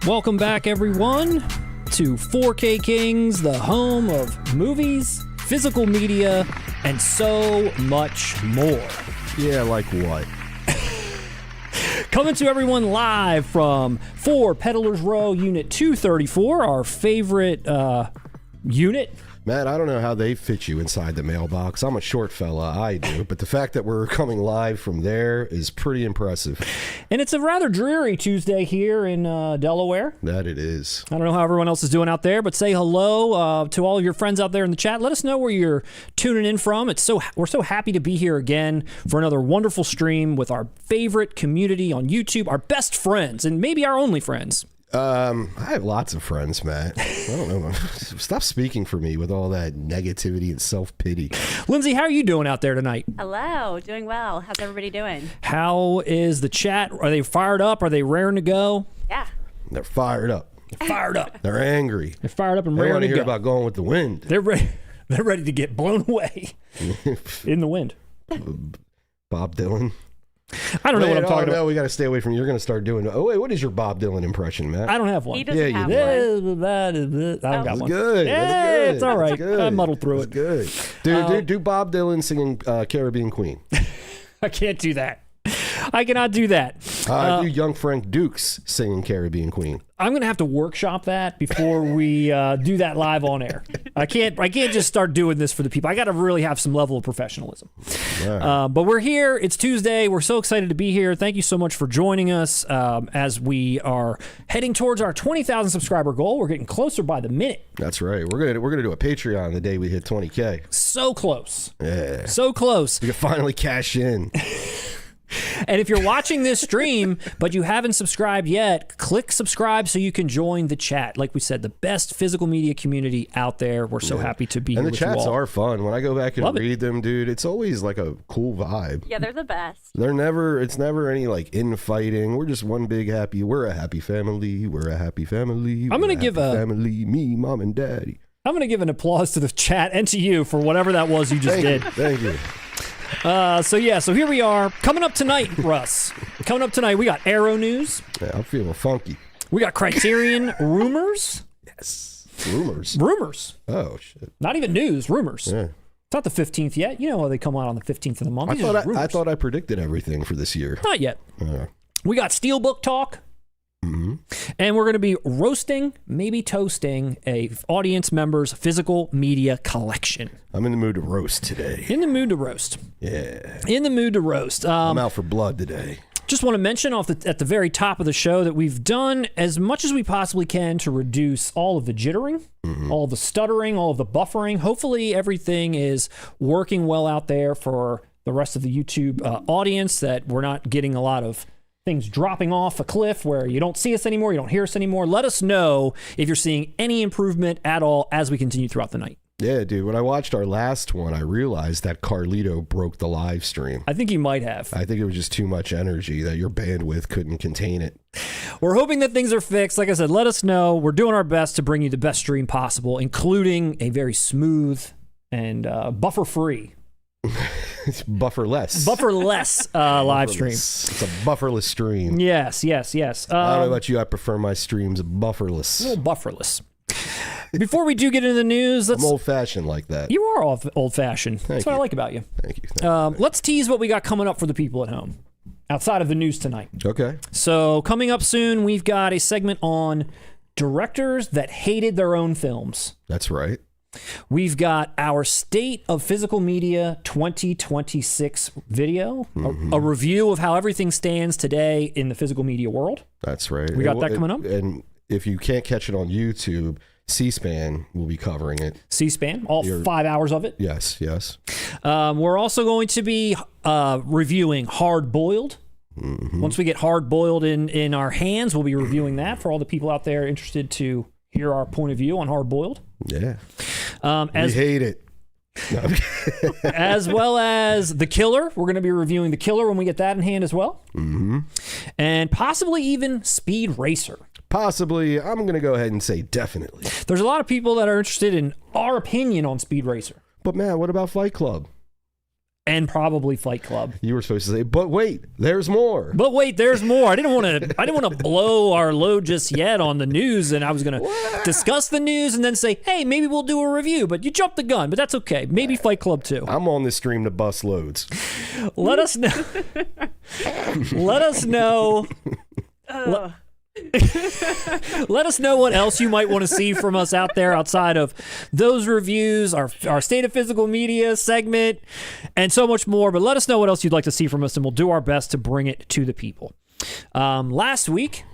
Welcome back, everyone, to 4K Kings, the home of movies, physical media, and so much more. Yeah, like what? Coming to everyone live from 4 Peddlers Row, Unit 234, our favorite unit. Matt, I don't know how they fit you inside the mailbox. I'm a short fella, I do, but the fact that we're coming live from there is pretty impressive. And it's a rather dreary Tuesday here in Delaware. That it is. I don't know how everyone else is doing out there, but say hello to all of your friends out there in the chat. Let us know where you're tuning in from. We're so happy to be here again for another wonderful stream with our favorite community on YouTube, our best friends, and maybe our only friends. I have lots of friends, Matt. I don't know. Stop speaking for me with all that negativity and self-pity. Lindsay, how are you doing out there tonight? Hello, doing well. How's everybody doing? How is the chat? Are they fired up? Are they raring to go? Yeah. They're fired up. They're fired up. They're angry. They're fired up and They raring want to to go. hear about going with the wind. They're ready. They're ready to get blown away in the wind. Bob Dylan. I don't know what I'm talking about. No, we got to stay away from you. You're going to start doing. Oh wait, what is your Bob Dylan impression, Matt? I don't have one. He doesn't have one. I don't got That's one. good. Yeah, That's good. it's all right. That's good. I muddled through That's it. good. Do Bob Dylan singing Caribbean Queen. I can't do that. I cannot do that. Do young Frank Dukes singing Caribbean Queen. I'm going to have to workshop that before we do that live on air. I can't just start doing this for the people. I got to really have some level of professionalism. Right. But we're here. It's Tuesday. We're so excited to be here. Thank you so much for joining us as we are heading towards our 20,000 subscriber goal. We're getting closer by the minute. That's right. We're gonna do a Patreon the day we hit 20K. So close. Yeah. So close. We can finally cash in. And if you're watching this stream, but you haven't subscribed yet, click subscribe so you can join the chat. Like we said, the best physical media community out there. We're so happy to be here And the with you chats all. are fun. When I go back and Love it. read them, dude, it's always like a cool vibe. Yeah, they're the best. It's never any like infighting. We're just one big happy. We're a happy family. We're a happy family. I'm gonna give a family, me, mom, and daddy. I'm going to give an applause to the chat and to you for whatever that was you just did. Thank you. So here we are. Coming up tonight, Russ. Coming up tonight, we got Arrow News. Yeah, I'm feeling funky. We got Criterion Rumors. Yes. Rumors. Rumors. Oh shit. Not even news, rumors. Yeah. It's not the 15th yet. You know how they come out on the 15th of the month. I These are just thought I rumors. thought I predicted everything for this year. Not yet. We got Steelbook talk. Mm-hmm. And we're going to be roasting, maybe toasting, a audience member's physical media collection. I'm in the mood to roast today. In the mood to roast. Yeah. In the mood to roast. I'm out for blood today. Just want to mention at the very top of the show that we've done as much as we possibly can to reduce all of the jittering, all of the stuttering, all of the buffering. Hopefully everything is working well out there for the rest of the YouTube audience, that we're not getting a lot of things dropping off a cliff where you don't see us anymore, you don't hear us anymore. Let us know if you're seeing any improvement at all as we continue throughout the night. Yeah, dude. When I watched our last one, I realized that Carlito broke the live stream. I think he might have. I think it was just too much energy that your bandwidth couldn't contain it. We're hoping that things are fixed. Like I said, let us know. We're doing our best to bring you the best stream possible, including a very smooth and buffer-free. It's bufferless. Bufferless live stream. It's a bufferless stream. Yes. I don't know about you. I prefer my streams bufferless. A little bufferless. Before we do get into the news, I'm old-fashioned like that. You are old-fashioned. That's what I you. like about you. Thank you. Let's tease what we got coming up for the people at home outside of the news tonight. Okay. So coming up soon, we've got a segment on directors that hated their own films. That's right. We've got our State of Physical Media 2026 video, a review of how everything stands today in the physical media world. That's right. We got that coming up. And if you can't catch it on YouTube, C-SPAN will be covering it. C-SPAN, all 5 hours of it. Yes. We're also going to be reviewing Hard-Boiled. Once we get Hard-Boiled in our hands, we'll be reviewing that for all the people out there interested to hear our point of view on Hard-Boiled. Yeah. We hate it. No. As well as The Killer. We're going to be reviewing The Killer when we get that in hand as well. And possibly even Speed Racer. Possibly. I'm going to go ahead and say definitely. There's a lot of people that are interested in our opinion on Speed Racer. But man, what about Fight Club? and probably Fight Club. You were supposed to say, but wait, there's more. But wait, there's more. I didn't want to blow our load just yet on the news, and I was going to discuss the news and then say, hey, maybe we'll do a review. But you jumped the gun, but that's okay. Maybe Fight Club too. I'm on this stream to bust loads. Let us know. Let us know. Let us know what else you might want to see from us out there outside of those reviews, our State of Physical Media segment, and so much more. But let us know what else you'd like to see from us, and we'll do our best to bring it to the people. Last week,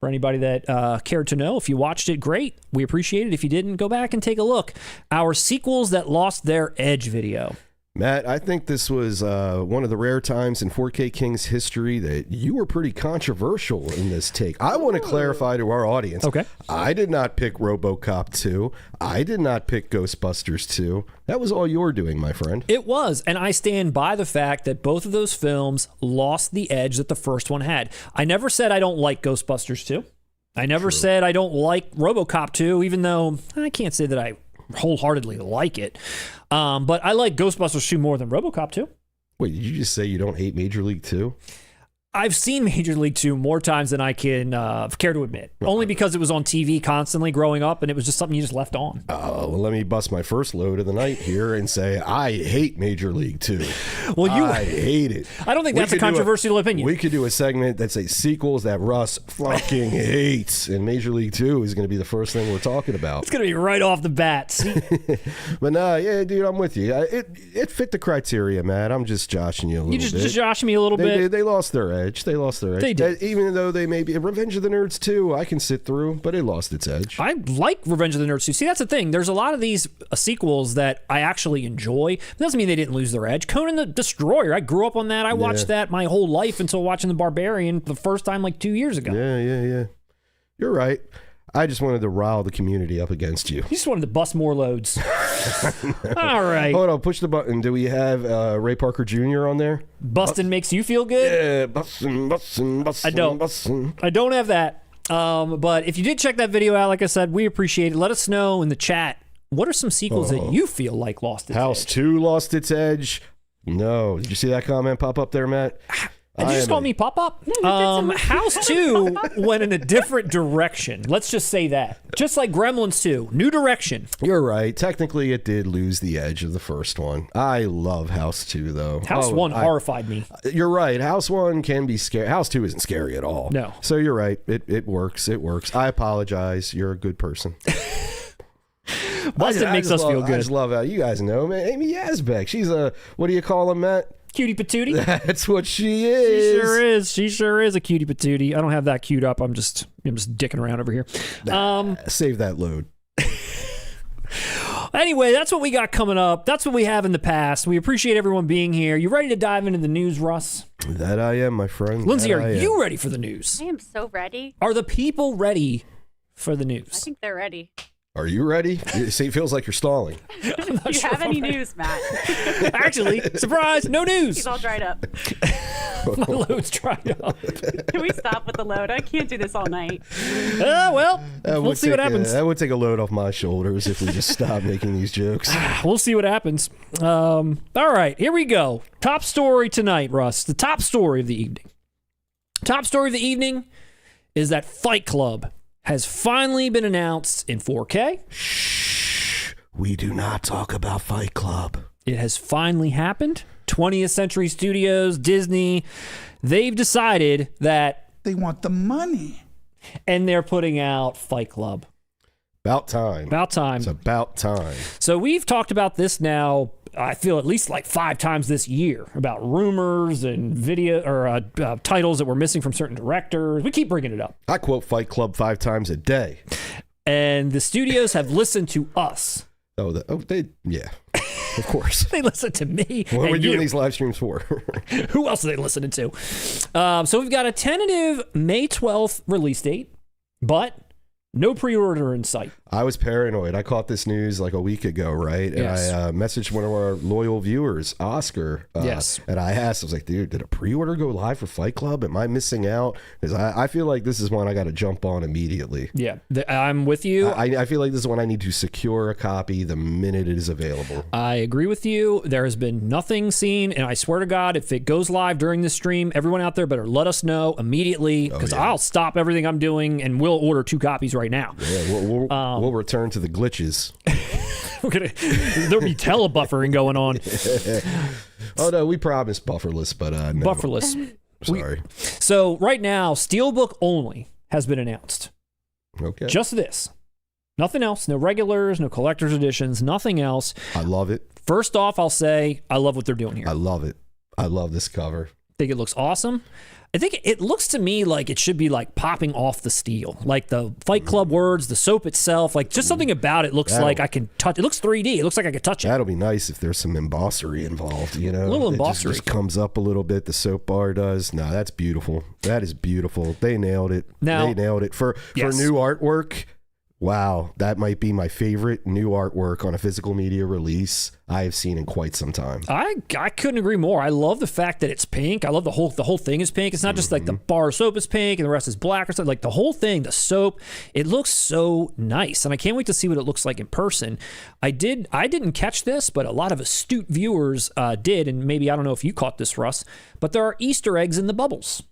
for anybody that cared to know, if you watched it, great. We appreciate it. If you didn't, go back and take a look. Our sequels that lost their edge video. Matt, I think this was one of the rare times in 4K Kings history that you were pretty controversial in this take. I want to clarify to our audience. Okay. I did not pick RoboCop 2. I did not pick Ghostbusters 2. That was all your doing, my friend. It was, and I stand by the fact that both of those films lost the edge that the first one had. I never said I don't like Ghostbusters 2. I never said I don't like RoboCop 2, even though I can't say that I wholeheartedly like it. But I like Ghostbusters 2 more than RoboCop 2. Wait, did you just say you don't hate Major League 2? I've seen Major League 2 more times than I can care to admit. Only because it was on TV constantly growing up, and it was just something you just left on. Well, let me bust my first load of the night here and say I hate Major League 2. Well, I hate it. I don't think that's a controversial opinion. We could do a segment that says sequels that Russ fucking hates, and Major League 2 is going to be the first thing we're talking about. It's going to be right off the bat. See? But yeah, dude, I'm with you. It fit the criteria, Matt. I'm just joshing you a little bit. You just joshing me a little bit. They lost their edge. They lost their edge. They did. Even though they may be Revenge of the Nerds 2, I can sit through, but it lost its edge. I like Revenge of the Nerds 2. See, that's the thing. There's a lot of these sequels that I actually enjoy. It doesn't mean they didn't lose their edge. Conan the Destroyer, I grew up on that. I watched that my whole life until watching The Barbarian the first time like 2 years ago. Yeah. You're right. I just wanted to rile the community up against you. You just wanted to bust more loads. All right. Hold on, push the button. Do we have Ray Parker Jr. on there? Bustin' makes you feel good? Yeah, bustin'. I don't have that. But if you did check that video out, like I said, we appreciate it. Let us know in the chat, what are some sequels that you feel like lost its House edge? 2 lost its edge. No. Did you see that comment pop up there, Matt? Did you just call me pop-up? House 2 went in a different direction. Let's just say that. Just like Gremlins 2. New direction. You're right. Technically, it did lose the edge of the first one. I love House 2, though. House 1 horrified me. You're right. House 1 can be scary. House 2 isn't scary at all. No. So you're right. It works. It works. I apologize. You're a good person. Bustin' makes us feel good. I just love how you guys know, man. Amy Yazbek. She's a, what do you call him, Matt? Cutie patootie. That's what she is. She sure is a cutie patootie. I don't have that queued up. I'm just dicking around over here. Save that load. Anyway, that's what we got coming up. That's what we have in the past. We appreciate everyone being here. You ready to dive into the news, Russ? That I am, my friend. Lindsay, are you ready for the news? I am so ready. Are the people ready for the news? I think they're ready. Are you ready? It feels like you're stalling. Do you have any news, Matt? Actually, surprise, no news. He's all dried up. My load's dried up. Can we stop with the load? I can't do this all night. Well, we'll see what happens. That would take a load off my shoulders if we just stopped making these jokes. We'll see what happens. All right, here we go. Top story tonight, Russ. The top story of the evening. Top story of the evening is that Fight Club has finally been announced in 4K. Shh. We do not talk about Fight Club. It has finally happened. 20th Century Studios, Disney, they've decided that they want the money. And they're putting out Fight Club. About time. About time. It's about time. So we've talked about this now, I feel at least like 5 times this year, about rumors and video or titles that were missing from certain directors. We keep bringing it up. I quote Fight Club 5 times a day. And the studios have listened to us. Yeah, of course. They listen to me. What are we doing these live streams for? Who else are they listening to? So we've got a tentative May 12th release date, but no pre-order in sight. I was paranoid. I caught this news like a week ago, right? And Yes. I messaged one of our loyal viewers, Oscar. Yes. And I asked, I was like, dude, did a pre-order go live for Fight Club? Am I missing out? Because I feel like this is one I got to jump on immediately. Yeah, I'm with you. I feel like this is one I need to secure a copy the minute it is available. I agree with you. There has been nothing seen, and I swear to God, if it goes live during this stream, everyone out there better let us know immediately, because I'll stop everything I'm doing and we'll order 2 copies right now. Yeah, we'll return to the glitches. There'll be telebuffering going on. Oh no, we promised bufferless, but no. Bufferless. Sorry. So right now, Steelbook only has been announced. Okay. Just this. Nothing else. No regulars, no collector's editions, nothing else. I love it. First off, I'll say I love what they're doing here. I love it. I love this cover. I think it looks awesome. I think it looks to me like it should be like popping off the steel, like the Fight Club words, the soap itself, like just something about it looks like I can touch. It looks 3D. It looks like I could touch it. That'll be nice if there's some embossery involved, you know. A little It embossery. just comes up a little bit. The soap bar does. No, that's beautiful. That is beautiful. They nailed it. Now- they nailed it for new artwork. Wow, that might be my favorite new artwork on a physical media release I have seen in quite some time. I couldn't agree more. I love the fact that it's pink. I love the whole thing is pink. It's not just like the bar of soap is pink and the rest is black or something. Like the whole thing, the soap, it looks so nice, and I can't wait to see what it looks like in person. I didn't catch this, but a lot of astute viewers did, and maybe I don't know if you caught this, Russ, but there are Easter eggs in the bubbles.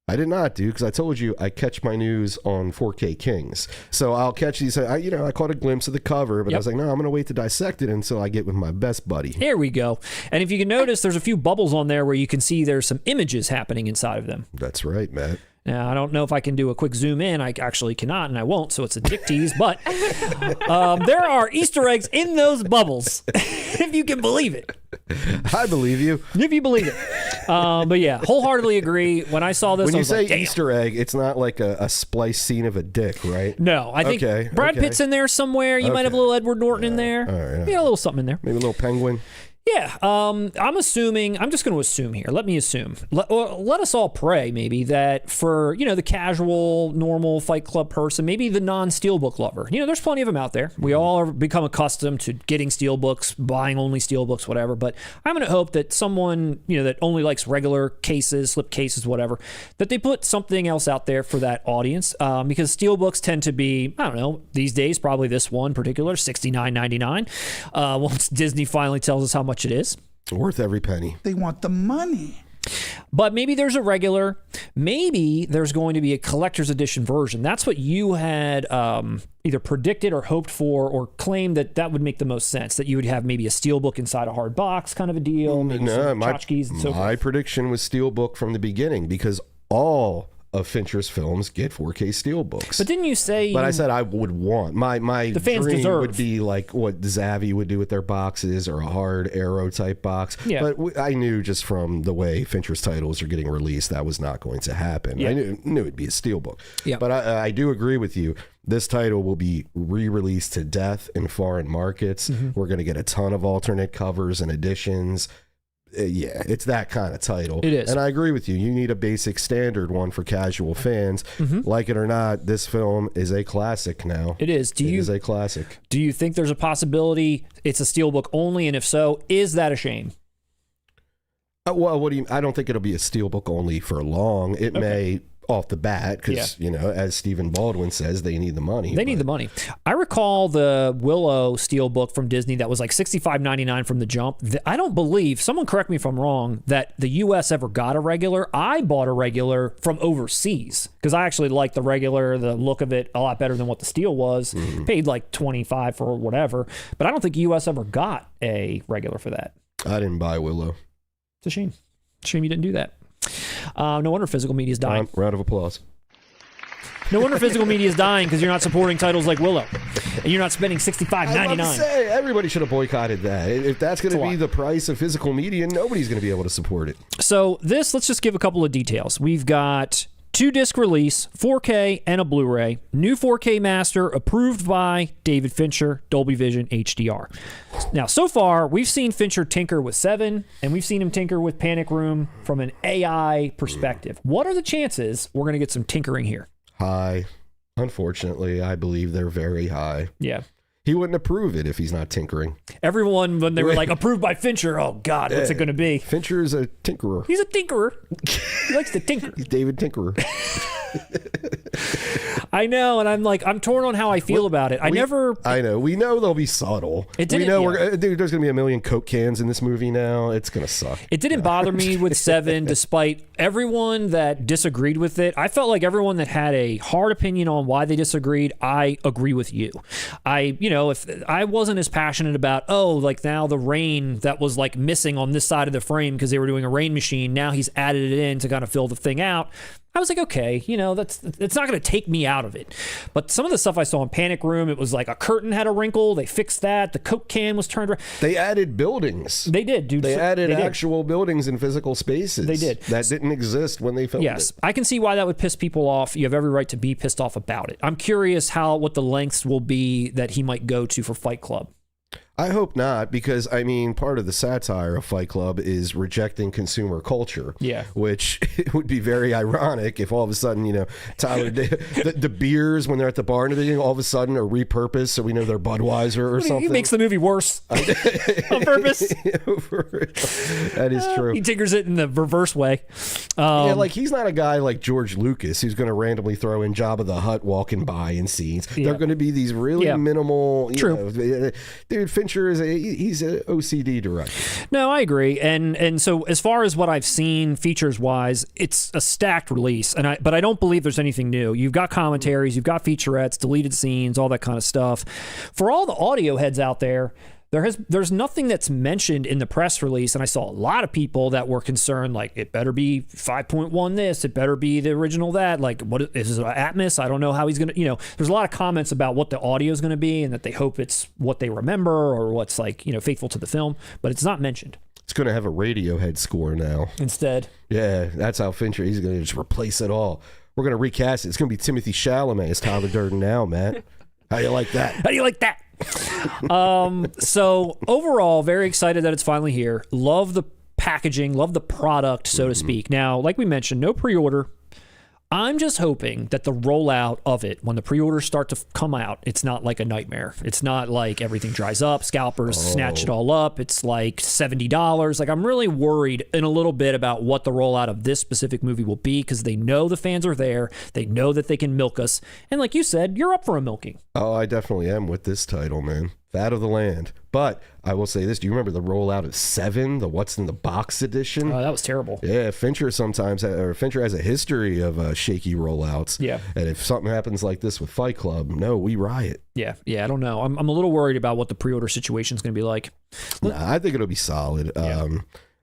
I did not, dude, because I told you I catch my news on 4K Kings. So I'll catch these. I caught a glimpse of the cover, but I was like, no, I'm going to wait to dissect it until I get with my best buddy. Here we go. And if you can notice, there's a few bubbles on there where you can see there's some images happening inside of them. That's right, Matt. Now, I don't know if I can do a quick zoom in. I actually cannot, and I won't, so it's a dick tease. But there are Easter eggs in those bubbles, if you can believe it. I believe you. If you believe it. But yeah, wholeheartedly agree. When I saw this, When I you was say like, damn. Easter egg, it's not like a splice scene of a dick, right? No, I think Brad Pitt's in there somewhere. You might have a little Edward Norton in there. All right. Yeah, a little something in there. Maybe a little penguin. Yeah, I'm assuming, I'm just going to assume here. Let me assume. Let us all pray, maybe, that for, the casual, normal Fight Club person, maybe the non-Steelbook lover. There's plenty of them out there. We all have become accustomed to getting Steelbooks, buying only Steelbooks, whatever. But I'm going to hope that someone, that only likes regular cases, slip cases, whatever, that they put something else out there for that audience. Because Steelbooks tend to be, I don't know, these days, probably this one particular, $69.99. Once Disney finally tells us how much it is. Worth every penny. They want the money. But maybe there's a regular, maybe there's going to be a collector's edition version. That's what you had either predicted or hoped for, or claimed that would make the most sense, that you would have maybe a Steelbook inside a hard box kind of a deal, maybe some tchotchkes and so forth. My prediction was Steelbook from the beginning, because all of Fincher's films get 4K Steelbooks. But didn't you say... But I said I would want... My the fans dream deserve. would be like what Zavvi would do with their boxes, or a hard Arrow type box. Yeah. But I knew just from the way Fincher's titles are getting released, that was not going to happen. Yeah. I knew it'd be a Steelbook. Yeah. But I do agree with you. This title will be re-released to death in foreign markets. We're going to get a ton of alternate covers and editions. Yeah, it's that kind of title. It is. And I agree with you. You need a basic standard one for casual fans. Like it or not, this film is a classic now. It is. It is a classic. Do you think there's a possibility it's a Steelbook only? And if so, is that a shame? Well, what do you... I don't think it'll be a Steelbook only for long. It may... off the bat, because as Stephen Baldwin says, they need the money. They need the money. I recall the Willow Steelbook from Disney that was like $65.99 from the jump. I don't believe, someone correct me if I'm wrong, that the US ever got a regular. I bought a regular from overseas because I actually liked the regular, the look of it a lot better than what the steel was. Paid like $25 for whatever, but I don't think US ever got a regular for that. I didn't buy Willow. It's a shame. Shame you didn't do that. No wonder physical media is dying. Round of applause. No wonder physical media is dying, because you're not supporting titles like Willow, and you're not spending $65.99. Say, everybody should have boycotted that. If that's going to be the price of physical media, nobody's going to be able to support it. So let's just give a couple of details. We've got 2-disc release, 4K and a Blu-ray, new 4K master approved by David Fincher, Dolby Vision HDR. Now, so far, we've seen Fincher tinker with 7, and we've seen him tinker with Panic Room from an AI perspective. What are the chances we're going to get some tinkering here? High. Unfortunately, I believe they're very high. Yeah. He wouldn't approve it if he's not tinkering. Everyone, when they were like, approved by Fincher, oh, God, what's it going to be? Fincher is a tinkerer. He's a tinkerer. He likes to tinker. He's David Tinkerer. I know, and I'm like, I'm torn on how I feel about it. I know. We know they'll be subtle. It didn't, we know dude, there's going to be a million Coke cans in this movie now. It's going to suck. It didn't bother me with 7, despite everyone that disagreed with it. I felt like everyone that had a hard opinion on why they disagreed, I agree with you. If I wasn't as passionate about, like now the rain that was like missing on this side of the frame because they were doing a rain machine, now he's added it in to kind of fill the thing out. I was like, okay, it's not going to take me out of it. But some of the stuff I saw in Panic Room, it was like a curtain had a wrinkle. They fixed that. The Coke can was turned around. They added buildings. They did, dude. They added actual buildings and physical spaces. They did. That didn't exist when they filmed it. Yes, I can see why that would piss people off. You have every right to be pissed off about it. I'm curious what the lengths will be that he might go to for Fight Club. I hope not, because I mean, part of the satire of Fight Club is rejecting consumer culture. Yeah, which it would be very ironic if all of a sudden, Tyler, the beers when they're at the bar and everything, all of a sudden are repurposed, so we know they're Budweiser or something. He makes the movie worse on purpose. That is true. He tinkers it in the reverse way. He's not a guy like George Lucas who's going to randomly throw in Jabba the Hutt walking by in scenes. They're going to be these really minimal. Dude. Fincher he's an OCD director. No, I agree, and so as far as what I've seen features wise, it's a stacked release, but I don't believe there's anything new. You've got commentaries, you've got featurettes, deleted scenes, all that kind of stuff. For all the audio heads out there, there's nothing that's mentioned in the press release, and I saw a lot of people that were concerned, like, it better be 5.1 this, it better be the original that, like, what is it, Atmos? I don't know how he's going to, there's a lot of comments about what the audio is going to be and that they hope it's what they remember or what's, like, faithful to the film, but it's not mentioned. It's going to have a Radiohead score now. Instead. Yeah, that's how Fincher, he's going to just replace it all. We're going to recast it. It's going to be Timothy Chalamet as Tyler Durden now, Matt. How do you like that? How do you like that? So overall, very excited that it's finally here. Love the packaging, love the product, so to speak. Now, like we mentioned, no pre-order. I'm just hoping that the rollout of it, when the pre-orders start to come out, it's not like a nightmare. It's not like everything dries up, scalpers snatch it all up. It's like $70. Like, I'm really worried in a little bit about what the rollout of this specific movie will be, because they know the fans are there. They know that they can milk us. And like you said, you're up for a milking. Oh, I definitely am with this title, man. Fat of the land. But I will say this. Do you remember the rollout of 7, the What's in the Box edition? Oh, that was terrible. Yeah, Fincher has a history of shaky rollouts. Yeah. And if something happens like this with Fight Club, no, we riot. Yeah, I don't know. I'm a little worried about what the pre-order situation is going to be like. I think it'll be solid. Yeah.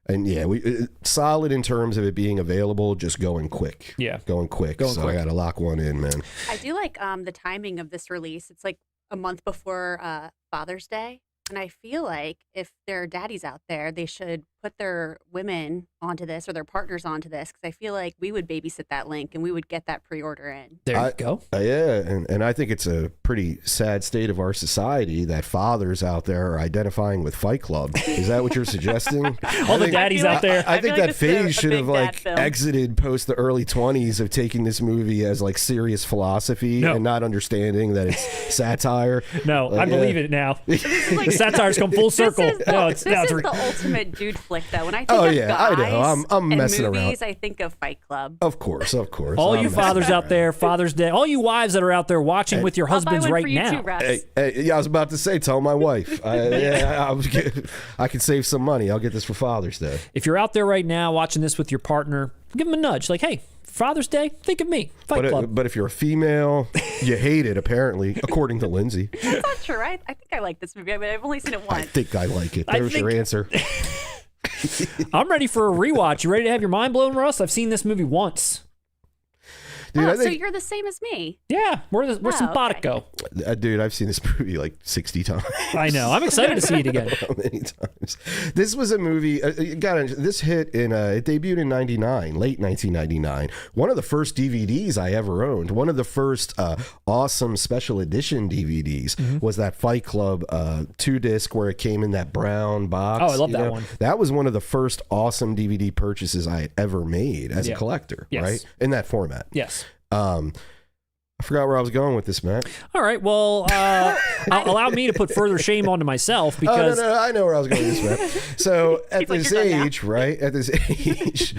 And solid in terms of it being available, just going quick. Yeah. Going quick. I got to lock one in, man. I do like the timing of this release. It's like a month before Father's Day. And I feel like if there are daddies out there, they should put their women onto this or their partners onto this, because I feel like we would babysit that link and we would get that pre-order in. There you go. Yeah, and I think it's a pretty sad state of our society that fathers out there are identifying with Fight Club. Is that what you're suggesting? All the daddies out there. I think that phase should have exited post the early 20s of taking this movie as like serious philosophy and not understanding that it's satire. No, I believe it now. The satire's come full circle. This is the ultimate dude flick, though. When I think of guys I know. I'm messing and movies, around. I think of Fight Club. Of course. All you fathers out there, Father's Day, all you wives that are out there watching with your husbands right now. I was about to say, tell my wife. I can save some money. I'll get this for Father's Day. If you're out there right now watching this with your partner, give them a nudge. Like, hey, Father's Day, think of me. Fight Club. But if you're a female, you hate it, apparently, according to Lindsay. That's not true. I think I like this movie. I mean, I've only seen it once. I think I like it. There's your answer. I'm ready for a rewatch. You ready to have your mind blown, Russ? I've seen this movie once. Dude, so you're the same as me. Yeah, we're simpatico. Okay. Dude, I've seen this movie like 60 times. I know. I'm excited to see it again. How many times? This was a movie. This hit in. It debuted in '99, late 1999. One of the first DVDs I ever owned. One of the first awesome special edition DVDs was that Fight Club 2-disc where it came in that brown box. Oh, I love that one. That was one of the first awesome DVD purchases I had ever made as a collector. Right, in that format. Yes. I forgot where I was going with this, Matt. All right. Well, allow me to put further shame onto myself because no, I know where I was going with this, Matt. So at this age, right? At this age,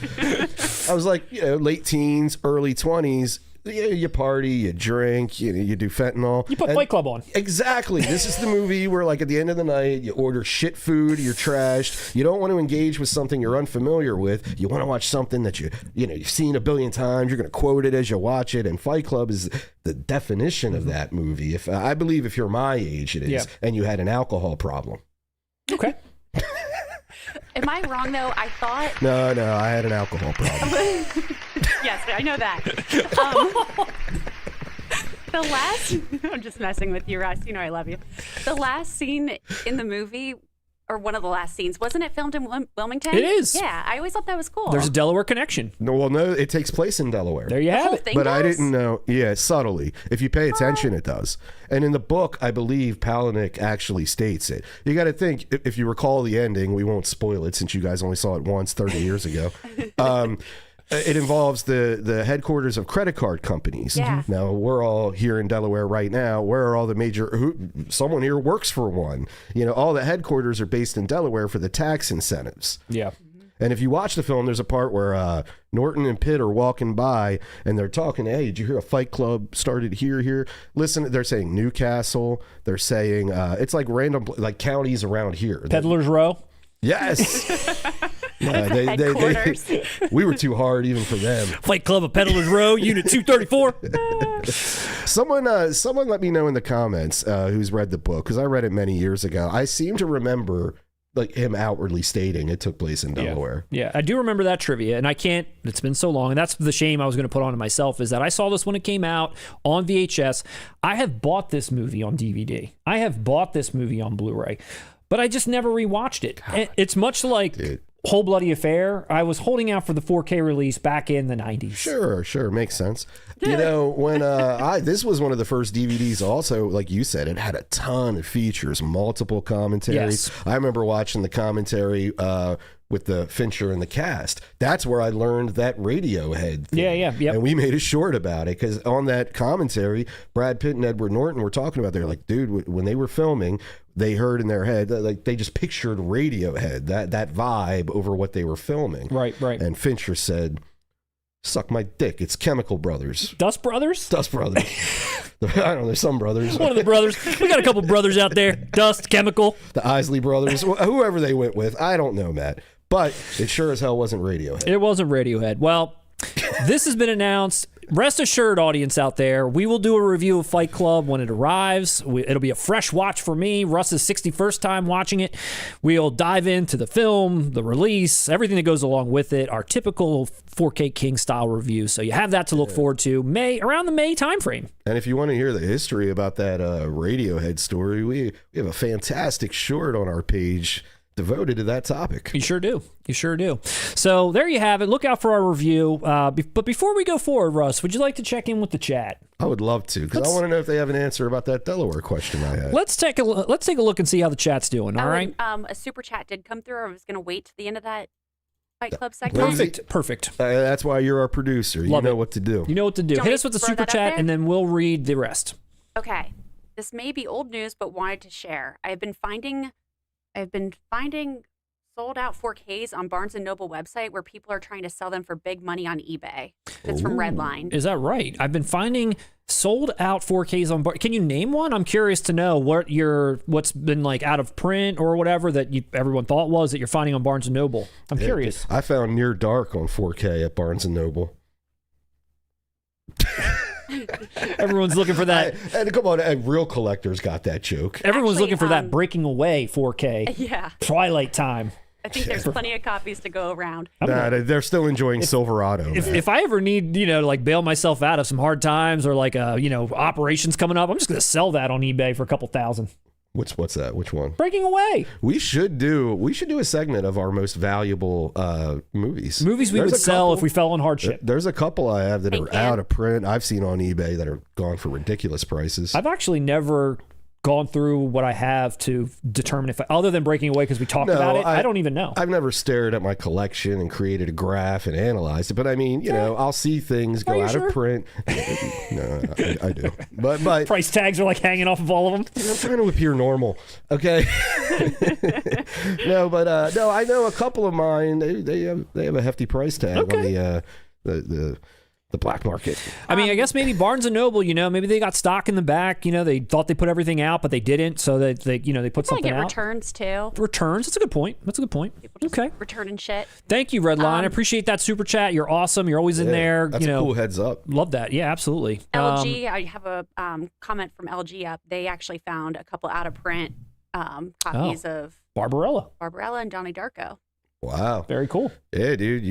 I was like, late teens, early 20s. You party, you drink, you do fentanyl. You put Fight Club on. Exactly. This is the movie where, like, at the end of the night, you order shit food, you're trashed. You don't want to engage with something you're unfamiliar with. You want to watch something that you've seen a billion times. You're going to quote it as you watch it. And Fight Club is the definition of that movie. I believe if you're my age, it is, and you had an alcohol problem. Okay. Am I wrong though? I thought. No, I had an alcohol problem. Yes, I know that. The last. I'm just messing with you, Russ. You know I love you. The last scene in the movie, or one of the last scenes, wasn't it filmed in Wilmington? It is. Yeah, I always thought that was cool. There's a Delaware connection. No, it takes place in Delaware. There you have it. But I didn't know. Yeah, subtly. If you pay attention, it does. And in the book, I believe Palahniuk actually states it. You got to think, if you recall the ending, we won't spoil it since you guys only saw it once 30 years ago. It involves the headquarters of credit card companies. Yeah. Now, we're all here in Delaware right now. Where are all the major... someone here works for one. All the headquarters are based in Delaware for the tax incentives. Yeah. And if you watch the film, there's a part where Norton and Pitt are walking by and they're talking, hey, did you hear a Fight Club started here? Listen, they're saying Newcastle. They're saying, it's like random, like counties around here. Peddler's Row. Yes. We were too hard even for them. Fight Club of Peddler's Row, Unit 234. Someone let me know in the comments who's read the book, because I read it many years ago. I seem to remember like him outwardly stating it took place in Delaware. Yeah, I do remember that trivia, and it's been so long, and that's the shame I was going to put onto myself, is that I saw this when it came out on VHS. I have bought this movie on DVD. I have bought this movie on Blu-ray, but I just never rewatched it. It's much like Whole Bloody Affair. I was holding out for the 4K release back in the 90s. Sure, makes sense. When this was one of the first DVDs also, like you said, it had a ton of features, multiple commentaries. Yes. I remember watching the commentary with the Fincher and the cast. That's where I learned that Radiohead thing. Yeah. And we made a short about it, because on that commentary, Brad Pitt and Edward Norton were talking about, they're like, dude, when they were filming, they heard in their head, like they just pictured Radiohead, that vibe over what they were filming. Right. And Fincher said, suck my dick, it's Chemical Brothers. Dust Brothers? Dust Brothers. I don't know, there's some brothers. One of the brothers. We got a couple brothers out there. Dust, Chemical. The Isley Brothers. Whoever they went with, I don't know, Matt. But it sure as hell wasn't Radiohead. It wasn't Radiohead. Well, this has been announced. Rest assured, audience out there, we will do a review of Fight Club when it arrives. It'll be a fresh watch for me. Russ's 61st time watching it. We'll dive into the film, the release, everything that goes along with it, our typical 4K King style review. So you have that to look forward to around the May timeframe. And if you want to hear the history about that Radiohead story, we have a fantastic short on our page devoted to that topic. You sure do. So there you have it. Look out for our review. But before we go forward, Russ, would you like to check in with the chat? I would love to, because I want to know if they have an answer about that Delaware question I had. Let's take a look and see how the chat's doing. All right. A super chat did come through. I was going to wait to the end of that Fight Club segment. Perfect. That's why you're our producer. You know what to do. You know what to do. Hit us with the super chat, and then we'll read the rest. Okay. This may be old news, but wanted to share. I've been finding sold out 4Ks on Barnes & Noble website where people are trying to sell them for big money on eBay. It's from Redline. Is that right? I've been finding sold out 4Ks on Can you name one? I'm curious to know what's been like out of print or whatever that everyone thought was that you're finding on Barnes & Noble. I'm curious. I found Near Dark on 4K at Barnes & Noble. Everyone's looking for that. And come on, real collectors got that joke. Everyone's looking for that Breaking Away 4K. Yeah. Twilight Time. I think there's plenty of copies to go around. They're still enjoying Silverado. If I ever need, to like bail myself out of some hard times or like, operations coming up, I'm just going to sell that on eBay for a couple thousand. What's that? Which one? Breaking Away. We should do a segment of our most valuable movies. Movies we would sell if we fell on hardship. There's a couple I have that are out of print. I've seen on eBay that are gone for ridiculous prices. I've actually never gone through what I have to determine if, other than breaking away because we talked about it, I don't even know. I've never stared at my collection and created a graph and analyzed it, but I mean, you know, I'll see things go out of print. No, I do. But price tags are like hanging off of all of them. I'm trying to appear normal. Okay. No, I know a couple of mine. They have a hefty price tag on the black market. I mean, I guess maybe Barnes and Noble, you know, maybe they got stock in the back. You know, they thought they put everything out, but they didn't. So they put something out. Returns too. Returns. That's a good point. Okay. Returning shit. Thank you, Redline. I appreciate that super chat. You're awesome. You're always in there. That's a cool heads up. Love that. Yeah, absolutely. LG. I have a comment from LG up. They actually found a couple out of print copies of Barbarella and Donnie Darko. Wow. Very cool. Yeah, dude,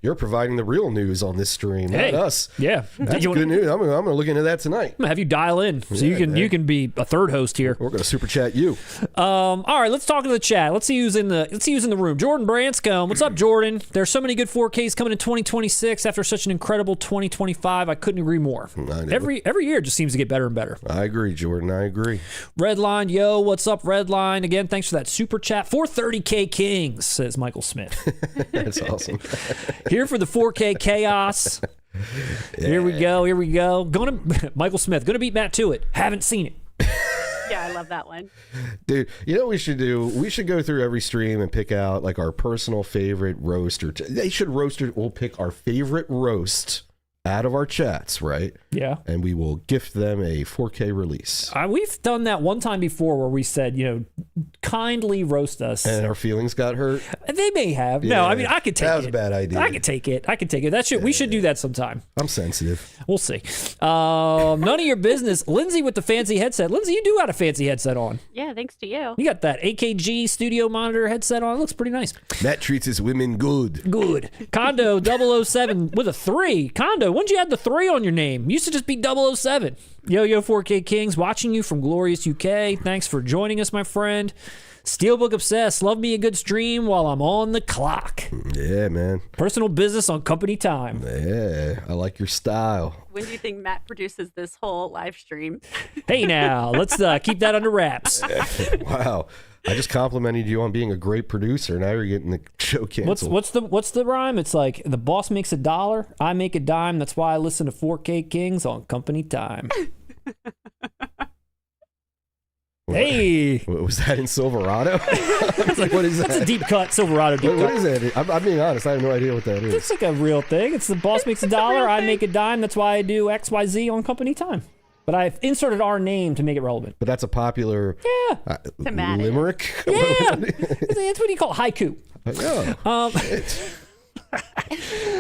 you're providing the real news on this stream, not us. Yeah. That's good news. I'm going to look into that tonight. I'm going to have you dial in so you can be a third host here. We're going to super chat you. All right, let's talk to the chat. Let's see who's in the room. Jordan Branscombe. What's up, Jordan? There's so many good 4Ks coming in 2026 after such an incredible 2025. I couldn't agree more. Every year it just seems to get better and better. I agree, Jordan. I agree. Redline, yo, what's up, Redline? Again, thanks for that super chat. 430K King, says Michael Smith. That's awesome. Here for the 4K chaos. Yeah. Here we go. Michael Smith, gonna beat Matt to it. Haven't seen it. Yeah, I love that one. Dude, you know what we should do? We should go through every stream and pick out like our personal favorite roast, or they should roast it. We'll pick our favorite roast out of our chats, right? Yeah. And we will gift them a 4K release. We've done that one time before where we said, kindly roast us. And our feelings got hurt? They may have. Yeah, no, I mean, I could take it. That was a bad idea. I could take it. We should do that sometime. I'm sensitive. We'll see. None of your business. Lindsay with the fancy headset. Lindsay, you do have a fancy headset on. Yeah, thanks to you. You got that AKG studio monitor headset on. It looks pretty nice. Matt treats his women good. Good. Condo 007 with a 3. Condo, when did you add the 3 on your name? Used to just be 007. Yo 4K Kings, watching you from glorious UK. Thanks for joining us, my friend. Steelbook Obsessed, love me a good stream while I'm on the clock. Yeah, man. Personal business on company time. Yeah, I like your style. When do you think Matt produces this whole live stream? Hey now, let's keep that under wraps. Wow. I just complimented you on being a great producer. Now you're getting the show canceled. What's the rhyme? It's like the boss makes $1, I make a dime. That's why I listen to 4K Kings on company time. Hey, what was that in Silverado? I was like, what is that? That's a deep cut, Silverado deep cut. What is that? I'm being honest. I have no idea what that is. It's like a real thing. It's the boss makes $1, I make a dime. That's why I do XYZ on company time. But I've inserted our name to make it relevant. But that's a popular limerick? Yeah. That's what you call haiku. I'm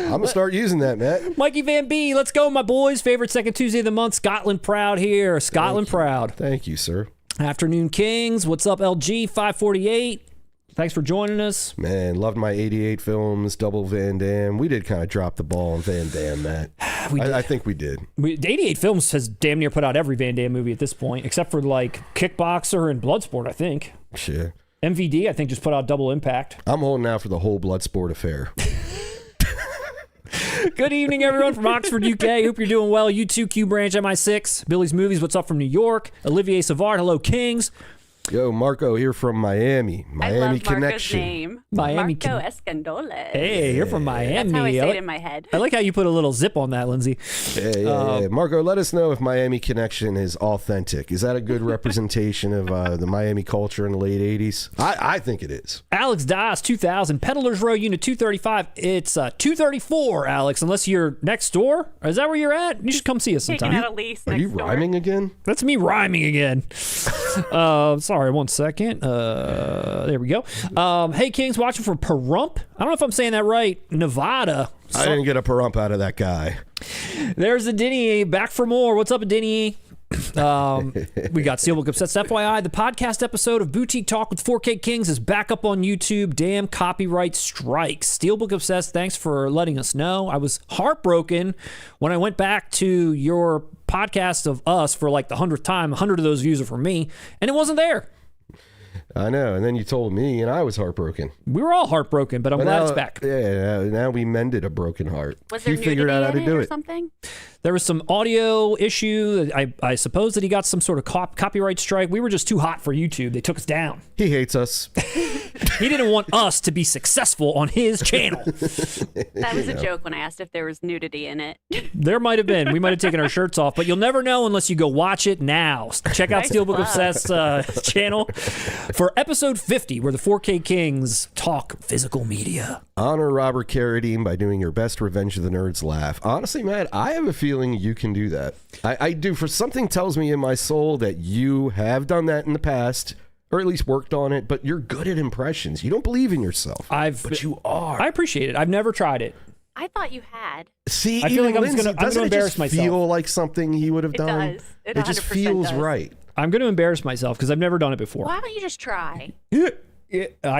going to start using that, Matt. Mikey Van B, let's go, my boys. Favorite second Tuesday of the month. Scotland proud here. Scotland proud. Thank you, sir. Afternoon Kings. What's up, LG 548? Thanks for joining us. Man, loved my 88 films, double Van Damme. We did kind of drop the ball on Van Damme, Matt. I think we did. 88 Films has damn near put out every Van Damme movie at this point, except for like Kickboxer and Bloodsport, I think. Sure. MVD, I think, just put out Double Impact. I'm holding out for the whole Bloodsport affair. Good evening, everyone from Oxford, UK. Hope you're doing well. U2, Q Branch, MI6, Billy's Movies, what's up from New York? Olivier Savard, hello, Kings. Yo, Marco here from Miami. Miami Connection. Name. Miami Marco Escandole. Hey, you're from Miami. That's how I say it in my head. I like how you put a little zip on that, Lindsay. Yeah. Marco, let us know if Miami Connection is authentic. Is that a good representation of the Miami culture in the late 80s? I think it is. Alex Das, 2000. Peddlers Row, Unit 235. It's 234, Alex, unless you're next door. Is that where you're at? You should come see us sometime. Taking out a lease Are you rhyming again? That's me rhyming again. Sorry, one second. There we go. Hey, Kings, watching from Pahrump. I don't know if I'm saying that right. Nevada. I didn't get a Pahrump out of that guy. There's a Denny back for more. What's up, Denny? We got Steelbook Obsessed. FYI, the podcast episode of Boutique Talk with 4K Kings is back up on YouTube. Damn copyright strikes. Steelbook Obsessed, thanks for letting us know. I was heartbroken when I went back to your podcast of us for like the 100th time. 100 of those views are from me, and it wasn't there. I know, and then you told me, and I was heartbroken. We were all heartbroken, but I'm glad it's back. Yeah, now we mended a broken heart. Was there you figured out how to do it. Something? There was some audio issue. I suppose that he got some sort of copyright strike. We were just too hot for YouTube. They took us down. He hates us. He didn't want us to be successful on his channel. That was a joke when I asked if there was nudity in it. There might have been. We might have taken our shirts off, but you'll never know unless you go watch it now. Check out Steelbook Obsessed channel for episode 50, where the 4K Kings talk physical media. Honor Robert Carradine by doing your best Revenge of the Nerds laugh. Honestly, Matt, I have a feeling you can do that. I do. For something tells me in my soul that you have done that in the past, or at least worked on it, but you're good at impressions. You don't believe in yourself, but you are. I appreciate it. I've never tried it. I thought you had. See, I feel like I'm Lindsay, going to doesn't it embarrass just myself. feel like something he would have done? It does. It just 100% feels does. right. I'm going to embarrass myself because I've never done it before. Why don't you just try?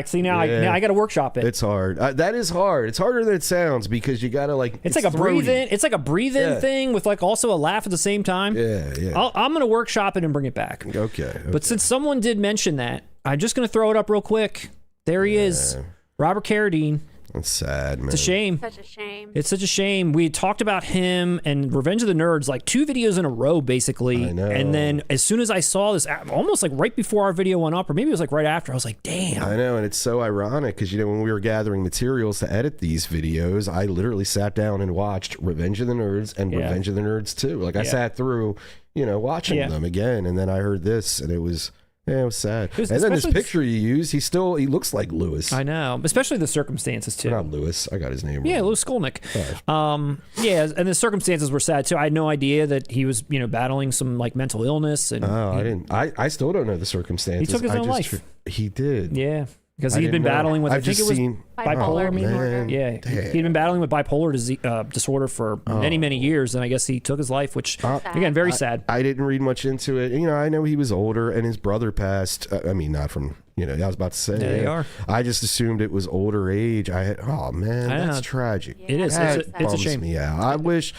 See, now I got to workshop it. It's hard. That is hard. It's harder than it sounds because you got to like. It's like a throaty. breathe in. It's like a breathe in thing with like also a laugh at the same time. Yeah. I'm going to workshop it and bring it back. Okay. But since someone did mention that, I'm just going to throw it up real quick. There he is, Robert Carradine. That's sad, man. It's a shame. Such a shame. It's such a shame. We talked about him and Revenge of the Nerds like 2 videos in a row, basically. I know. And then as soon as I saw this, almost like right before our video went up, or maybe it was like right after, I was like, damn. I know, and it's so ironic because, you know, when we were gathering materials to edit these videos, I literally sat down and watched Revenge of the Nerds and Revenge of the Nerds 2. Like, I sat through, you know, watching them again, and then I heard this, and it was... Yeah, it was sad. And then this picture you use, he looks like Lewis. I know, especially the circumstances too. Not Lewis. I got his name wrong. Yeah, Lewis Skolnick. Right. Yeah, and the circumstances were sad too. I had no idea that he was, you know, battling some like mental illness. And I didn't. I still don't know the circumstances. He took his own life. He did. Yeah. Because he'd been battling with, I think it was bipolar. He'd been battling with bipolar disorder for many years, and I guess he took his life, which, again, very sad. I didn't read much into it. You know, I know he was older, and his brother passed. I mean, not from, you know, I was about to say. There they are. I just assumed it was older age. Oh, man, that's tragic. Yeah, it is. It's a shame. Me out. I wish...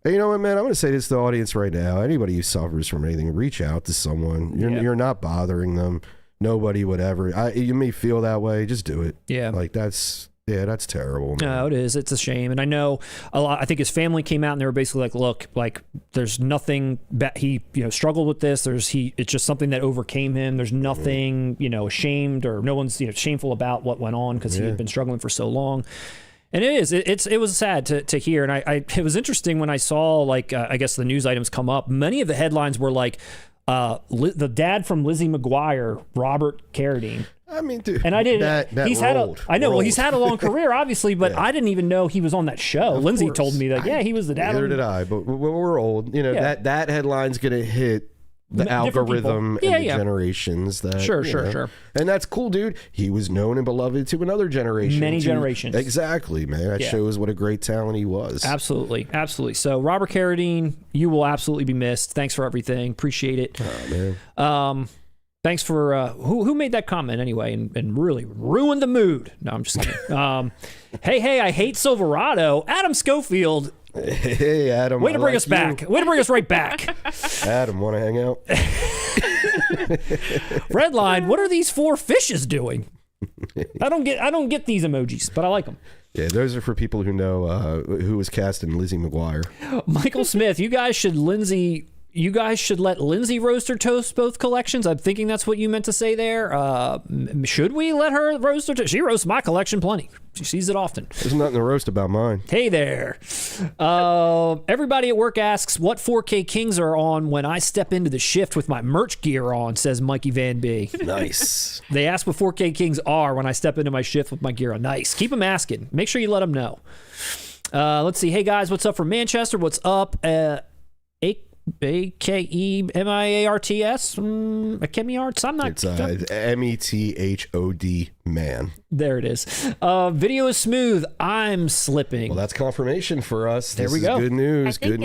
You know what, man? I'm going to say this to the audience right now. Anybody who suffers from anything, reach out to someone. You're not bothering them. Nobody would ever. You may feel that way. Just do it. Yeah. Like that's terrible. Man. No, it is. It's a shame. And I know a lot. I think his family came out and they were basically like, look, like there's nothing he, you know, struggled with this. It's just something that overcame him. There's nothing, you know, ashamed or no one's, you know, shameful about what went on because he had been struggling for so long. And it was sad to hear. And it was interesting when I saw like, I guess the news items come up. Many of the headlines were like, the dad from Lizzie McGuire, Robert Carradine. I mean, dude, and I didn't. He's rolled. Well, he's had a long career, obviously, but I didn't even know he was on that show. Lindsay told me that. He was the dad. Neither did I. But we're old. You know that headline's gonna hit the algorithm and the generations that sure. And that's cool, dude. He was known and beloved to another generation. Many generations. Exactly, man. That shows what a great talent he was. Absolutely. So Robert Carradine, you will absolutely be missed. Thanks for everything. Appreciate it. Oh, man. Thanks for who made that comment anyway and really ruined the mood. No, I'm just kidding. Hey, I hate Silverado. Adam Schofield. Hey, Adam. Way to bring us back. Way to bring us right back. Adam, want to hang out? Redline, what are these 4 fishes doing? I don't get these emojis, but I like them. Yeah, those are for people who know who was cast in Lizzie McGuire. Michael Smith, you guys should let Lindsay roast or toast both collections. I'm thinking that's what you meant to say there. Should we let her roast or toast? She roasts my collection plenty. She sees it often. There's nothing to roast about mine. Hey there. Everybody at work asks what 4K Kings are on when I step into the shift with my merch gear on, says Mikey Van B. Nice. They ask what 4K Kings are when I step into my shift with my gear on. Nice. Keep them asking. Make sure you let them know. Let's see. Hey, guys, what's up from Manchester? What's up? AKEMIARTS? Chemiarts? I'm not. It's METHOD, man. There it is. Video is smooth. I'm slipping. Well, that's confirmation for us. There we go. Good news. I think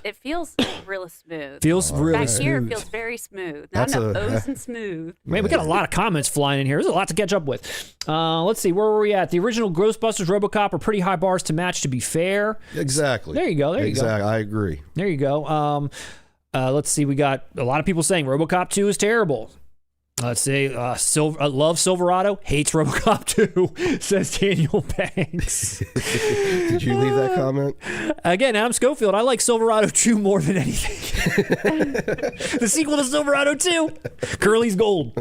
it feels real smooth. Feels really Back smooth. here, it feels very smooth. Not enough O's and smooth. Man, we got a lot of comments flying in here. There's a lot to catch up with. Let's see. Where were we at? The original Ghostbusters RoboCop are pretty high bars to match, to be fair. Exactly. There you go. Exactly. I agree. There you go. Let's see. We got a lot of people saying RoboCop 2 is terrible. Let's see. Love Silverado, hates RoboCop 2, says Daniel Banks. Did you leave that comment? Again, Adam Schofield, I like Silverado 2 more than anything. The sequel to Silverado 2, Curly's Gold.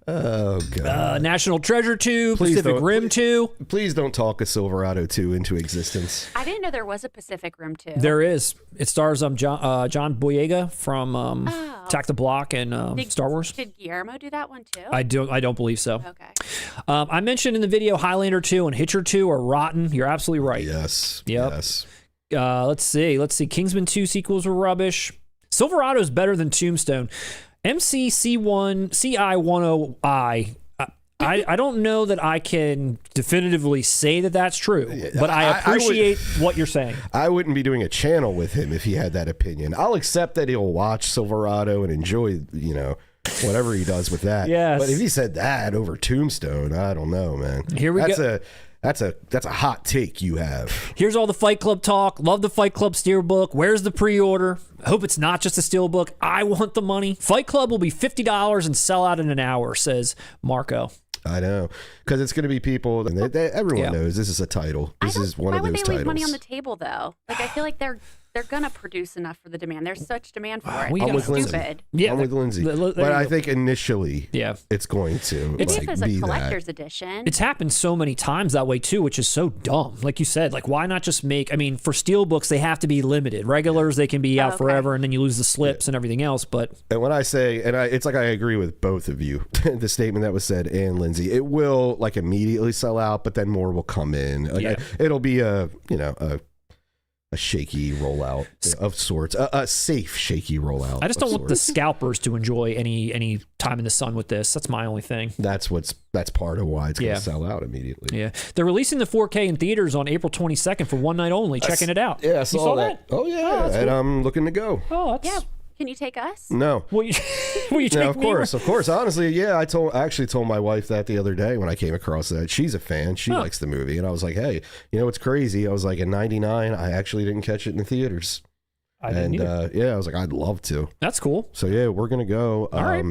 Oh, God. National Treasure 2, Pacific Rim 2. Please don't talk a Silverado 2 into existence. I didn't know there was a Pacific Rim 2. There is. It stars John Boyega from Attack the Block and Star Wars. Did Guillermo do that one too? I don't believe so. Okay. I mentioned in the video Highlander 2 and Hitcher 2 are rotten. You're absolutely right. Yes. Yep. Yes. Let's see. Kingsman 2 sequels were rubbish. Silverado's better than Tombstone. MCC1 CI10I. I don't know that I can definitively say that that's true, but I appreciate what you're saying. I wouldn't be doing a channel with him if he had that opinion. I'll accept that he'll watch Silverado and enjoy, whatever he does with that. Yes. But if he said that over Tombstone, I don't know, man. Here we go. That's a hot take you have. Here's all the Fight Club talk. Love the Fight Club Steelbook. Where's the pre-order? I hope it's not just a Steelbook. I want the money. Fight Club will be $50 and sell out in an hour, says Marco. I know, because it's going to be people, and everyone knows this is a title. This is one of those titles. Why would they leave money on the table, though? Like, I feel like they're going to produce enough for the demand. There's such demand for it. I'm with stupid. Lindsay. Yeah, I'm with Lindsay. But I think initially, it's going to it's like, be a collector's edition. It's happened so many times that way, too, which is so dumb. Like you said, like, why not just make, for Steelbooks, they have to be limited. Regulars, they can be out forever, and then you lose the slips and everything else. But when I say, it's like I agree with both of you, the statement that was said, and Lindsay, it will, like, immediately sell out, but then more will come in. Like, it'll be a shaky rollout of sorts, a safe shaky rollout. I just don't want the scalpers to enjoy any time in the sun with this. That's my only thing. That's part of why it's going to sell out immediately. Yeah, they're releasing the 4K in theaters on April 22nd for one night only. Checking it out. Yeah, I saw that. Oh yeah, and I'm looking to go. Oh, yeah. Can you take us? No. Will you take no, me? Of course. Honestly, yeah. I actually told my wife that the other day when I came across that. She's a fan. She likes the movie, and I was like, hey, what's crazy? I was like, in '99, I actually didn't catch it in the theaters. I didn't either. I was like, I'd love to. That's cool. So yeah, we're gonna go. All right.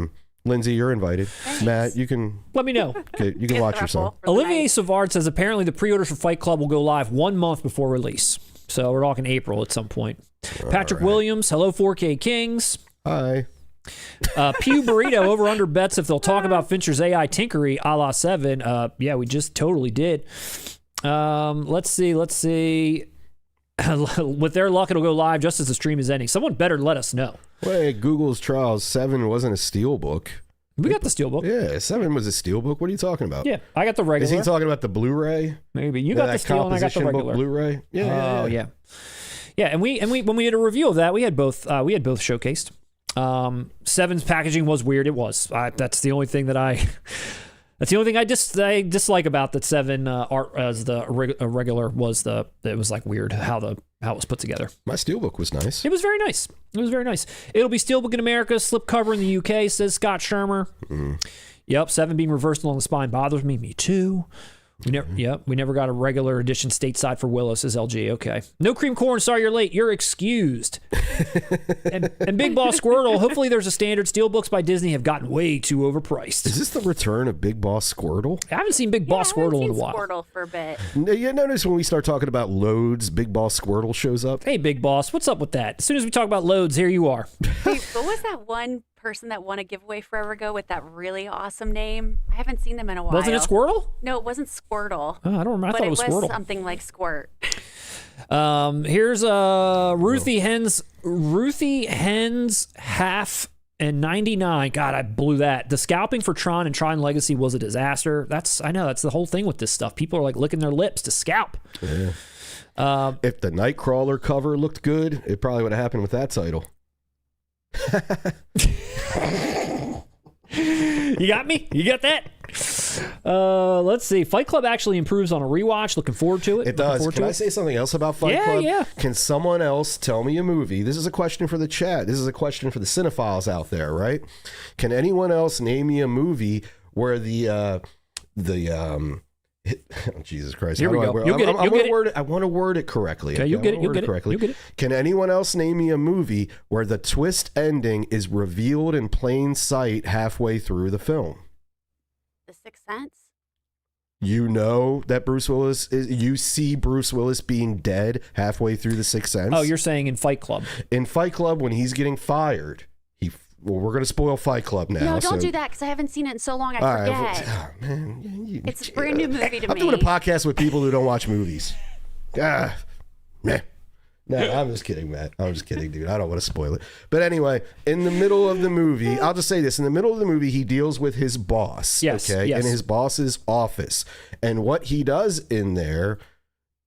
Lindsay, you're invited. Thanks. Matt, you can let me know. You can watch yourself. Olivier Savard says apparently the pre-orders for Fight Club will go live 1 month before release. So we're talking April at some point. Patrick Williams, hello 4K Kings. Hi. Pew Burrito over under bets if they'll talk about Fincher's AI tinkery a la 7. Yeah, we just totally did. Let's see. With their luck, it'll go live just as the stream is ending. Someone better let us know. Wait, Google's Trials 7 wasn't a Steelbook. We got the Steelbook. Yeah, 7 was a Steelbook. What are you talking about? Yeah, I got the regular. Is he talking about the Blu-ray? Maybe you got the Steel and I got the regular Blu-ray. Yeah. Oh yeah. Yeah, and we when we did a review of that, we had both showcased. 7's packaging was weird. It was. That's the only thing that I dislike about that 7 art as the regular was it was like weird how it was put together. My Steelbook was nice. It was very nice. It'll be Steelbook in America, slipcover in the UK, says Scott Shermer. Yep, 7 being reversed along the spine bothers me. Me too. We never got a regular edition stateside for Willow, says LG. Okay. No cream corn, sorry you're late. You're excused. and Big Boss Squirtle, hopefully there's a standard. Steelbooks by Disney have gotten way too overpriced. Is this the return of Big Boss Squirtle? I haven't seen Big Boss Squirtle in a while. Squirtle for a bit. You notice when we start talking about loads, Big Boss Squirtle shows up? Hey, Big Boss, what's up with that? As soon as we talk about loads, here you are. Wait, what was that one person that won a giveaway forever ago with that really awesome name? I haven't seen them in a while. Wasn't it Squirtle? No, it wasn't Squirtle. Oh, I don't remember. I thought it was Squirtle. But it was something like Squirt. Here's Ruthie Hens half and 99. God, I blew that. The scalping for Tron and Tron Legacy was a disaster. I know that's the whole thing with this stuff. People are like licking their lips to scalp. Yeah. If the Nightcrawler cover looked good, it probably would have happened with that title. You got me? You got that? Let's see. Fight Club actually improves on a rewatch. Looking forward to it. It does. Can I say something else about Fight Club? Yeah. Can someone else tell me a movie? This is a question for the chat. This is a question for the cinephiles out there, right? Can anyone else name me a movie where the Oh, Jesus Christ. Here we go. You'll get it. I want to word it correctly. Okay, you'll get it. You'll get it. You'll get it. Can anyone else name me a movie where the twist ending is revealed in plain sight halfway through the film? The Sixth Sense? You know that you see Bruce Willis being dead halfway through The Sixth Sense? Oh, you're saying in Fight Club. In Fight Club, when he's getting fired, well, we're going to spoil Fight Club now. No, don't do that because I haven't seen it in so long. I forget. Oh, man. It's a brand new movie to me. I'm doing a podcast with people who don't watch movies. Meh. No, I'm just kidding, Matt. I'm just kidding, dude. I don't want to spoil it. But anyway, in the middle of the movie, I'll just say this. In the middle of the movie, he deals with his boss. Yes, okay, yes. in his boss's office. And what he does in there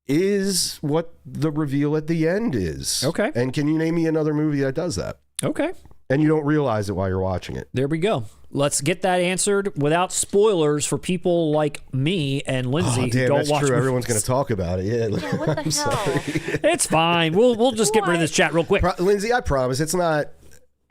is what the reveal at the end is. Okay. And can you name me another movie that does that? Okay. And you don't realize it while you're watching it. There we go. Let's get that answered without spoilers for people like me and Lindsay who don't that's watch true. movies. Everyone's going to talk about it. Yeah, what the hell? Sorry. It's fine. We'll just get rid of this chat real quick. Lindsay, I promise it's not.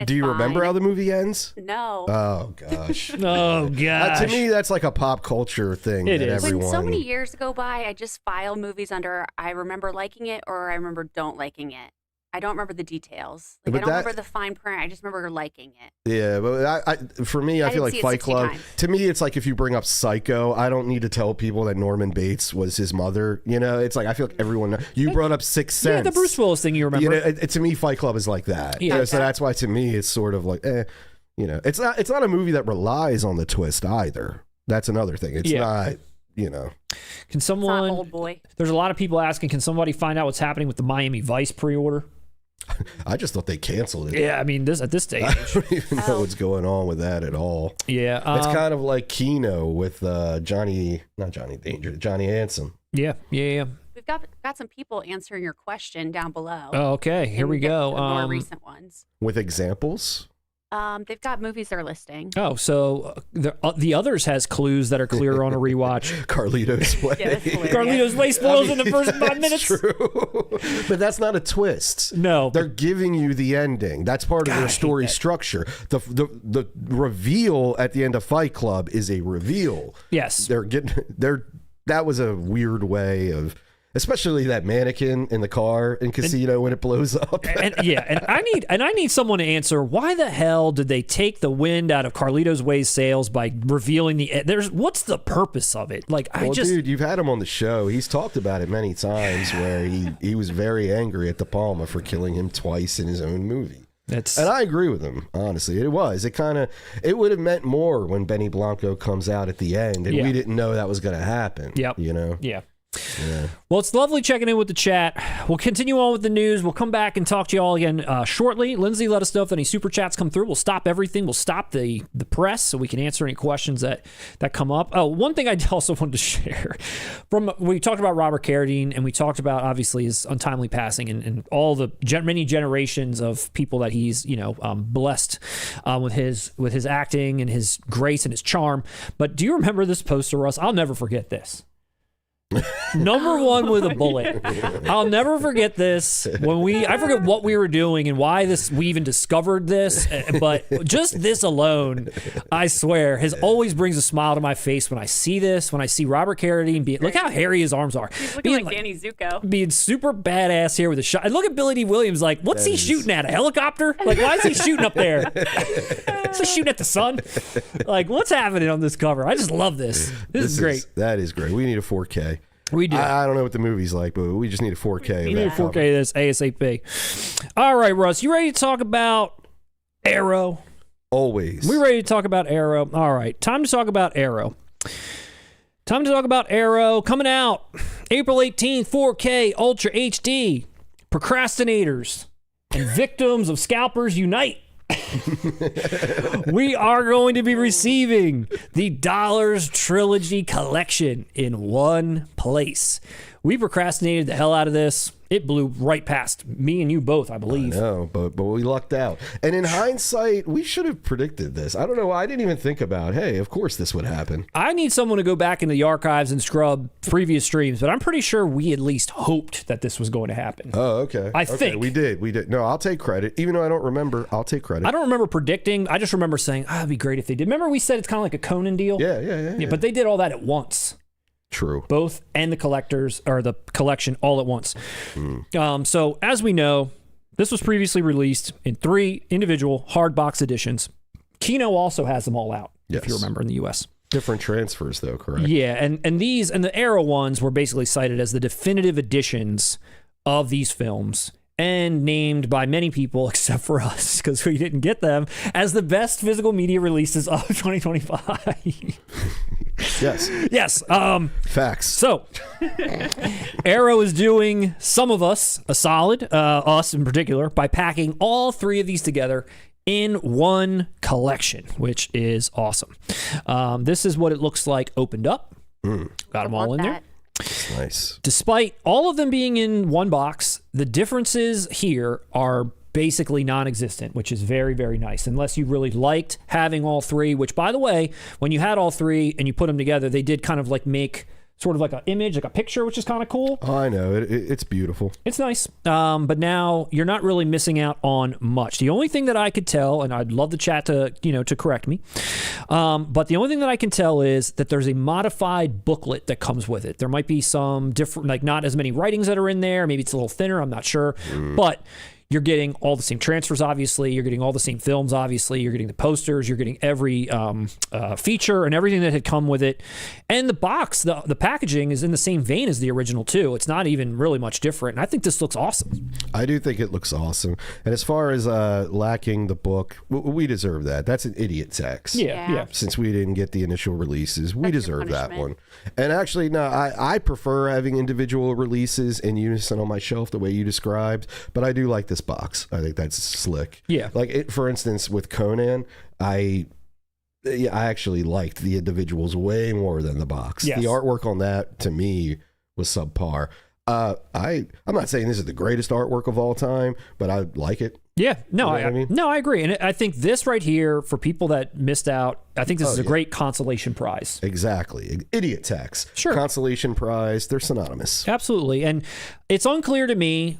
Do you remember how the movie ends? No. Oh gosh. Oh gosh. To me, that's like a pop culture thing. It that is. Everyone. When so many years go by, I just file movies under I remember liking it or I remember don't liking it. I don't remember the details. Like, I don't remember the fine print. I just remember liking it. Yeah, but for me, I feel like Fight Club. To me, it's like if you bring up Psycho, I don't need to tell people that Norman Bates was his mother. You know, it's like I feel like everyone. You brought up Sixth Sense. Yeah, the Bruce Willis thing. You remember? You know, to me, Fight Club is like that. Yeah. So that's why to me, it's sort of like, you know, it's not a movie that relies on the twist either. That's another thing. It's not. You know, can someone? It's not Old Boy. There's a lot of people asking. Can somebody find out what's happening with the Miami Vice pre-order? I just thought they canceled it. Yeah, I mean, at this stage, I don't even know what's going on with that at all. Yeah, it's kind of like Kino with Johnny Hansen. Yeah. We've got some people answering your question down below. Oh, okay, here we go. More recent ones with examples. They've got movies they're listing. Oh, so the others has clues that are clear on a rewatch. Carlito's Way. Yeah, Carlito's Way spoils in the first 5 minutes. True. But that's not a twist. No, they're giving you the ending. That's part of their story structure. The reveal at the end of Fight Club is a reveal. Yes, that was a weird way of. Especially that mannequin in the car in Casino when it blows up. and I need someone to answer why the hell did they take the wind out of Carlito's Way's sails by revealing what's the purpose of it? Like dude, you've had him on the show. He's talked about it many times where he was very angry at De Palma for killing him twice in his own movie. And I agree with him, honestly. It would have meant more when Benny Blanco comes out at the end and we didn't know that was going to happen. Yep. You know? Yeah. Yeah. Well, it's lovely checking in with the chat. We'll continue on with the news. We'll come back and talk to you all again shortly. Lindsay, let us know if any super chats come through. We'll stop everything. We'll stop the press so we can answer any questions that come up. Oh, one thing I also wanted to share. We talked about Robert Carradine, and we talked about, obviously, his untimely passing and all the many generations of people that he's blessed with his acting and his grace and his charm. But do you remember this poster, Russ? I'll never forget this. Number one with a bullet. I'll never forget this. I forget what we were doing and why we even discovered this, but just this alone, I swear, always brings a smile to my face when I see this. When I see Robert Carradine, look how hairy his arms are. He's looking like Danny Zuko, being super badass here with a shot. And look at Billy D. Williams. Like, what's he shooting at? A helicopter? Like, why is he shooting up there? Is he shooting at the sun? Like, what's happening on this cover? I just love this. This is great. That is great. We need a 4K. We do. I don't know what the movie's like, but we just need a 4K. We need a 4K of this ASAP. All right, Russ, you ready to talk about Arrow? Always. We're ready to talk about Arrow. All right, time to talk about Arrow. Time to talk about Arrow coming out April 18th, 4K Ultra HD. Procrastinators and victims of scalpers unite. We are going to be receiving the Dollars Trilogy collection in one place. We procrastinated the hell out of this. It blew right past me and you both, I believe. I know, but we lucked out. And in hindsight, we should have predicted this. I don't know. I didn't even think about, hey, of course this would happen. I need someone to go back into the archives and scrub previous streams, but I'm pretty sure we at least hoped that this was going to happen. Oh, okay. I think. We did. No, I'll take credit. Even though I don't remember, I'll take credit. I don't remember predicting. I just remember saying, it'd be great if they did. Remember we said it's kind of like a Conan deal? Yeah. But they did all that at once. True. Both and the collectors or the collection all at once. So as we know, this was previously released in 3 individual hard box editions. Kino also has them all out, if you remember, in the U.S. Different transfers, though, correct? Yeah, and these and the Arrow ones were basically cited as the definitive editions of these films, and named by many people, except for us, because we didn't get them, as the best physical media releases of 2025. Yes. Yes. Facts. So, Arrow is doing some of us a solid, us in particular, by packing all 3 of these together in one collection, which is awesome. This is what it looks like opened up. Got them all in there. Nice. Despite all of them being in one box, the differences here are basically non-existent, which is very, very nice. Unless you really liked having all 3, which, by the way, when you had all 3 and you put them together, they did kind of like make sort of like an image, like a picture, which is kind of cool. Oh, I know. It's beautiful. It's nice. But now you're not really missing out on much. The only thing that I could tell, and I'd love the chat to, to correct me, but the only thing that I can tell is that there's a modified booklet that comes with it. There might be some different, like not as many writings that are in there. Maybe it's a little thinner. I'm not sure. But you're getting all the same transfers, obviously. You're getting all the same films, obviously. You're getting the posters. You're getting every feature and everything that had come with it. And the box, the packaging is in the same vein as the original, too. It's not even really much different. And I think this looks awesome. I do think it looks awesome. And as far as lacking the book, we deserve that. That's an idiot tax. Yeah. Since we didn't get the initial releases, we deserve that one. And actually, no, I prefer having individual releases in unison on my shelf the way you described. But I do like this box. I think that's slick. Yeah. Like, for instance, with Conan, I actually liked the individuals way more than the box. Yes. The artwork on that, to me, was subpar. I'm not saying this is the greatest artwork of all time, but I like it. Yeah, no, You know what I mean? no, I agree. And I think this right here, for people that missed out, I think this is a great consolation prize. Exactly. Idiot tax. Sure. Consolation prize. They're synonymous. Absolutely. And it's unclear to me,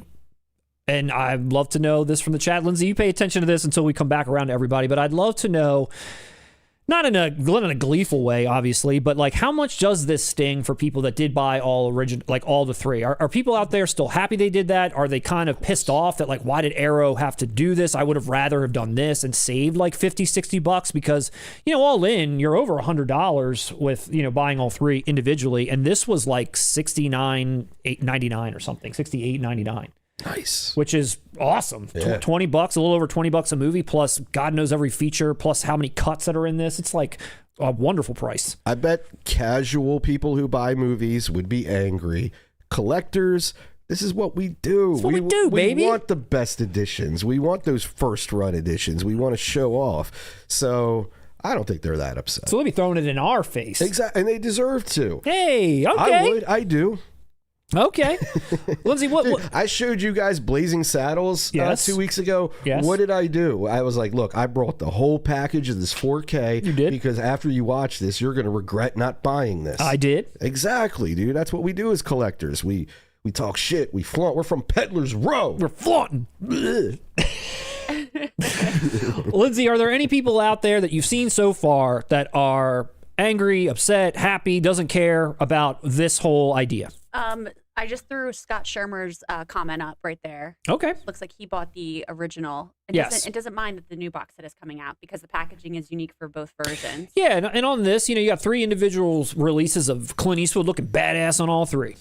and I'd love to know this from the chat. Lindsay, you pay attention to this until we come back around to everybody, but I'd love to know, not in a gleeful way, obviously, but like how much does this sting for people that did buy all the 3? Are people out there still happy they did that? Are they kind of pissed off that, like, why did Arrow have to do this? I would have rather have done this and saved like $50-$60 because, all in, you're over $100 with, buying all 3 individually. And this was like $69.99 or something, $68.99. Nice. Which is awesome. Yeah. $20, a little over $20 a movie, plus God knows every feature, plus how many cuts that are in this. It's like a wonderful price. I bet casual people who buy movies would be angry. Collectors, this is what we do. That's what we do, baby. We want the best editions. We want those first run editions. We want to show off. So I don't think they're that upset. So let me throwing it in our face. Exactly. And they deserve to. Hey, okay. I would. I do. Okay. Lindsay, what? I showed you guys Blazing Saddles 2 weeks ago. Yes. What did I do? I was like, look, I brought the whole package of this 4K. You did? Because after you watch this, you're going to regret not buying this. I did. Exactly, dude. That's what we do as collectors. We talk shit. We flaunt. We're from Peddler's Row. We're flaunting. Lindsay, are there any people out there that you've seen so far that are angry, upset, happy, doesn't care about this whole idea? I just threw Scott Shermer's comment up right there. Okay. Looks like he bought the original. It doesn't mind that the new box set is coming out because the packaging is unique for both versions. Yeah, and on this, you got 3 individual releases of Clint Eastwood looking badass on all 3.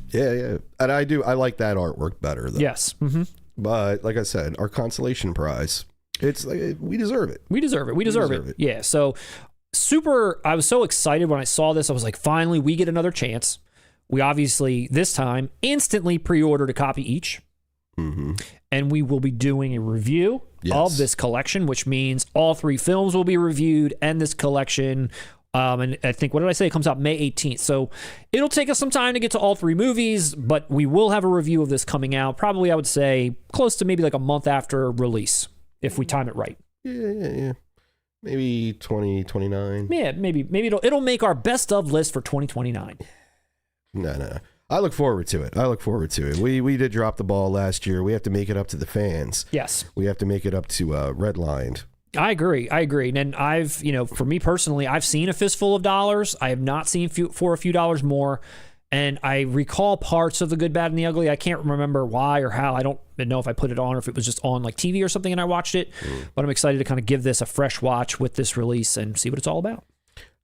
Yeah. And I like that artwork better, though. Yes. Mm-hmm. But like I said, our consolation prize, it's like, we deserve it. We deserve it. Yeah. So I was so excited when I saw this. I was like, finally, we get another chance. We obviously, this time, instantly pre-ordered a copy each. Mm-hmm. And we will be doing a review of this collection, which means all 3 films will be reviewed and this collection. And I think, what did I say? It comes out May 18th. So it'll take us some time to get to all 3 movies, but we will have a review of this coming out. Probably, I would say, close to maybe like a month after release, if we time it right. Yeah. Maybe 2029. Yeah, maybe it'll make our best of list for 2029. No. I look forward to it. We did drop the ball last year. We have to make it up to the fans. Yes. We have to make it up to Redlined. I agree. And I've, for me personally, I've seen A Fistful of Dollars. I have not seen For a Few Dollars More. And I recall parts of The Good, Bad, and the Ugly. I can't remember why or how. I don't know if I put it on or if it was just on like TV or something and I watched it. But I'm excited to kind of give this a fresh watch with this release and see what it's all about.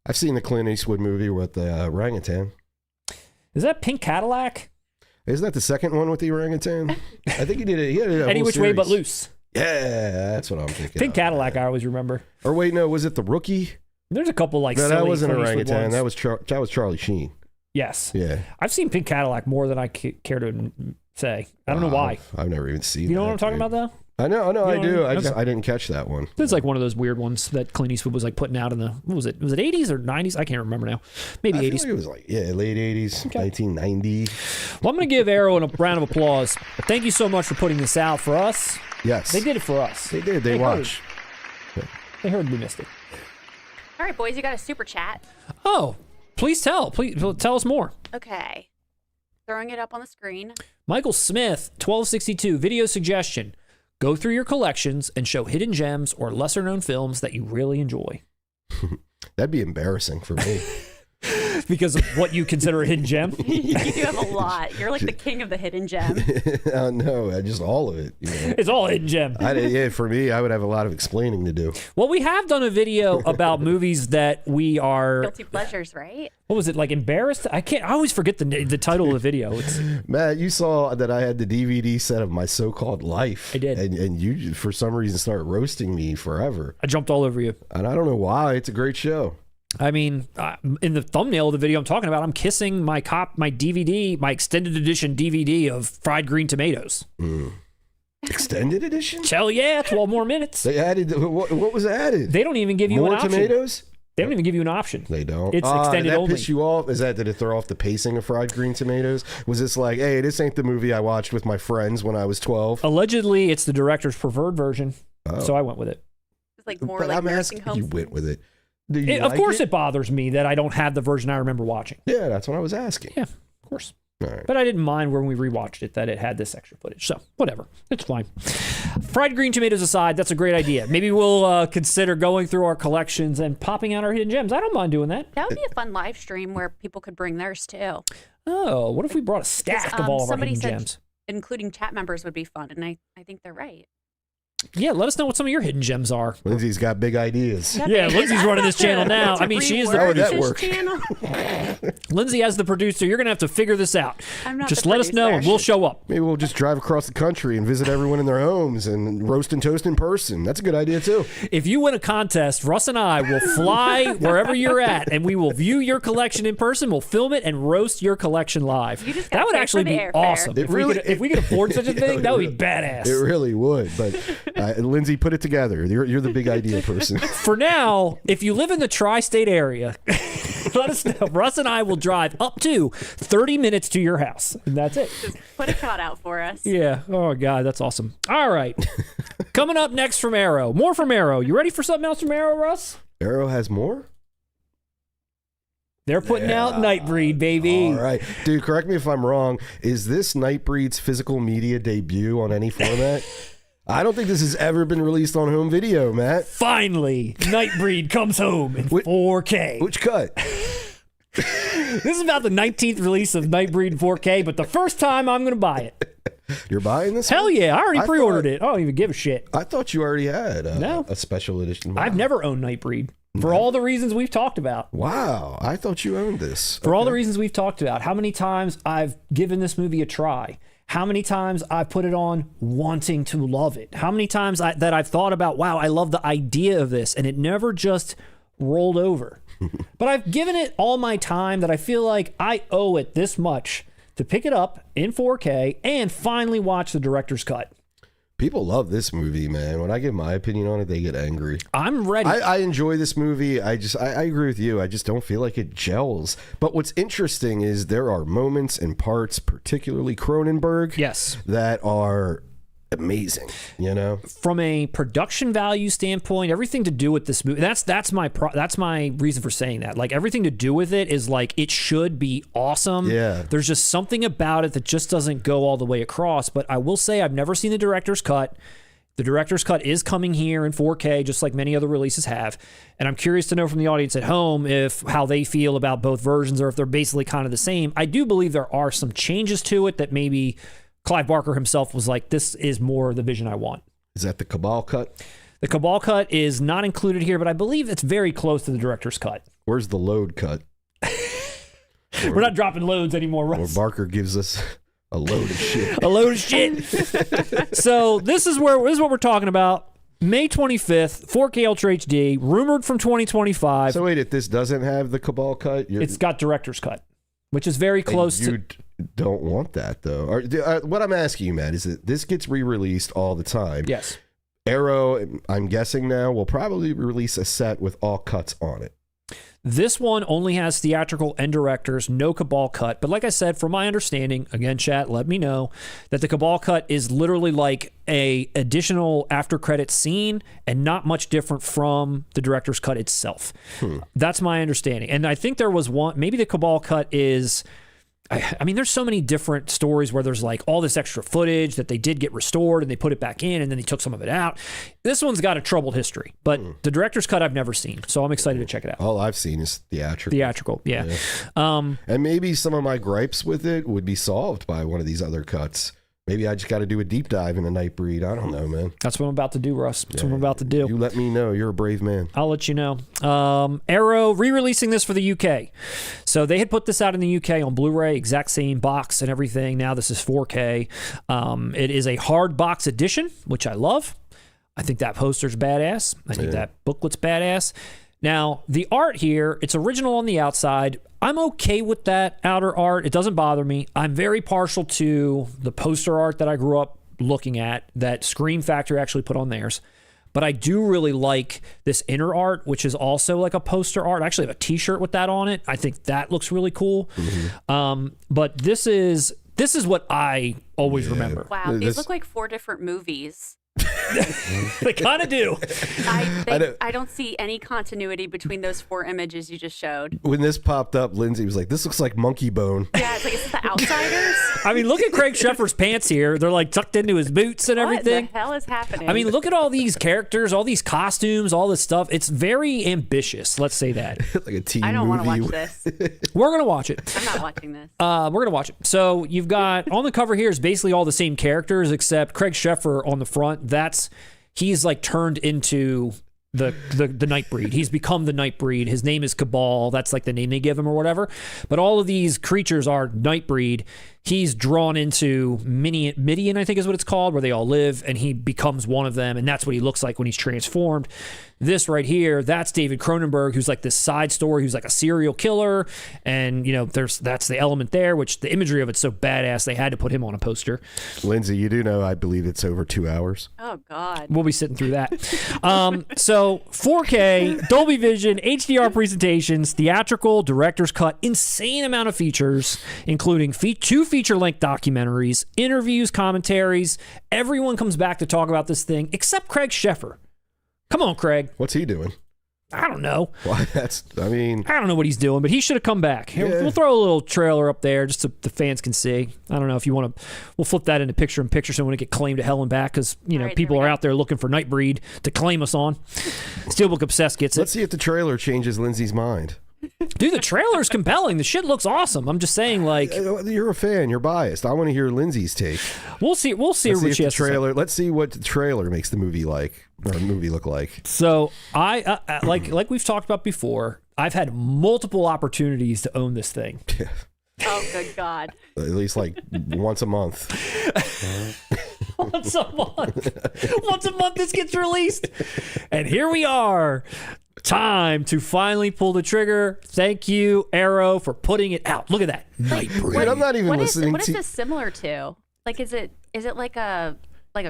I've seen the Clint Eastwood movie with the orangutan. Is that Pink Cadillac? Isn't that the second one with the orangutan? I think he did it. He had a Any whole Which Way But Loose. Yeah, that's what I'm thinking. Pink Cadillac, I always remember. Or wait, no, was it The Rookie? There's a couple like no, silly that wasn't Clint Eastwood orangutan. ones. That was Charlie Sheen. Yes. Yeah. I've seen Pink Cadillac more than I care to say. I don't know why. I've never even seen it. You know what I'm talking about, though? I know, I do. I Okay. I didn't catch that one. It's like one of those weird ones that Clint Eastwood was like putting out in the, what was it? Was it 80s or 90s? I can't remember now. Maybe I feel 80s. like it was like, late 80s, Okay. 1990. Well, I'm going to give Arrow a round of applause. Thank you so much for putting this out for us. Yes. They did it for us. They did. They watched. They heard we missed it. All right, boys, you got a super chat. Oh, please tell us more. Okay. Throwing it up on the screen. Michael Smith, 1262, video suggestion. Go through your collections and show hidden gems or lesser known films that you really enjoy. That'd be embarrassing for me. Because of what you consider a hidden gem? You do have a lot. You're like the king of the hidden gem. No, just all of it. It's all hidden gem. For me, I would have a lot of explaining to do. Well, we have done a video about movies that we are... Guilty pleasures, right? What was it, like embarrassed? I always forget the title of the video. Matt, you saw that I had the DVD set of My So-Called Life. I did. And you, for some reason, started roasting me forever. I jumped all over you. And I don't know why. It's a great show. I mean, in the thumbnail of the video I'm talking about, I'm kissing my DVD, my extended edition DVD of Fried Green Tomatoes. Extended edition? Hell yeah, 12 more minutes. They added, what was added? They don't even give you more an option. tomatoes? They don't even give you an option. They don't. It's extended did that only. piss you off? Did it throw off the pacing of Fried Green Tomatoes? Was this like, hey, this ain't the movie I watched with my friends when I was 12? Allegedly, it's the director's preferred version, so I went with it. It's like more But like I'm nursing asking, homes. you went with it. Do you Of like course, it? it bothers me that I don't have the version I remember watching. Yeah, that's what I was asking. Yeah, of course. All right. But I didn't mind when we rewatched it that it had this extra footage. So, whatever. It's fine. Fried Green Tomatoes aside, that's a great idea. Maybe we'll consider going through our collections and popping out our hidden gems. I don't mind doing that. That would be a fun live stream where people could bring theirs too. Oh, what if we brought a stack of all of our somebody hidden said gems? including chat members would be fun, and I think they're right. Yeah, let us know what some of your hidden gems are. Lindsay's got big ideas. Yeah, Lindsay's running this channel now. I mean, she is the How would that producer. work? Lindsay, as the producer, you're going to have to figure this out. I'm not Just the let us know and producer. we'll show up. Maybe we'll just drive across the country and visit everyone in their homes and roast and toast in person. That's a good idea, too. If you win a contest, Russ and I will fly wherever you're at, and we will view your collection in person. We'll film it and roast your collection live. You just That gotta would pay actually for the be airfare. awesome. If we could afford such a thing, that would be badass. It really would. But Lindsay, put it together. You're the big idea person. For now, if you live in the tri-state area, let us know. Russ and I will drive up to 30 minutes to your house, and that's it. Just put a cut out for us. Yeah. Oh, God, that's awesome. All right. Coming up next from Arrow. More from Arrow. You ready for something else from Arrow, Russ? Arrow has more? They're putting out Nightbreed, baby. All right. Dude, correct me if I'm wrong. Is this Nightbreed's physical media debut on any format? I don't think this has ever been released on home video, Matt. Finally, Nightbreed comes home in 4K. Which cut? This is about the 19th release of Nightbreed in 4K, but the first time I'm going to buy it. You're buying this Hell one? yeah, I already I pre-ordered thought- it. I don't even give a shit. I thought you already had No. a special edition. I've never owned Nightbreed for all the reasons we've talked about. Wow. I thought you owned this. For all the reasons we've talked about. How many times I've given this movie a try. How many times I've put it on wanting to love it. How many times that I've thought about, wow, I love the idea of this. And it never just rolled over. But I've given it all my time that I feel like I owe it this much to pick it up in 4K and finally watch the director's cut. People love this movie, man. When I give my opinion on it, they get angry. I'm ready. I enjoy this movie. I agree with you. I just don't feel like it gels. But what's interesting is there are moments and parts, particularly Cronenberg, Yes. that are amazing, you know? From a production value standpoint, everything to do with this movie, that's my reason for saying that. Like, everything to do with it is like, it should be awesome. Yeah. There's just something about it that just doesn't go all the way across. But I will say, I've never seen the director's cut. The director's cut is coming here in 4K, just like many other releases have. And I'm curious to know from the audience at home how they feel about both versions or if they're basically kind of the same. I do believe there are some changes to it that maybe Clive Barker himself was like, this is more the vision I want. Is that the Cabal cut? The Cabal cut is not included here, but I believe it's very close to the director's cut. Where's the load cut? We're not dropping loads anymore, Russ. Or Barker gives us a load of shit. A load of shit. So this is what we're talking about. May 25th, 4K Ultra HD, rumored from 2025. So wait, if this doesn't have the Cabal cut, it's got director's cut, which is very close to. Don't want that though. What I'm asking you, Matt, is that this gets re-released all the time. Yes. Arrow, I'm guessing now, will probably release a set with all cuts on it. This one only has theatrical and directors, no Cabal cut. But like I said, from my understanding, again, chat, let me know, that the Cabal cut is literally like a additional after credit scene and not much different from the director's cut itself. That's my understanding. And I think there was one, maybe the Cabal cut is... I mean, there's so many different stories where there's like all this extra footage that they did get restored and they put it back in and then they took some of it out. This one's got a troubled history, but the director's cut I've never seen, so I'm excited to check it out. All I've seen is theatrical. Theatrical, yeah. And maybe some of my gripes with it would be solved by one of these other cuts. Maybe I just got to do a deep dive in a Nightbreed. I don't know, man. That's what I'm about to do, Russ. That's what I'm about to do. You let me know. You're a brave man. I'll let you know. Arrow re-releasing this for the UK. So they had put this out in the UK on Blu-ray, exact same box and everything. Now this is 4K. It is a hard box edition, which I love. I think that poster's badass. I think that booklet's badass. Now, the art here, it's original on the outside. I'm okay with that outer art. It doesn't bother me. I'm very partial to the poster art that I grew up looking at that Scream Factory actually put on theirs. But I do really like this inner art, which is also like a poster art. I actually have a t-shirt with that on it. I think that looks really cool. But this is what I always remember. Wow, these look like 4 different movies. They kind of do. I don't see any continuity between those 4 images you just showed. When this popped up, Lindsay was like, this looks like Monkey Bone. Yeah, it's like, is this The Outsiders? I mean, look at Craig Sheffer's pants here. They're like tucked into his boots and everything. What the hell is happening? I mean, look at all these characters, all these costumes, all this stuff. It's very ambitious. Let's say that. Like a teen movie. I don't want to watch this. We're going to watch it. I'm not watching this. We're going to watch it. So you've got, on the cover here is basically all the same characters, except Craig Sheffer on the front. He's like turned into the Nightbreed. He's become the Nightbreed. His name is Cabal. That's like the name they give him or whatever. But all of these creatures are Nightbreed. He's drawn into Midian, I think is what it's called, where they all live, and he becomes one of them, and that's what he looks like when he's transformed. This right here, that's David Cronenberg, who's like this side story, who's like a serial killer, and that's the element there, which the imagery of it's so badass they had to put him on a poster. Lindsay, you do know I believe it's over 2 hours. Oh God. We'll be sitting through that. So 4K, Dolby Vision, HDR presentations, theatrical, director's cut, insane amount of features, including 2 feature-length documentaries, interviews, commentaries. Everyone comes back to talk about this thing except Craig Sheffer. Come on, Craig. What's he doing? I don't know. Why? I don't know what he's doing, but he should have come back. Here, we'll throw a little trailer up there just so the fans can see. I don't know if you want to. We'll flip that into picture-in-picture so we don't get claimed to hell and back because people are out there looking for Nightbreed to claim us on. Steelbook Obsessed gets it. Let's see if the trailer changes Lindsay's mind. Dude, the trailer's compelling. The shit looks awesome. I'm just saying, like, you're a fan. You're biased. I want to hear Lindsay's take. We'll see what she has to say. Let's see what the trailer makes the movie look like. So I like we've talked about before. I've had multiple opportunities to own this thing. Oh, good God! At least like once a month. Once a month, this gets released, and here we are. Time to finally pull the trigger. Thank you, Arrow, for putting it out. Look at that. Nightbreed. I'm not even listening. What is this similar to? Like, is it like a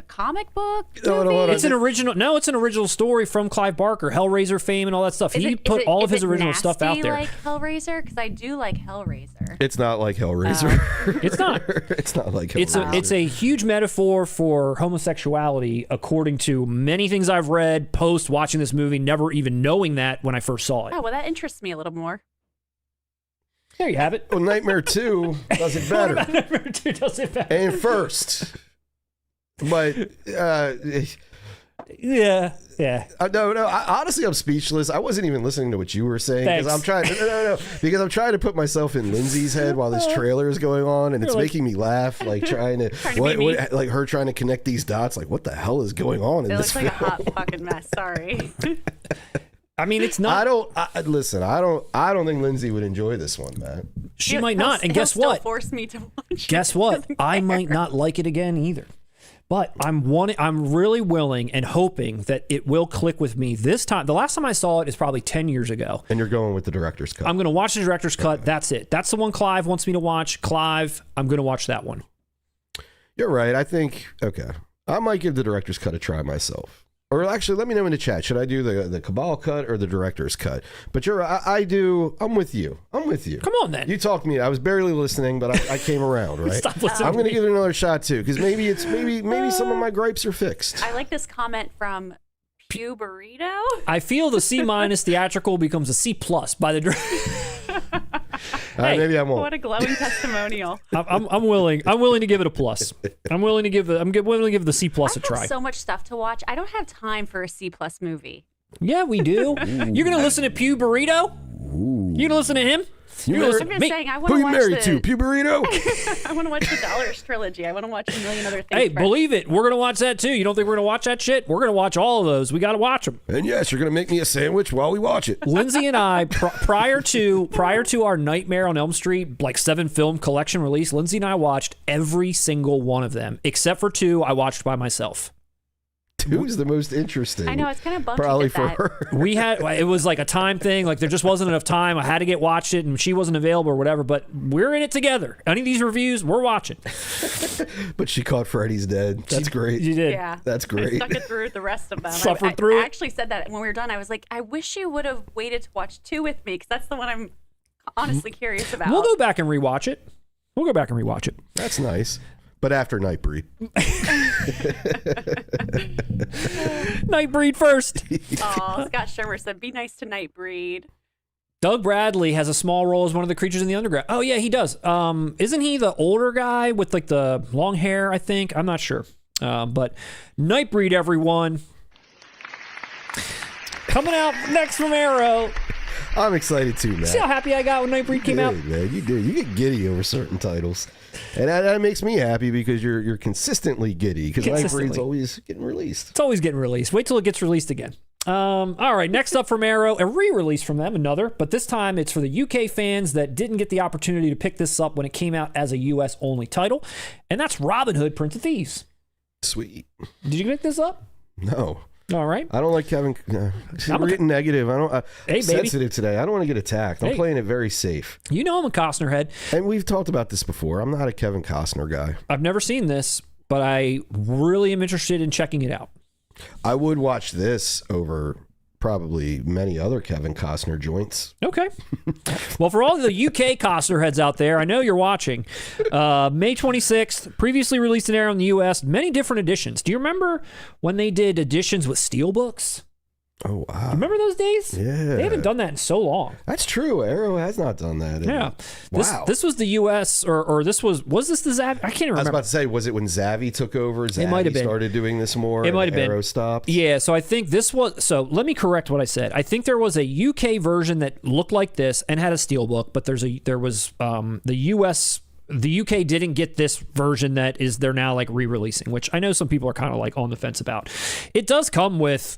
comic book No, movie? It's an original. No, it's an original story from Clive Barker, Hellraiser fame and all that stuff. He put all of his original stuff out there. Like Hellraiser, because I do like Hellraiser. It's not like Hellraiser. It's not. It's not like Hellraiser. It's a huge metaphor for homosexuality, according to many things I've read post watching this movie, never even knowing that when I first saw it. Oh, well, that interests me a little more. There you have it. Well, Nightmare 2 does it better. Nightmare 2 does it better. And first. But Yeah. No. Honestly, I'm speechless. I wasn't even listening to what you were saying because Thanks. I'm trying. No, because I'm trying to put myself in Lindsay's head while this trailer is going on, and it's making me laugh. Like trying to like her trying to connect these dots. Like, what the hell is going on in It this looks like film? a hot fucking mess. Sorry. I mean, it's not. Listen. I don't think Lindsay would enjoy this one, man. She might not. And He'll guess still what? Force me to watch. Guess it. what? Doesn't I care. might not like it again either. But I'm really willing and hoping that it will click with me this time. The last time I saw it is probably 10 years ago. And you're going with the director's cut. I'm going to watch the director's cut. That's it. That's the one Clive wants me to watch. Clive, I'm going to watch that one. You're right. I think, okay. I might give the director's cut a try myself. Or actually, let me know in the chat. Should I do the Cabal cut or the director's cut? But I'm with you. Come on, then. You talked me. I was barely listening, but I came around, right? Stop listening I'm to going to me. give it another shot, too, because maybe some of my gripes are fixed. I like this comment from Pew Burrito. I feel the C- theatrical becomes a C+ by the director. Hey, maybe I won't. What a glowing testimonial. I'm willing to give it a plus. I'm willing to give the C+ a I try. have so much stuff to watch. I don't have time for a C+ movie. Yeah, we do. You're going to listen to Pew Burrito? You're going to listen to him? You're gonna listen I'm to just me? saying, I want Who to you watch married to? Pew Burrito? I want to watch the Dollars trilogy. I want to watch a million other things. Hey, Brett. believe it. We're going to watch that too. You don't think we're going to watch that shit? We're going to watch all of those. We got to watch them. And yes, you're going to make me a sandwich while we watch it. Lindsay and I, prior to our Nightmare on Elm Street, like 7 film collection release, Lindsay and I watched every single one of them, except for 2 I watched by myself. 2 is the most interesting. I know, it's kind of bummed Probably you did for that. her. It was like a time thing. Like there just wasn't enough time. I had to watched it and she wasn't available or whatever, but we're in it together. Any of these reviews, we're watching. But she caught Freddy's dead. That's great. You did. Yeah. That's I great. stuck it through the rest of them. Suffered through I it? actually said that when we were done. I was like, I wish you would have waited to watch 2 with me because that's the one I'm honestly curious about. We'll go back and rewatch it. That's nice. But after Nightbreed. Nightbreed first. Oh, Scott Shermer said, be nice to Nightbreed. Doug Bradley has a small role as one of the creatures in the underground. Oh yeah, he does. Isn't he the older guy with like the long hair? I think. I'm not sure. But Nightbreed, everyone. Coming out next from Arrow. I'm excited too, man. See how happy I got when Nightbreed came out? Man, you do. You get giddy over certain titles. And that makes me happy because you're consistently giddy because Nightbreed's always getting released. It's always getting released. Wait till it gets released again. All right, next up from Arrow, a re-release from them, another, but this time it's for the UK fans that didn't get the opportunity to pick this up when it came out as a US only title, and that's Robin Hood, Prince of Thieves. Sweet. Did you pick this up? No. All right. I don't like Kevin. We're getting negative. I'm Hey, baby. sensitive today. I don't want to get attacked. I'm playing it very safe. You know I'm a Costner head. And we've talked about this before. I'm not a Kevin Costner guy. I've never seen this, but I really am interested in checking it out. I would watch this over probably many other Kevin Costner joints. Okay. Well, for all the UK Costner heads out there, I know you're watching. May 26th, previously released in Arrow in the US, many different editions. Do you remember when they did editions with Steelbooks? Oh, wow. Remember those days? Yeah. They haven't done that in so long. That's true. Arrow has not done that. Yeah. Wow. This was the US, or this was this the Zav? I can't I was remember. about to say, was it when Zavi took over? Zavi might have been. started doing this more. It might have been. Arrow stopped. Yeah, so I think this was, so let me correct what I said. I think there was a UK version that looked like this and had a steelbook, but there was the UK didn't get this version that they're now like re-releasing, which I know some people are kind of like on the fence about. It does come with,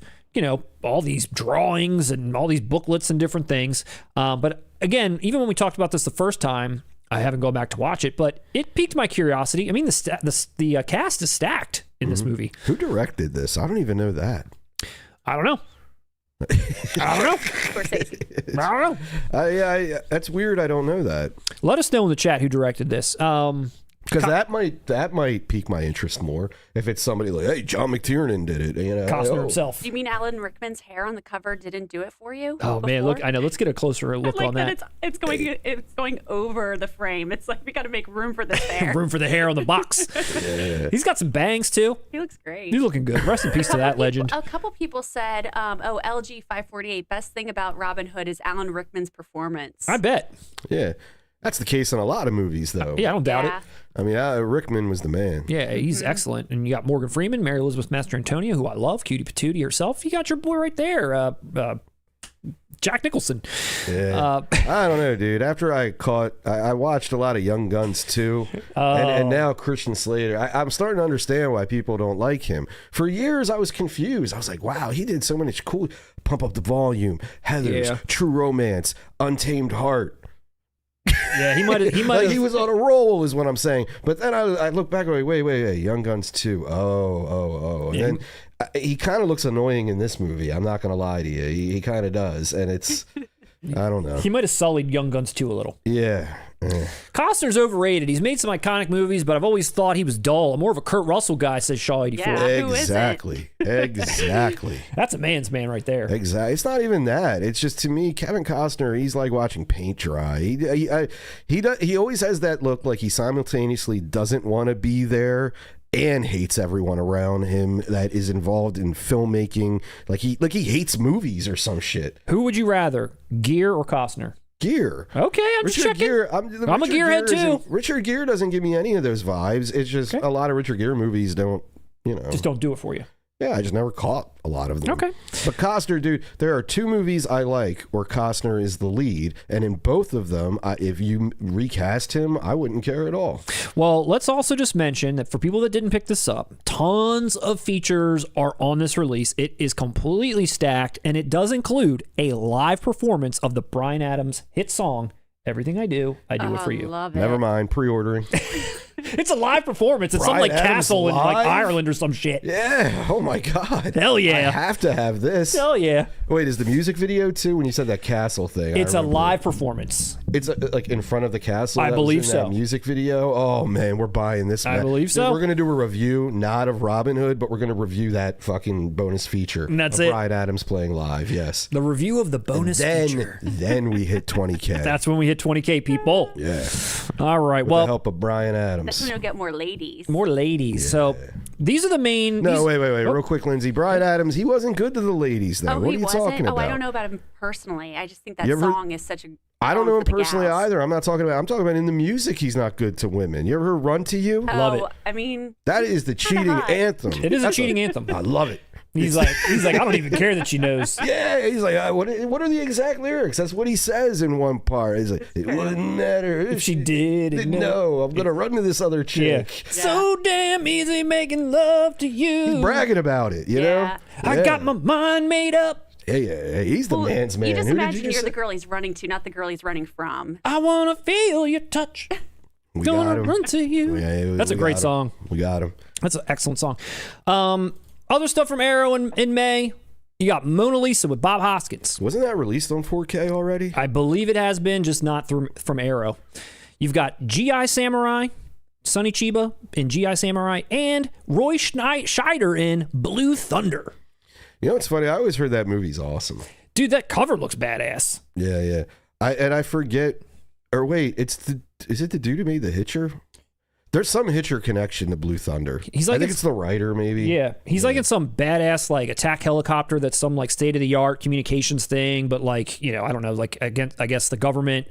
all these drawings and all these booklets and different things. But again, even when we talked about this the first time, I haven't gone back to watch it, but it piqued my curiosity. I mean, the cast is stacked in this movie. Who directed this? I don't even know that. I don't know. Scorsese. I don't know. That's weird. I don't know that. Let us know in the chat who directed this. Because that might pique my interest more if it's somebody like, hey, John McTiernan did it. Costner himself. Do you mean Alan Rickman's hair on the cover didn't do it for you? Oh man, look! I know. Let's get a closer look like on that. It's going over the frame. It's like we got to make room for this hair. Room for the hair on the box. He's got some bangs too. He looks great. He's looking good. Rest in peace to that legend. A couple people said, LG 548, best thing about Robin Hood is Alan Rickman's performance. I bet. Yeah. That's the case in a lot of movies, though. Yeah, I don't doubt it. I mean, Rickman was the man. Yeah, he's excellent. And you got Morgan Freeman, Mary Elizabeth Mastrantonio, who I love, Cutie Patootie herself. You got your boy right there, Jack Nicholson. Yeah. I don't know, dude. After I watched a lot of Young Guns too, and now Christian Slater. I'm starting to understand why people don't like him. For years, I was confused. I was like, wow, he did so much cool. Pump Up the Volume, Heathers, True Romance, Untamed Heart. Yeah, he might. Like, he was on a roll, is what I'm saying. But then I look back and go, wait, Young Guns 2. Oh. And then he kind of looks annoying in this movie. I'm not going to lie to you. He kind of does. And it's, I don't know. He might have sullied Young Guns 2 a little. Yeah. Costner's overrated. He's made some iconic movies, but I've always thought he was dull. I'm more of a Kurt Russell guy, says Shaw 84. Yeah, Exactly. That's a man's man right there. Exactly. It's not even that. It's just, to me, Kevin Costner, he's like watching paint dry. He always has that look like he simultaneously doesn't want to be there and hates everyone around him that is involved in filmmaking. Like he hates movies or some shit. Who would you rather, Gere or Costner? Gere. Okay, I'm just checking. I'm a Gearhead too. Richard Gere doesn't give me any of those vibes. It's just a lot of Richard Gere movies don't, just don't do it for you. Yeah, I just never caught a lot of them. Okay. But Costner, dude, there are 2 movies I like where Costner is the lead, and in both of them, if you recast him, I wouldn't care at all. Well, let's also just mention that for people that didn't pick this up, tons of features are on this release. It is completely stacked, and it does include a live performance of the Bryan Adams hit song, Everything I Do It For You. Love it. Never mind, pre-ordering. It's a live performance. It's some Bryan like Adams castle in like live? Ireland or some shit. Yeah. Oh my God. Hell yeah. I have to have this. Hell yeah. Wait, is the music video too? When you said that castle thing, It's a live performance. It's like in front of the castle. I believe so. That music video. Oh man, we're buying this. I believe so. We're gonna do a review, not of Robin Hood, but we're gonna review that fucking bonus feature. And that's of it. Bryan Adams playing live. Yes. The review of the bonus feature. Then we hit 20K. That's when we hit 20K, people. Yeah. All right. With Well, the help of Bryan Adams. That's when you'll get more ladies. more ladies. So these are the main. No, wait. Real quick, Lindsay. Bryan Adams, he wasn't good to the ladies, though. Oh, what are he you wasn't? talking about? Oh, I don't know about him personally. I just think that You ever- song is such a. I don't know him for the personally gals. either. I'm talking about in the music, he's not good to women. You ever heard Run to You? Love it. I mean, That is the cheating hot. anthem. It is a cheating anthem. I love it. He's like, I don't even care that she knows. Yeah, he's like, what are the exact lyrics? That's what he says in one part. He's like, it wouldn't matter If she did, no, I'm gonna run to this other chick. Yeah. So damn easy making love to you. He's bragging about it, you know? I got my mind made up. Yeah, he's the man's man. You just Who did imagine you you're say? the girl he's running to, not the girl he's running from. I wanna feel your touch. We got Gonna him. run to you. Yeah, That's a great song. We got him. That's an excellent song. Other stuff from Arrow in May. You got Mona Lisa with Bob Hoskins. Wasn't that released on 4K already? I believe it has been, just not from Arrow. You've got G.I. Samurai, Sonny Chiba in G.I. Samurai, and Roy Scheider in Blue Thunder. You know what's funny? I always heard that movie's awesome. Dude, that cover looks badass. Yeah. I forget. Or wait, is it the dude who made The Hitcher? There's some Hitcher connection to Blue Thunder. He's like I think it's the writer, maybe. Yeah, he's like in some badass like attack helicopter that's some like state of the art communications thing, but like I don't know, like again, I guess the government.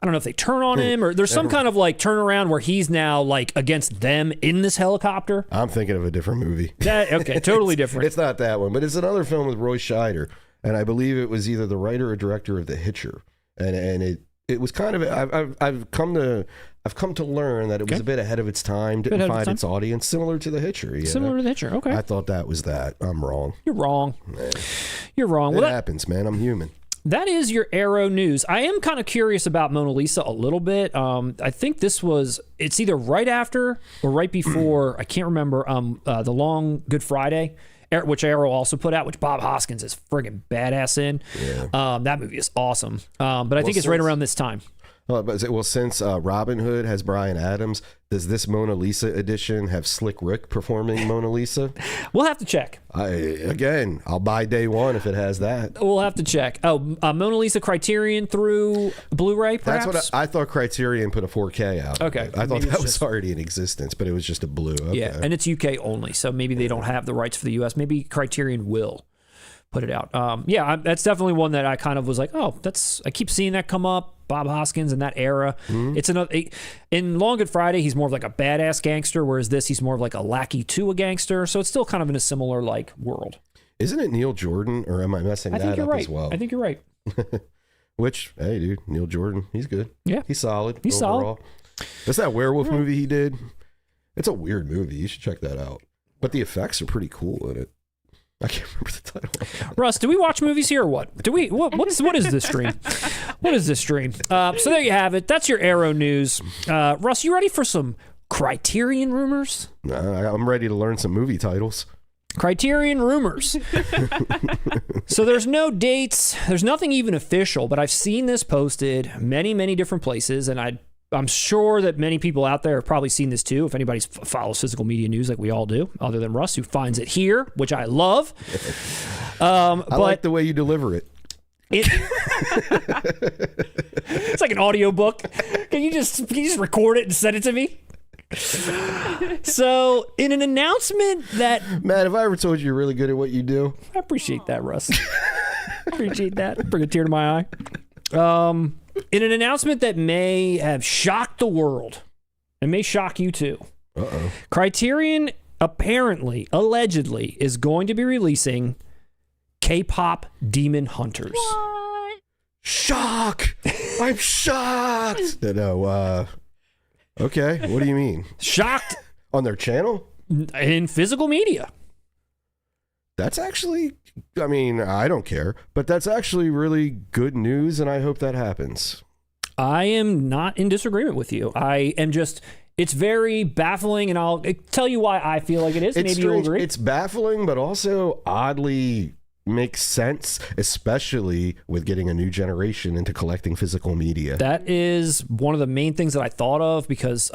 I don't know if they turn on him or there's some kind of like turnaround where he's now like against them in this helicopter. I'm thinking of a different movie. Okay, totally different. It's not that one, but it's another film with Roy Scheider, and I believe it was either the writer or director of The Hitcher, and it was kind of I've come to learn that it was a bit ahead of its time, didn't find its audience, similar to The Hitcher. Similar to The Hitcher, okay. I thought that was that. I'm wrong. You're wrong. Man. You're wrong. It Well, happens, man. I'm human. that is your Arrow news. I am kind of curious about Mona Lisa a little bit. I think it's either right after or right before, I can't remember, the Long Good Friday, which Arrow also put out, which Bob Hoskins is friggin' badass in. Yeah. That movie is awesome. But I think it's right around this time. Well, since Robin Hood has Bryan Adams, does this Mona Lisa edition have Slick Rick performing Mona Lisa? We'll have to check. I'll buy day one if it has that. We'll have to check. Oh, Mona Lisa Criterion through Blu-ray, perhaps? That's what I thought. Criterion put a 4K out. Okay. I thought Maybe that it's was already in existence, but it was just a blue. Okay. Yeah, and it's UK only, so maybe they don't have the rights for the US. Maybe Criterion will. put it out. Yeah, that's definitely one that I kind of was like, oh, I keep seeing that come up. Bob Hoskins in that era. It's another in Long Good Friday. He's more of like a badass gangster, whereas he's more of like a lackey to a gangster. So it's still kind of in a similar like world. Isn't it Neil Jordan, or am I messing that up as well? I think you're right. Which, hey, dude, Neil Jordan, he's good. Yeah, he's solid. He's overall. solid. That's that werewolf movie he did. It's a weird movie. You should check that out. But the effects are pretty cool in it. I can't remember the title. Russ, do we watch movies here or what? Do we? What is this stream? What is this stream? So there you have it. That's your Arrow news. Russ, you ready for some Criterion rumors? I'm ready to learn some movie titles. Criterion rumors. So there's no dates. There's nothing even official, but I've seen this posted many, many different places, and I'm sure that many people out there have probably seen this too, if anybody follows physical media news like we all do, other than Russ, who finds it here, which I love. I like the way you deliver it. It's like an audio book. Can you just record it and send it to me? So, in an announcement that... Matt, have I ever told you you're really good at what you do? I appreciate that, Russ. Appreciate that. Bring a tear to my eye. In an announcement that may have shocked the world, and may shock you too. Criterion apparently, allegedly, is going to be releasing K-pop Demon Hunters. What? Shock! I'm shocked! No, okay, what do you mean? Shocked On their channel? in physical media. That's actually, I mean, I don't care, but that's actually really good news, and I hope that happens. I am not in disagreement with you. I am just, it's very baffling, and I'll tell you why I feel like it is. Maybe you'll agree. It's baffling, but also oddly makes sense, especially with getting a new generation into collecting physical media. That is one of the main things that I thought of, because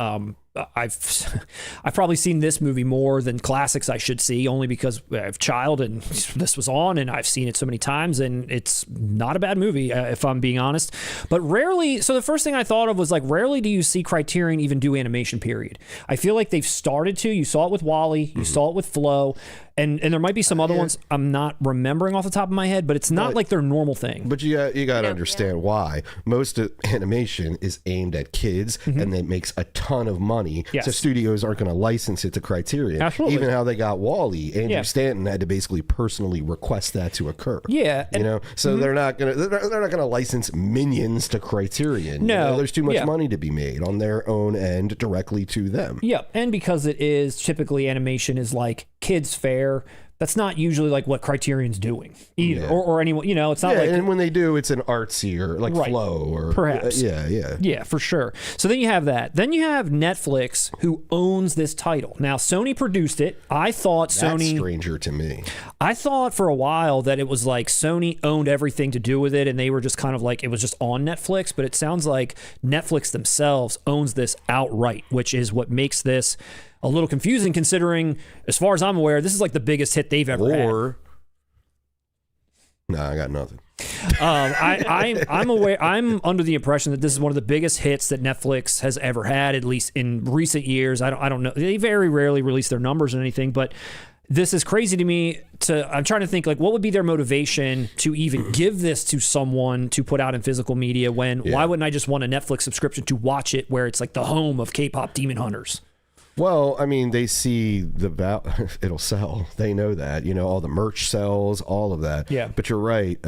I've probably seen this movie more than classics I should see, only because I have a child and this was on and I've seen it so many times, and it's not a bad movie, if I'm being honest. But rarely, so the first thing I thought of was like, rarely do you see Criterion even do animation, period. I feel like they've started to. You saw it with Wall-E, you saw it with Flow, and there might be some other ones I'm not remembering off the top of my head, but it's not like their normal thing. But you got to understand why. Most of animation is aimed at kids, and it makes a ton of money. Yes. So studios aren't going to license it to Criterion. Absolutely. Even how they got Wall-E, Andrew Stanton had to basically personally request that to occur. Yeah, you know, so they're not going to license Minions to Criterion. No, you know, there's too much money to be made on their own end directly to them. Yep, and because it is typically animation is like kids fare. That's not usually like what Criterion's doing either, or anyone, you know, it's not like. And when they do, it's an artsy or like Flow or perhaps. Yeah, for sure. So then you have that. Then you have Netflix, who owns this title. Now, Sony produced it. I thought That's stranger to me. I thought for a while that it was like Sony owned everything to do with it, and they were just kind of like, it was just on Netflix, but it sounds like Netflix themselves owns this outright, which is what makes this a little confusing, considering, as far as I'm aware, this is like the biggest hit they've ever had. No, I got nothing. I'm aware. I'm under the impression that this is one of the biggest hits that Netflix has ever had, at least in recent years. I don't know. They very rarely release their numbers or anything, but this is crazy to me. I'm trying to think, like, what would be their motivation to even give this to someone to put out in physical media when, why wouldn't I just want a Netflix subscription to watch it where it's like the home of K-pop Demon Hunters? Well, I mean, they see it'll sell. They know that, you know, all the merch sells, all of that. Yeah. But you're right.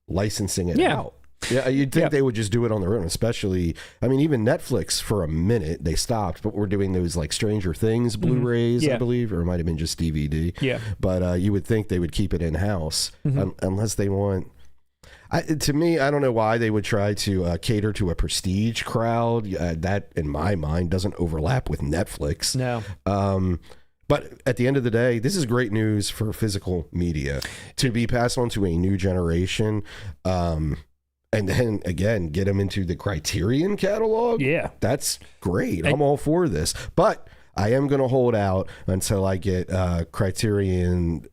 Licensing it out. Yeah, you'd think they would just do it on their own, especially, I mean, even Netflix for a minute, they stopped, but we're doing those like Stranger Things Blu-rays, I believe, or it might have been just DVD. Yeah. But you would think they would keep it in-house unless they want... to me, I don't know why they would try to cater to a prestige crowd. That, in my mind, doesn't overlap with Netflix. No. But at the end of the day, this is great news for physical media to be passed on to a new generation. And then, again, get them into the Criterion catalog. Yeah. That's great. I'm all for this. But I am going to hold out until I get Criterion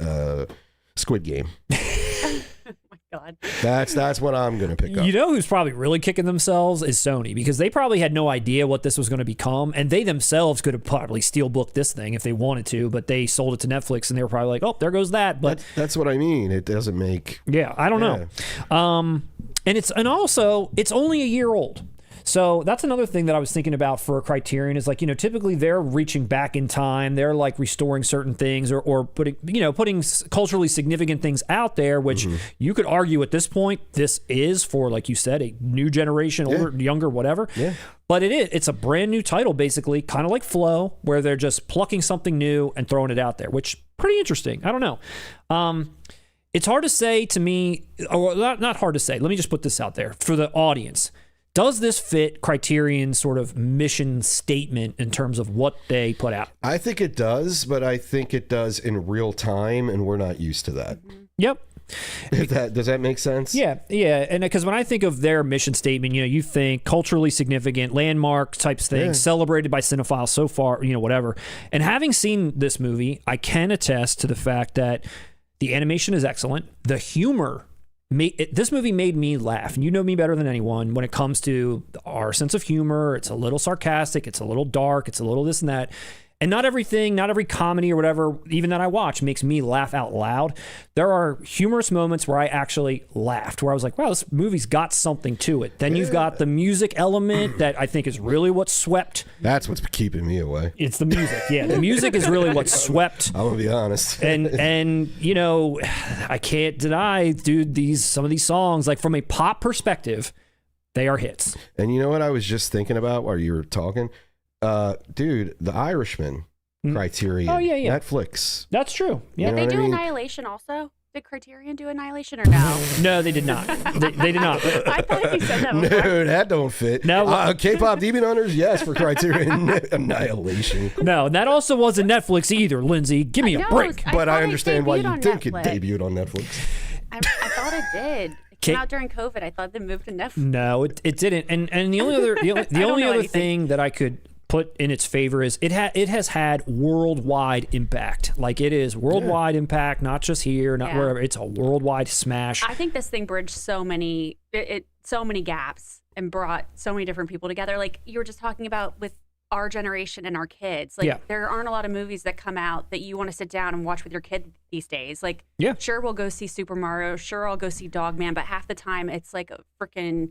Squid Game. God. God. That's what I'm going to pick up. You know who's probably really kicking themselves is Sony, because they probably had no idea what this was going to become, and they themselves could have probably steelbooked this thing if they wanted to, but they sold it to Netflix, and they were probably like, oh, there goes that. But that's what I mean. It doesn't make... Yeah, I don't know. And also it's only a year old. So that's another thing that I was thinking about for Criterion is like, you know, typically they're reaching back in time. They're like restoring certain things or putting culturally significant things out there, which you could argue at this point, this is for, like you said, a new generation, older, younger, whatever. Yeah. But it's a brand new title, basically, kind of like Flow, where they're just plucking something new and throwing it out there, which pretty interesting. I don't know. It's hard to say to me, or not hard to say. Let me just put this out there for the audience. Does this fit Criterion's sort of mission statement in terms of what they put out? I think it does, but I think it does in real time, and we're not used to that. Yep. Does that make sense? Yeah. And because when I think of their mission statement, you know, you think culturally significant, landmark types things, celebrated by cinephiles so far, you know, whatever. And having seen this movie, I can attest to the fact that the animation is excellent. The humor, this movie made me laugh. And you know me better than anyone when it comes to our sense of humor. It's a little sarcastic. It's a little dark. It's a little this and that. And not every comedy or whatever, even that I watch, makes me laugh out loud. There are humorous moments where I actually laughed, where I was like, wow, this movie's got something to it. Then you've got the music element that I think is really what swept. That's what's keeping me away. It's the music. Yeah, the music is really what swept. I'm going to be honest. And you know, I can't deny, dude, some of these songs, like from a pop perspective, they are hits. And you know what I was just thinking about while you were talking? Dude, The Irishman, Criterion, Netflix. That's true. Yeah, did they do Annihilation also? Did Criterion do Annihilation or no? No, they did not. They did not. I thought you said that before. No, that don't fit. No, K-pop Demon Hunters, yes, for Criterion. Annihilation. No, that also wasn't Netflix either, Lindsay. Give me a break. But I understand why you think it debuted on Netflix. I thought it did. It came out during COVID. I thought they moved to Netflix. No, it didn't. And the only other thing that I could put in its favor is it has had worldwide impact. Like, it is worldwide impact, not just here, not wherever. It's a worldwide smash. I think this thing bridged so many gaps and brought so many different people together. Like you were just talking about with our generation and our kids. Like there aren't a lot of movies that come out that you want to sit down and watch with your kid these days. Like sure, we'll go see Super Mario, sure, I'll go see Dogman, but half the time it's like a freaking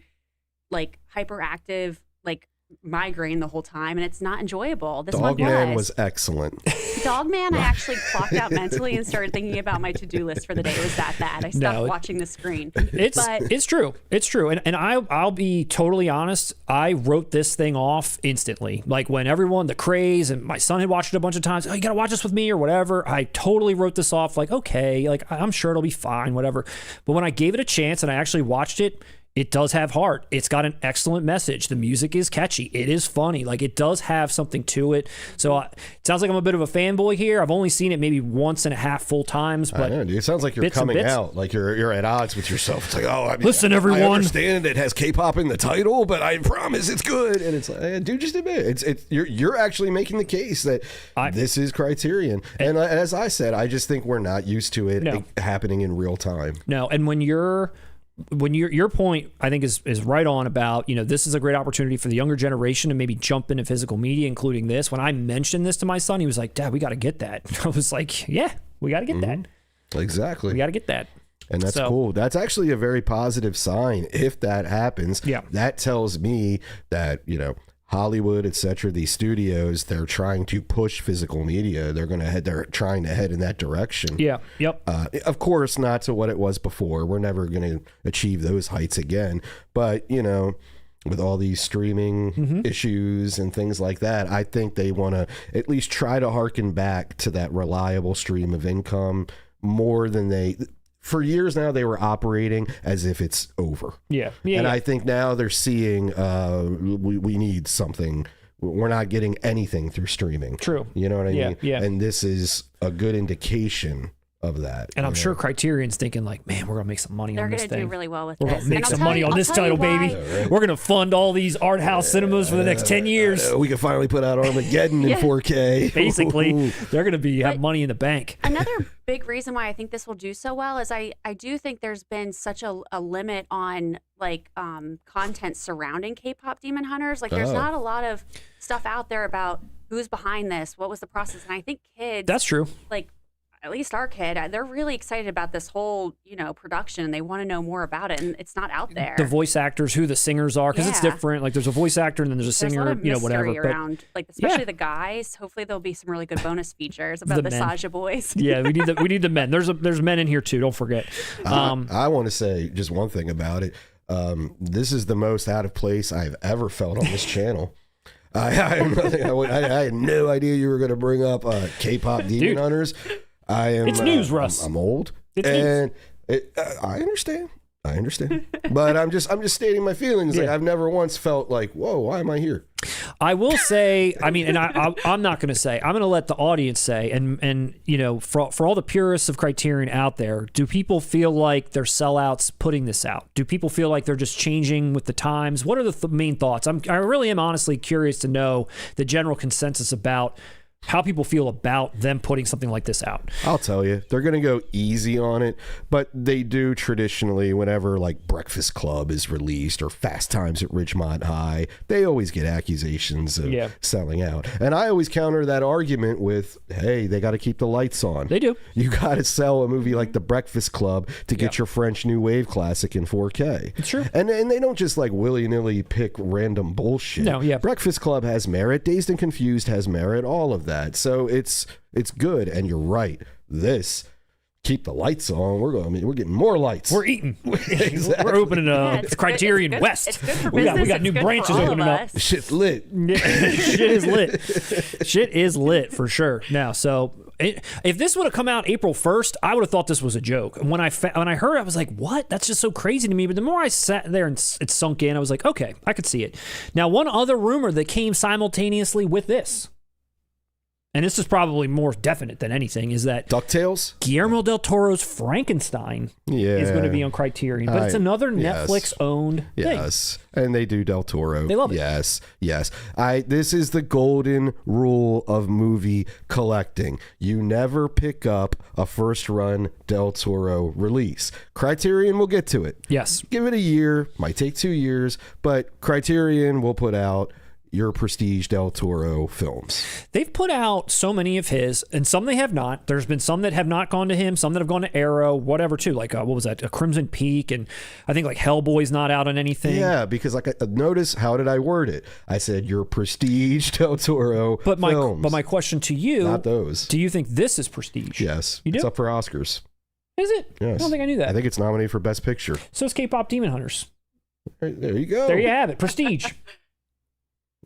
like hyperactive like migraine the whole time, and it's not enjoyable. This Dogman was excellent. Dogman, I actually clocked out mentally and started thinking about my to-do list for the day. It was that bad. I stopped watching the screen. It's true. It's true. And I'll be totally honest. I wrote this thing off instantly. Like when everyone, the craze, and my son had watched it a bunch of times. Oh, you got to watch this with me or whatever. I totally wrote this off. Like, okay, like I'm sure it'll be fine, whatever. But when I gave it a chance and I actually watched it, it does have heart. It's got an excellent message. The music is catchy. It is funny. Like, it does have something to it. So it sounds like I'm a bit of a fanboy here. I've only seen it maybe once and a half full times. But I know, dude. It sounds like you're coming out. Like you're at odds with yourself. It's like, oh, listen, everyone. I understand it has K-pop in the title, but I promise it's good. And it's like, dude, just admit it. You're actually making the case that this is Criterion. And as I said, I just think we're not used to it happening in real time. No, and when your point, I think, is right on about, you know, this is a great opportunity for the younger generation to maybe jump into physical media, including this. When I mentioned this to my son, he was like, Dad, we got to get that. I was like, yeah, we got to get that. Exactly. We got to get that. And that's cool. That's actually a very positive sign if that happens. Yeah. That tells me that, you know, Hollywood, etc., these studios, they're trying to push physical media. They're trying to head in that direction. Yeah. Yep. Of course, not to what it was before. We're never going to achieve those heights again. But, you know, with all these streaming issues and things like that, I think they want to at least try to harken back to that reliable stream of income more than they... For years now, they were operating as if it's over. And I think now they're seeing we need something. We're not getting anything through streaming. True. You know what I mean? Yeah. And this is a good indication of that. And I'm sure Criterion's thinking like, man, we're gonna make some money They're on this going to do thing. really well with We're this. gonna make And I'll some tell money you- on I'll this tell you title, baby. why- We're gonna fund all these art house cinemas for the next 10 years. We can finally put out Armageddon in 4K. Basically, they're gonna have money in the bank. Another big reason why I think this will do so well is I do think there's been such a limit on like content surrounding K-pop Demon Hunters. Like there's not a lot of stuff out there about who's behind this, what was the process, and I think kids. That's true. Like at least our kid, they're really excited about this whole production, and they want to know more about it, and it's not out there. The voice actors, who the singers are, because it's different. Like there's a voice actor and then there's a singer, a lot of mystery whatever. around, like especially the guys. Hopefully there'll be some really good bonus features about the men. Saja boys. Yeah, we need the men. There's men in here too. Don't forget. I want to say just one thing about it. This is the most out of place I've ever felt on this channel. I had no idea you were going to bring up K-pop Demon Hunters. It's news, Russ. I'm old, it's and I understand. But I'm just stating my feelings. Like I've never once felt like, whoa, why am I here? I will say, I mean, and I'm not going to say. I'm going to let the audience say, and for all the purists of Criterion out there, do people feel like they're sellouts putting this out? Do people feel like they're just changing with the times? What are the main thoughts? I really am honestly curious to know the general consensus about how people feel about them putting something like this out. I'll tell you, they're going to go easy on it, but they do traditionally whenever like Breakfast Club is released or Fast Times at Ridgemont High, they always get accusations of selling out. And I always counter that argument with, hey, they got to keep the lights on. They do. You got to sell a movie like The Breakfast Club to get your French New Wave classic in 4K. It's true. And they don't just like willy-nilly pick random bullshit. No, yeah. Breakfast Club has merit. Dazed and Confused has merit. All of that. So it's good, and you're right. This keep the lights on. We're getting more lights. We're eating. Exactly. We're opening it's Criterion good. West. It's good for we business. got new branches opening up. Shit's lit. Shit is lit. Shit is lit for sure. Now, so if this would have come out April 1st, I would have thought this was a joke. And when I heard it, I was like, what? That's just so crazy to me. But the more I sat there and it sunk in, I was like, okay, I could see it. Now, one other rumor that came simultaneously with this, and this is probably more definite than anything, is that DuckTales? Guillermo del Toro's Frankenstein is going to be on Criterion. But it's another Netflix-owned thing. Yes, and they do Del Toro. They love it. Yes. This is the golden rule of movie collecting. You never pick up a first-run Del Toro release. Criterion will get to it. Yes. Give it a year. Might take 2 years, but Criterion will put out your prestige Del Toro films. They've put out so many of his, and some they have not. There's been some that have not gone to him, some that have gone to Arrow, whatever too. Like what was that? A Crimson Peak, and I think like Hellboy's not out on anything. Yeah, because like notice how did I word it? I said your prestige Del Toro films. But my question to you, not those. Do you think this is prestige? Yes, you do. It's up for Oscars. Is it? Yes. I don't think I knew that. I think it's nominated for Best Picture. So it's K-pop Demon Hunters. There you go. There you have it. Prestige.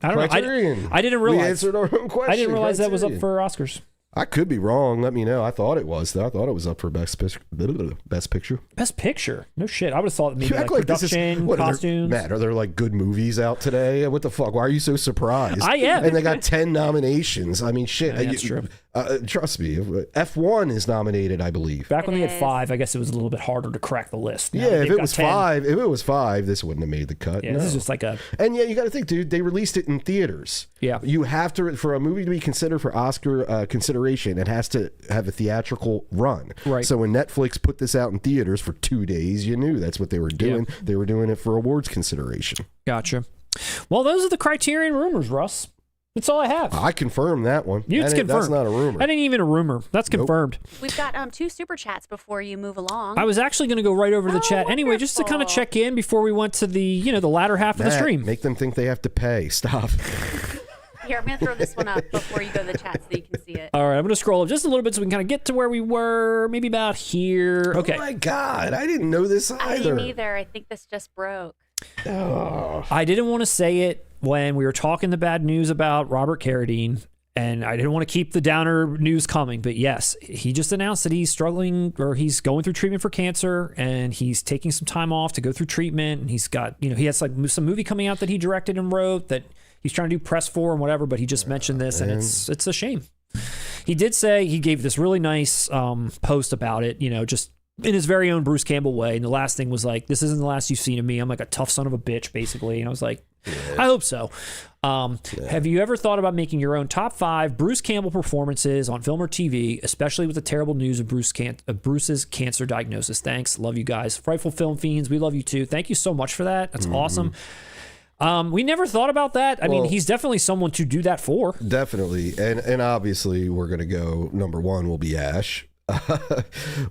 I don't Criterion. know. I didn't realize. We answered our own question. I didn't realize that was up Criterion. for Oscars. I could be wrong. Let me know. I thought it was, though. I thought it was up for Best Picture. Best Picture? No shit. I would have thought maybe You like act like this is production, what, costumes. Matt, are there like good movies out today? What the fuck? Why are you so surprised? I am. And they got 10 nominations. I mean, shit. Yeah, that's true. Trust me. F1 is nominated, I believe. Back when It they had is. 5, I guess it was a little bit harder to crack the list. Now Yeah, they've if it got was 10. 5, this wouldn't have made the cut. Yeah, no. this is just like a. And yeah, you got to think, dude. They released it in theaters. Yeah. You have to, for a movie to be considered for Oscar consideration, it has to have a theatrical run. Right. So when Netflix put this out in theaters for 2 days, you knew that's what they were doing. Yeah. They were doing it for awards consideration. Gotcha. Well, those are the Criterion rumors, Russ. That's all I have. I confirmed that one. It's confirmed. That's not a rumor. That ain't even a rumor. That's confirmed. We've got 2 super chats before you move along. I was actually going to go right over to the Oh, chat anyway, just to kind of wonderful. check in before we went to the the latter half of the Matt, stream. Make them think they have to pay. Stop. Here, I'm going to throw this one up before you go to the chat so you can see it. All right, I'm going to scroll up just a little bit so we can kind of get to where we were, maybe about here. Okay. Oh my God, I didn't know this I either. didn't either. I think this just broke. Oh. I didn't want to say it when we were talking the bad news about Robert Carradine, and I didn't want to keep the downer news coming, but yes, he just announced that he's struggling, or he's going through treatment for cancer, and he's taking some time off to go through treatment, and he's got, he has like some movie coming out that he directed and wrote that he's trying to do press for and whatever, but he just mentioned this, and it's a shame. He did say, he gave this really nice post about it, you know, just in his very own Bruce Campbell way. And the last thing was like, this isn't the last you've seen of me. I'm like a tough son of a bitch, basically. And I was like, I hope so. Have you ever thought about making your own top 5 Bruce Campbell performances on film or TV, especially with the terrible news of Bruce's cancer diagnosis? Thanks. Love you guys. Frightful Film Fiends, we love you too. Thank you so much for that. That's awesome. We never thought about that. I mean, he's definitely someone to do that for. Definitely. And obviously we're going to go, number 1 will be Ash.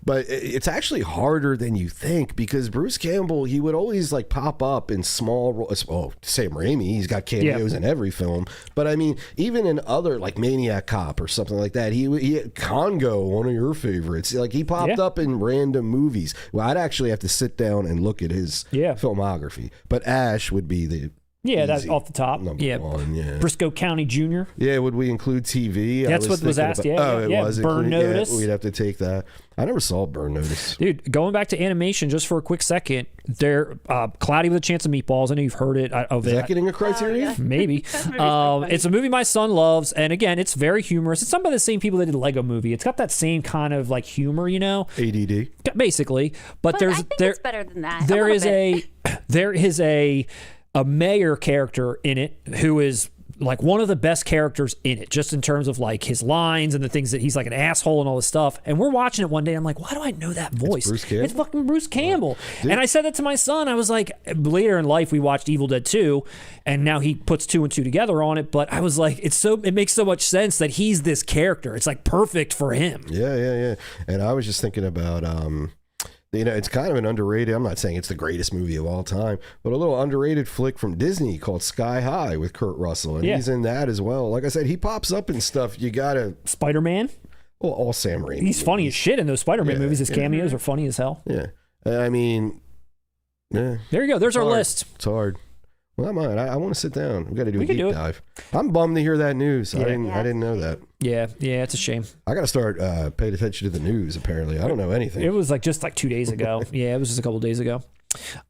But it's actually harder than you think, because Bruce Campbell, he would always like pop up in small roles. Oh, Sam Raimi, he's got cameos in every film. But I mean, even in other, like Maniac Cop or something like that, he Congo, one of your favorites, like he popped up in random movies. Well, I'd actually have to sit down and look at his filmography. But Ash would be the that's off the top. Number 1, Briscoe County Jr. Yeah, would we include TV? That's what was asked. It was Burn Notice. Yeah, we'd have to take that. I never saw Burn Notice. Dude, going back to animation just for a quick second, they're Cloudy with a Chance of Meatballs. I know you've heard it. Is that getting a Criterion? Maybe. It's a movie my son loves, and again, it's very humorous. It's done by the same people that did Lego Movie. It's got that same kind of like humor, you know? ADD. Basically. But I think it's better than that. There is a mayor character in it who is like one of the best characters in it, just in terms of like his lines and the things that he's like an asshole and all this stuff. And we're watching it one day. I'm like, why do I know that voice? It's fucking Bruce Campbell. And I said that to my son. I was like, later in life, we watched Evil Dead 2, and now he puts 2 and 2 together on it. But I was like, it makes so much sense that he's this character. It's like perfect for him. Yeah. And I was just thinking about, you know, it's kind of an underrated, I'm not saying it's the greatest movie of all time, but a little underrated flick from Disney called Sky High with Kurt Russell. And he's in that as well. Like I said, he pops up in stuff. You got to... Spider-Man? Well, all Sam Raimi. He's funny as shit in those Spider-Man movies. His cameos are funny as hell. Yeah. I mean... Yeah. There you go. There's our list. It's hard. Well, I want to sit down. We got to do a deep dive. I'm bummed to hear that news. I didn't know that. Yeah, it's a shame. I got to start paying attention to the news, apparently. I don't know anything. It was like just like 2 days ago. Yeah, it was just a couple days ago.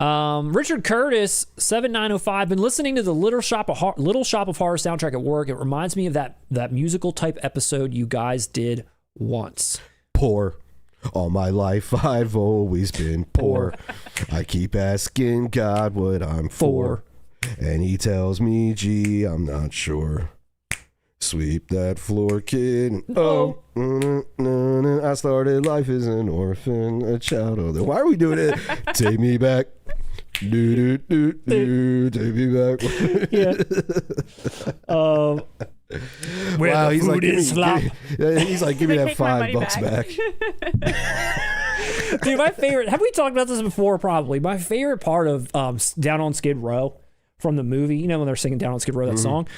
Richard Curtis 7905, been listening to the Little Shop of Horror soundtrack at work. It reminds me of that musical type episode you guys did once. Poor. All my life I've always been poor. I keep asking God what I'm for. And he tells me, gee, I'm not sure. Sweep that floor, kid. I started life as an orphan, a child of the... Why are we doing it? Take me back. Take me back. Where the food is slop. He's like, give me that $5 back. Dude, my favorite... Have we talked about this before? Probably. My favorite part of Down on Skid Row from the movie, you know, when they're singing Down on Skid Row, that song,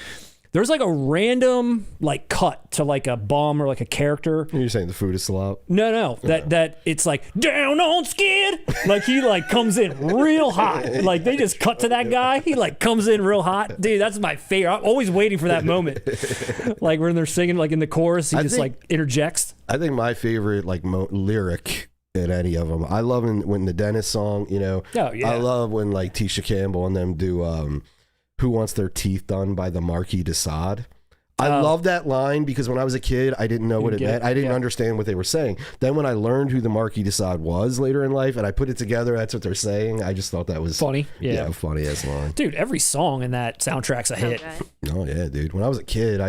there's like a random like cut to like a bum or like a character. You're saying the food is slop? No. That it's like down on skid. Like he like comes in real hot. Like they just cut to that guy. He like comes in real hot. Dude, that's my favorite. I'm always waiting for that moment. Like when they're singing like in the chorus, he just like interjects. I think my favorite like lyric in any of them. I love when the dentist song, you know. Oh, yeah. I love when like Tisha Campbell and them do Who Wants Their Teeth Done by the Marquis de Sade. I love that line because when I was a kid, I didn't know what it meant. I didn't understand what they were saying. Then when I learned who the Marquis de Sade was later in life and I put it together, that's what they're saying. I just thought that was funny. Yeah, funny ass line. Dude, every song in that soundtrack's a hit. Oh yeah, dude. When I was a kid,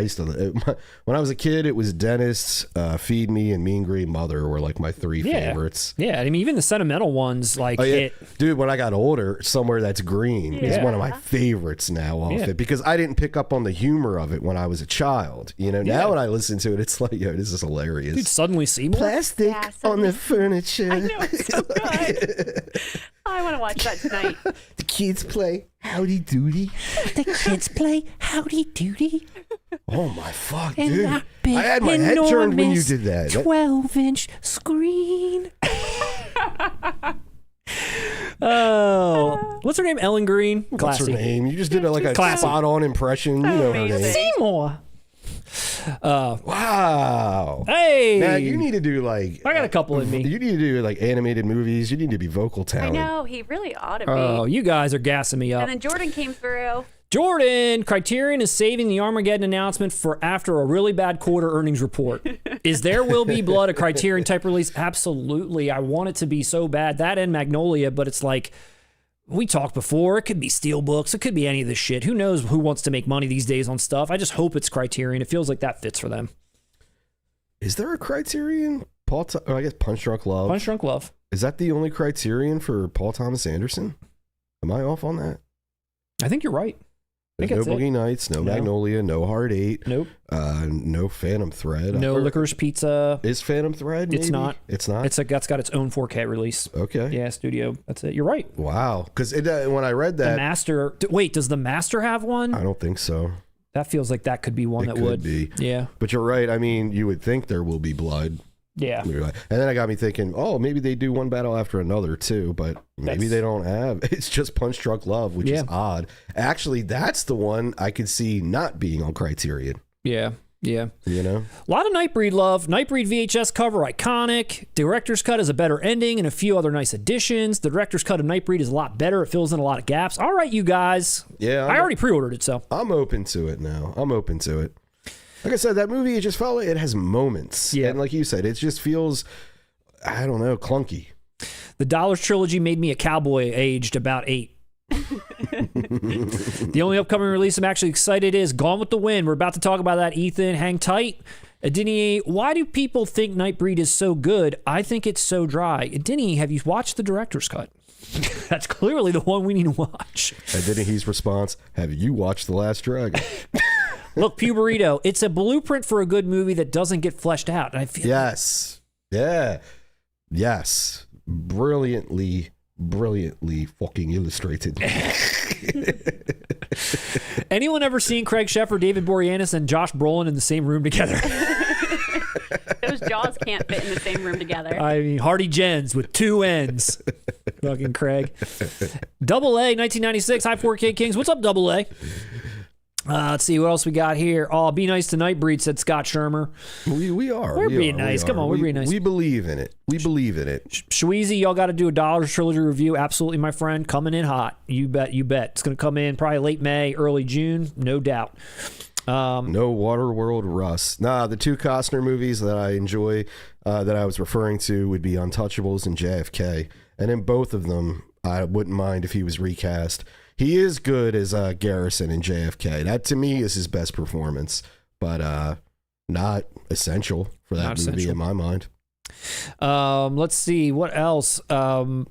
it was Dentist, Feed Me, and Mean Green Mother were like my 3 favorites. Yeah, I mean even the sentimental ones like hit. Dude, when I got older, Somewhere That's Green is one of my favorites now off it because I didn't pick up on the humor of it when I was a child. You know, now when I listen to it, it's like, yo, this is hilarious. Dude, Suddenly Seymour. Plastic on the furniture. I know, it's so good. I want to watch that tonight. The kids play Howdy Doody. The kids play Howdy Doody. Oh my fuck, dude. I had my head turned when you did that. 12-inch screen. Oh, what's her name? Ellen Green. What's her name? You just did like a spot-on impression. You know her name. Seymour. Wow. Hey. Now you need to do like... I got a couple in me. You need to do like animated movies. You need to be vocal talent. I know. He really ought to be. Oh, you guys are gassing me up. And then Jordan came through. Jordan, Criterion is saving the Armageddon announcement for after a really bad quarter earnings report. Is There Will Be Blood a Criterion type release? Absolutely. I want it to be so bad. That and Magnolia, but it's like, we talked before, it could be Steelbooks, it could be any of this shit. Who knows who wants to make money these days on stuff? I just hope it's Criterion. It feels like that fits for them. Is there a Criterion? I guess Punch Drunk Love. Punch Drunk Love. Is that the only Criterion for Paul Thomas Anderson? Am I off on that? I think you're right. There's no Boogie Nights, no Magnolia, no Hard 8. Nope. No Phantom Thread. No Licorice Pizza. Is Phantom Thread? Maybe? It's not. It's not? That's got its own 4K release. Okay. Yeah, studio. That's it. You're right. Wow. Because when I read that... The Master... Wait, does the Master have one? I don't think so. That feels like that could be one that would. Be. Yeah. But you're right. I mean, you would think There Will Be Blood. Yeah. And then I got me thinking, oh, maybe they do one battle after another too, but maybe they don't have. It's just Punch Drunk Love, which is odd. Actually, that's the one I could see not being on Criterion. Yeah. Yeah. You know? A lot of Nightbreed love. Nightbreed VHS cover, iconic. Director's cut is a better ending and a few other nice additions. The director's cut of Nightbreed is a lot better. It fills in a lot of gaps. All right, you guys. Yeah. I already pre-ordered it, so. I'm open to it now. I'm open to it. Like I said, that movie, it just felt like it has moments. Yeah. And like you said, it just feels, I don't know, clunky. The Dollars Trilogy made me a cowboy aged about 8. The only upcoming release I'm actually excited is Gone with the Wind. We're about to talk about that, Ethan. Hang tight. Adini, why do people think Nightbreed is so good? I think it's so dry. Adini, have you watched the director's cut? That's clearly the one we need to watch. Adini's response, have you watched The Last Dragon? Look, Puberito, it's a blueprint for a good movie that doesn't get fleshed out. And I feel yes. Yeah. Yes. Brilliantly fucking illustrated. Anyone ever seen Craig Sheffer, David Boreanaz, and Josh Brolin in the same room together? Those jaws can't fit in the same room together. I mean, Hardy Jens with 2 N's. Fucking Craig. Double A, 1996. Hi, 4K Kings. What's up, Double A? Let's see what else we got here. Oh, be nice to Nightbreed, said Scott Shermer. We are. We're being nice. Come on, we're being nice. We believe in it. We believe in it. Shweezy, y'all got to do a Dollars Trilogy review. Absolutely, my friend. Coming in hot. You bet. You bet. It's going to come in probably late May, early June. No doubt. No Waterworld Russ. Nah, the 2 Costner movies that I enjoy, that I was referring to, would be Untouchables and JFK. And in both of them, I wouldn't mind if he was recast. He is good as Garrison in JFK. That, to me, is his best performance, but not essential for that movie in my mind. Let's see what else. A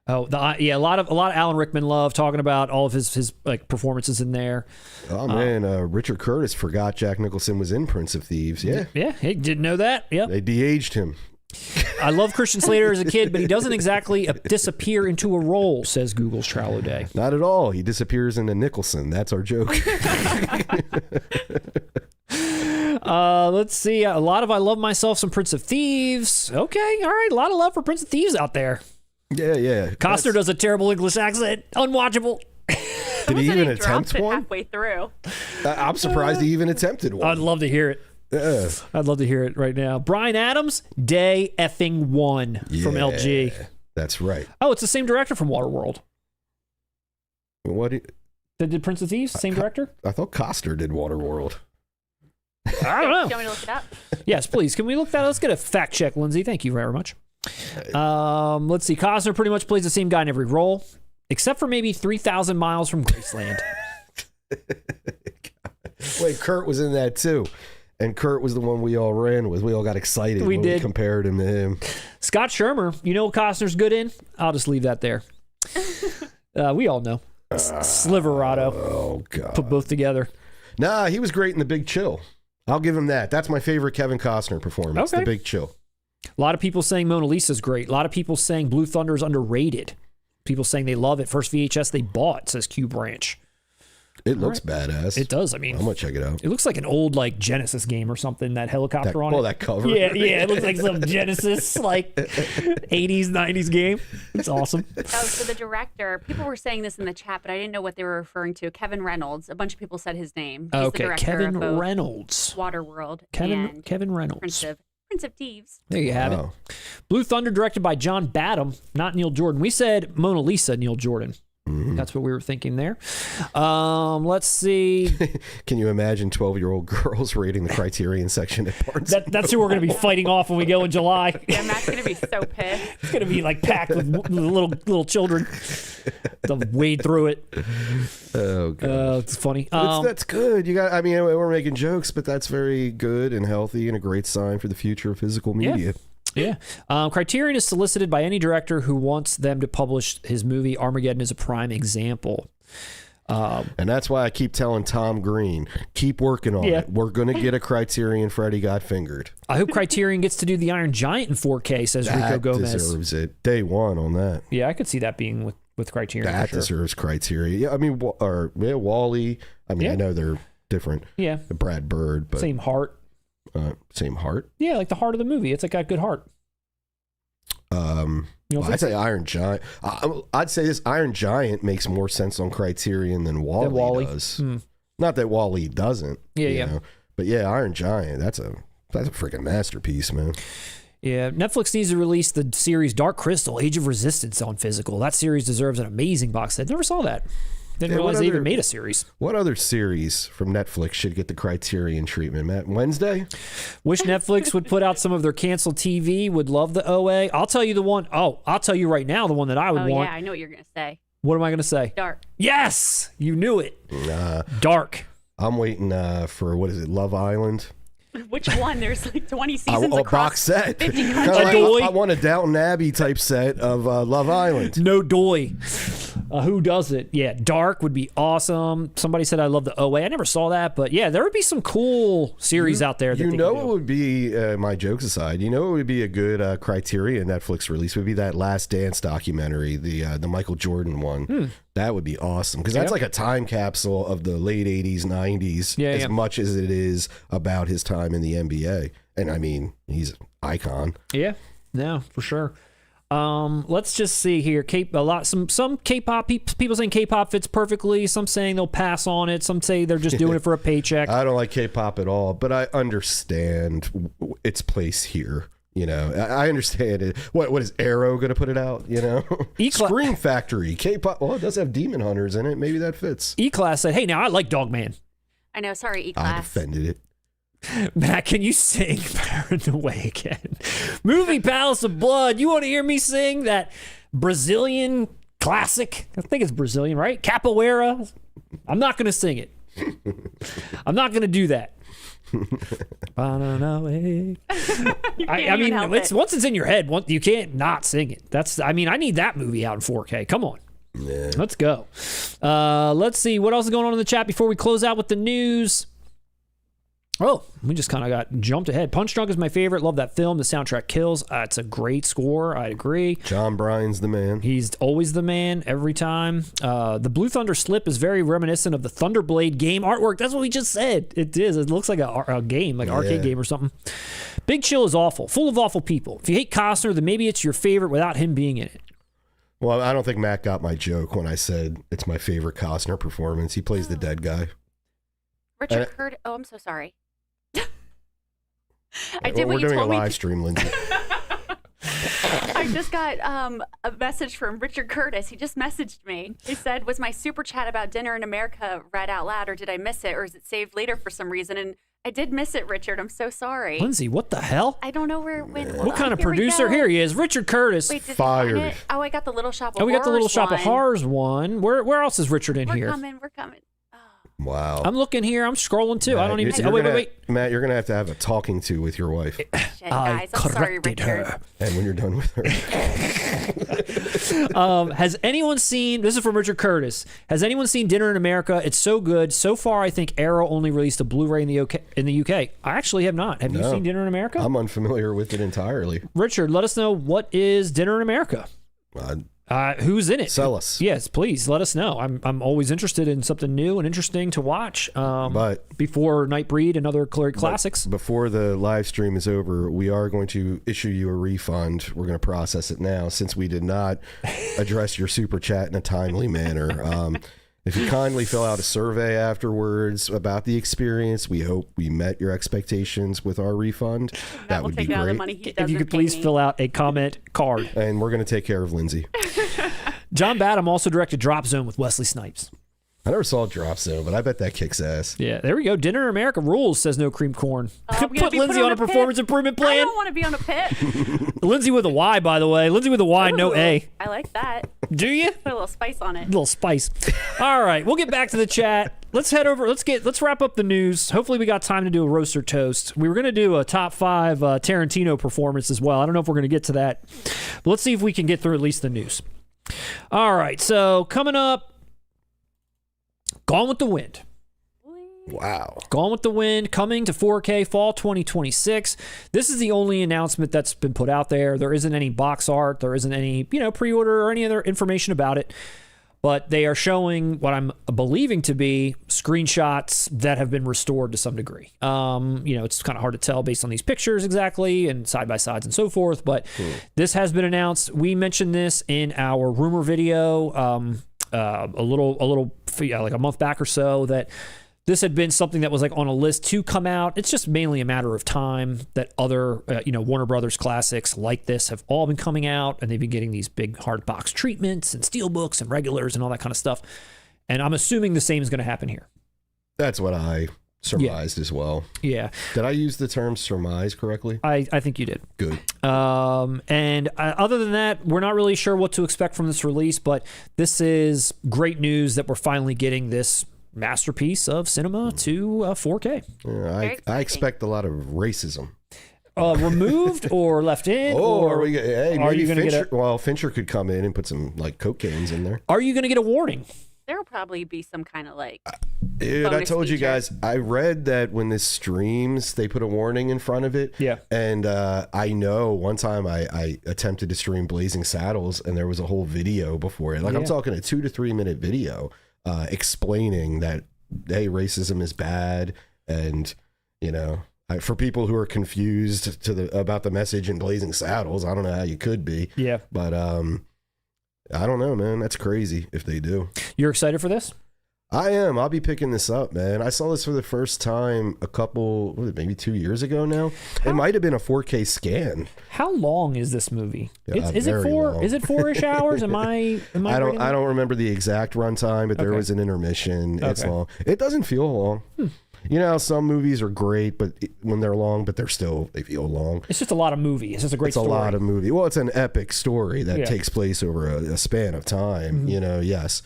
lot of Alan Rickman love, talking about all of his like performances in there. Oh man, Richard Curtis forgot Jack Nicholson was in Prince of Thieves. Yeah, he didn't know that. Yep, they de-aged him. I love Christian Slater as a kid, but he doesn't exactly disappear into a role, says Google's Trowlow Day. Not at all. He disappears into Nicholson. That's our joke. Let's see. A lot of I love myself some Prince of Thieves. Okay, all right. A lot of love for Prince of Thieves out there. Yeah. Costner does a terrible English accent. Unwatchable. Did he even attempt one? Halfway through. I'm surprised he even attempted one. I'd love to hear it. I'd love to hear it right now. Brian Adams, Day effing 1 from LG. That's right. Oh, it's the same director from Waterworld. What? That did Prince of Thieves? Same director? I thought Costner did Waterworld. I don't know. Do you want me to look it up? Yes, please. Can we look that? Let's get a fact check, Lindsay. Thank you very much. Let's see. Costner pretty much plays the same guy in every role, except for maybe 3,000 Miles from Graceland. Wait, Kurt was in that too. And Kurt was the one we all ran with. We all got excited when we compared him to him. Scott Shermer, you know what Costner's good in? I'll just leave that there. We all know. Sliverado. Oh, God. Put both together. Nah, he was great in The Big Chill. I'll give him that. That's my favorite Kevin Costner performance, okay. The Big Chill. A lot of people saying Mona Lisa's great. A lot of people saying Blue Thunder is underrated. People saying they love it. First VHS they bought, says Q Branch. It looks badass. It does. I mean, I'm gonna check it out. It looks like an old like Genesis game or something. That helicopter on it. Oh, that cover. Yeah. It looks like some Genesis like 80s, 90s game. It's awesome. So the director, people were saying this in the chat, but I didn't know what they were referring to. Kevin Reynolds. A bunch of people said his name. He's the director Kevin of both Reynolds. Waterworld. Kevin Reynolds. Prince Prince of Thieves. There you have it. Blue Thunder, directed by John Badham, not Neil Jordan. We said Mona Lisa, Neil Jordan. That's what we were thinking there. Let's see. Can you imagine 12-year-old girls rating the Criterion section at Barnes? That's who we're going to be fighting off when we go in July. Yeah, Matt's going to be so pissed. It's going to be like packed with little children. They'll wade through it. Oh, God. It's funny. That's good. I mean, we're making jokes, but that's very good and healthy and a great sign for the future of physical media. Yeah. Criterion is solicited by any director who wants them to publish his movie. Armageddon is a prime example. And that's why I keep telling Tom Green, keep working on it. We're going to get a Criterion Freddy Got Fingered. I hope Criterion gets to do The Iron Giant in 4K, says Rico Gomez. That deserves it. Day one on that. Yeah, I could see that being with Criterion. That deserves Criterion. Yeah, I mean, Wall-E. I mean, I know they're different. Yeah. Brad Bird. But, same heart. Same heart? Yeah, like the heart of the movie. It's like got good heart. I'd say Iron Giant. I'd say this Iron Giant makes more sense on Criterion than Wall-E does. Not that Wall-E doesn't. Yeah. But yeah, Iron Giant. That's a freaking masterpiece, man. Yeah, Netflix needs to release the series Dark Crystal: Age of Resistance on physical. That series deserves an amazing box set. Never saw that. Didn't realize they even made a series. What other series from Netflix should get the Criterion treatment, Matt? Wednesday? Wish Netflix would put out some of their canceled TV. Would love the OA. I'll tell you the one. I'll tell you right now the one that I would want. Yeah, I know what you're going to say. What am I going to say? Dark. Yes! You knew it. Dark. I'm waiting for, what is it, Love Island? Which one? There's like 20 seasons across box set. 50 I want a Downton Abbey type set of Love Island. No doy. Who does it? Yeah, Dark would be awesome. Somebody said I love the OA. I never saw that, but yeah, there would be some cool series out there. That it would be, my jokes aside, it would be a good Criterion Netflix release would be that Last Dance documentary, the Michael Jordan one. That would be awesome because that's like a time capsule of the late 80s, 90s as much as it is about his time in the NBA. And I mean, he's an icon. Yeah, no, for sure. Let's just see here. Some K-pop people saying K-pop fits perfectly. Some saying they'll pass on it. Some say they're just doing it for a paycheck. I don't like K-pop at all, but I understand its place here. I understand it. What is Arrow going to put it out? Scream Factory, K-pop. Well, it does have Demon Hunters in it. Maybe that fits. E-Class said, "Hey, now I like Dogman." I know. Sorry, E-Class. I defended it. Matt, can you sing Parent Away again? Movie Palace of Blood. You want to hear me sing that Brazilian classic? I think it's Brazilian, right? Capoeira. I'm not going to sing it. I'm not going to do that. I mean, once it's in your head, you can't not sing it. I need that movie out in 4K. Come on. Yeah. Let's go. Let's see what else is going on in the chat before we close out with the news. Oh, we just kind of got jumped ahead. Punch Drunk is my favorite. Love that film. The soundtrack kills. It's a great score. I agree. John Bryan's the man. He's always the man every time. The Blue Thunder slip is very reminiscent of the Thunderblade game artwork. That's what we just said. It is. It looks like a game, like an arcade game or something. Big Chill is awful. Full of awful people. If you hate Costner, then maybe it's your favorite without him being in it. Well, I don't think Matt got my joke when I said it's my favorite Costner performance. He plays the dead guy. Richard Curtis. Oh, I'm so sorry. I did We're what you doing told a me. live stream, Lindsay. I just got a message from Richard Curtis. He just messaged me. He said, "Was my super chat about Dinner in America read out loud, or did I miss it, or is it saved later for some reason?" And I did miss it, Richard. I'm so sorry. Lindsay, what the hell? I don't know where it went. What kind of producer? Here he is, Richard Curtis. Fired. Wait, did you find it? Oh, I got the Little Shop of Horrors. We got the Little Shop of one. Horrors one. Where else is Richard in here? We're coming. Wow. I'm looking here. I'm scrolling too. Matt, I don't even see. you're Oh, wait. Matt, you're going to have a talking to with your wife. Shit, guys. I'm sorry, Richard. her. And when you're done with her. Has anyone seen, this is from Richard Curtis, has anyone seen Dinner in America? It's so good. So far, I think Arrow only released a Blu-ray in the UK. I actually have not. Have you seen Dinner in America? I'm unfamiliar with it entirely. Richard, let us know, what is Dinner in America? Who's in it? Sell us. Yes, please let us know. I'm always interested in something new and interesting to watch. But before Nightbreed and other classics. Before the live stream is over, we are going to issue you a refund. We're going to process it now since we did not address your super chat in a timely manner. If you kindly fill out a survey afterwards about the experience, we hope we met your expectations with our refund. That would be great. If you could please fill out a comment card. And we're going to take care of Lindsay. John Badham also directed Drop Zone with Wesley Snipes. I never saw Drop Zone, but I bet that kicks ass. Yeah, there we go. Dinner in America rules, says No Cream Corn. Put Lindsay on a performance improvement plan. I don't want to be on a pit. Lindsay with a Y, by the way. Lindsay with a Y, no A. I like that. Do you? Put a little spice on it. A little spice. All right, we'll get back to the chat. Let's head over. Let's wrap up the news. Hopefully, we got time to do a roast or toast. We were going to do a top 5 Tarantino performance as well. I don't know if we're going to get to that, but let's see if we can get through at least the news. All right, so coming up, Gone with the Wind. Wow. Gone with the Wind, coming to 4K fall 2026. This is the only announcement that's been put out there. There isn't any box art. There isn't any, pre-order or any other information about it. But they are showing what I'm believing to be screenshots that have been restored to some degree. It's kind of hard to tell based on these pictures exactly and side-by-sides and so forth. But this has been announced. We mentioned this in our rumor video like a month back or so, that this had been something that was like on a list to come out. It's just mainly a matter of time that other, Warner Brothers classics like this have all been coming out, and they've been getting these big hard box treatments and steelbooks and regulars and all that kind of stuff. And I'm assuming the same is going to happen here. That's what I surmised as well. Yeah. Did I use the term surmise correctly? I think you did. Good. And other than that, we're not really sure what to expect from this release, but this is great news that we're finally getting this masterpiece of cinema to 4K. Yeah, I expect a lot of racism. Removed or left in? Fincher could come in and put some like coke cans in there. Are you going to get a warning? There'll probably be some kind of dude, I told you guys, I read that when this streams, they put a warning in front of it. Yeah. And I know one time I attempted to stream Blazing Saddles, and there was a whole video before it. I'm talking a 2 to 3 minute video explaining that, hey, racism is bad. And, for people who are confused about the message in Blazing Saddles, I don't know how you could be. Yeah. But, I don't know, man. That's crazy if they do. You're excited for this? I am. I'll be picking this up, man. I saw this for the first time maybe 2 years ago now. It might have been a 4K scan. How long is this movie? Is it long. Is it 4-ish hours? I don't remember the exact runtime, but there was an intermission. Okay. It's long. It doesn't feel long. You know how some movies are great, but when they're long, but they feel long. It's just a lot of movie. It's just a great story. It's a lot of movie. Well, it's an epic story that takes place over a span of time. Yes.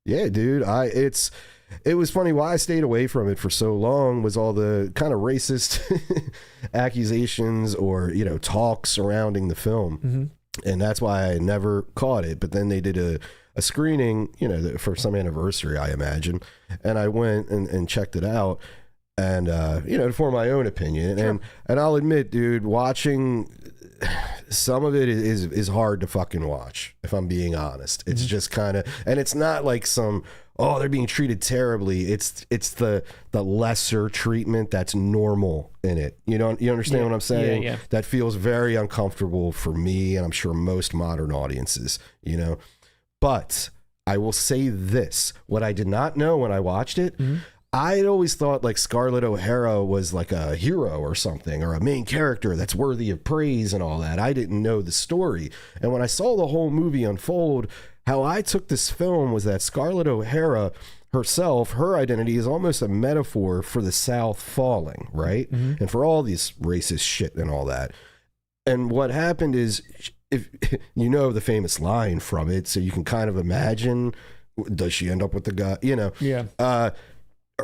Yeah, dude. It was funny. Why I stayed away from it for so long was all the kind of racist accusations or talk surrounding the film, and that's why I never caught it. But then they did a screening, for some anniversary, I imagine, and I went and checked it out, and to form my own opinion. Sure. And I'll admit, dude, watching some of it is hard to fucking watch, if I'm being honest. It's just kind of, and it's not like they're being treated terribly. It's the lesser treatment that's normal in it. You understand what I'm saying? Yeah. That feels very uncomfortable for me, and I'm sure most modern audiences, But I will say this, what I did not know when I watched it, I had always thought like Scarlett O'Hara was like a hero or something, or a main character that's worthy of praise and all that. I didn't know the story. And when I saw the whole movie unfold, how I took this film was that Scarlett O'Hara herself, her identity is almost a metaphor for the South falling, right? And for all these racist shit and all that. And what happened is, if the famous line from it, so you can kind of imagine, does she end up with the guy?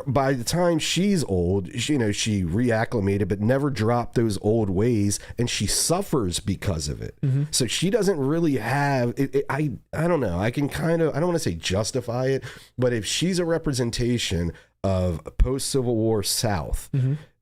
By the time she's old, she reacclimated, but never dropped those old ways, and she suffers because of it. So she doesn't really have it. I don't know. I can kind of, I don't want to say justify it, but if she's a representation of post-Civil War South,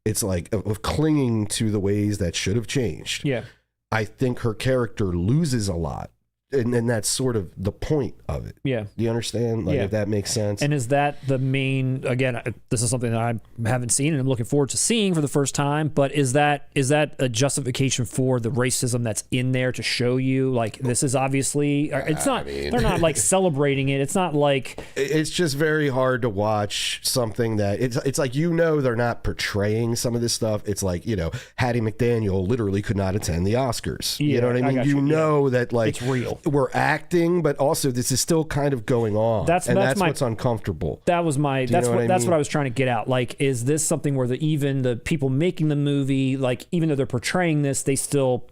it's like of clinging to the ways that should have changed. Yeah. I think her character loses a lot and that's sort of the point of it. Yeah. Do you understand? Like, if that makes sense. And is that the main, again, this is something that I haven't seen and I'm looking forward to seeing for the first time, but is that a justification for the racism that's in there to show you, like, this is obviously, it's not, they're not like celebrating it. It's not like. It's just very hard to watch something that, it's like, you know, they're not portraying some of this stuff. It's like, you know, Hattie McDaniel literally could not attend the Oscars. You know what I mean? You know that, like, it's real. We're acting, but also this is still kind of going on. That's what's uncomfortable. That was my. That's what I was trying to get at. Like, is this something where even the people making the movie, like, even though they're portraying this, they still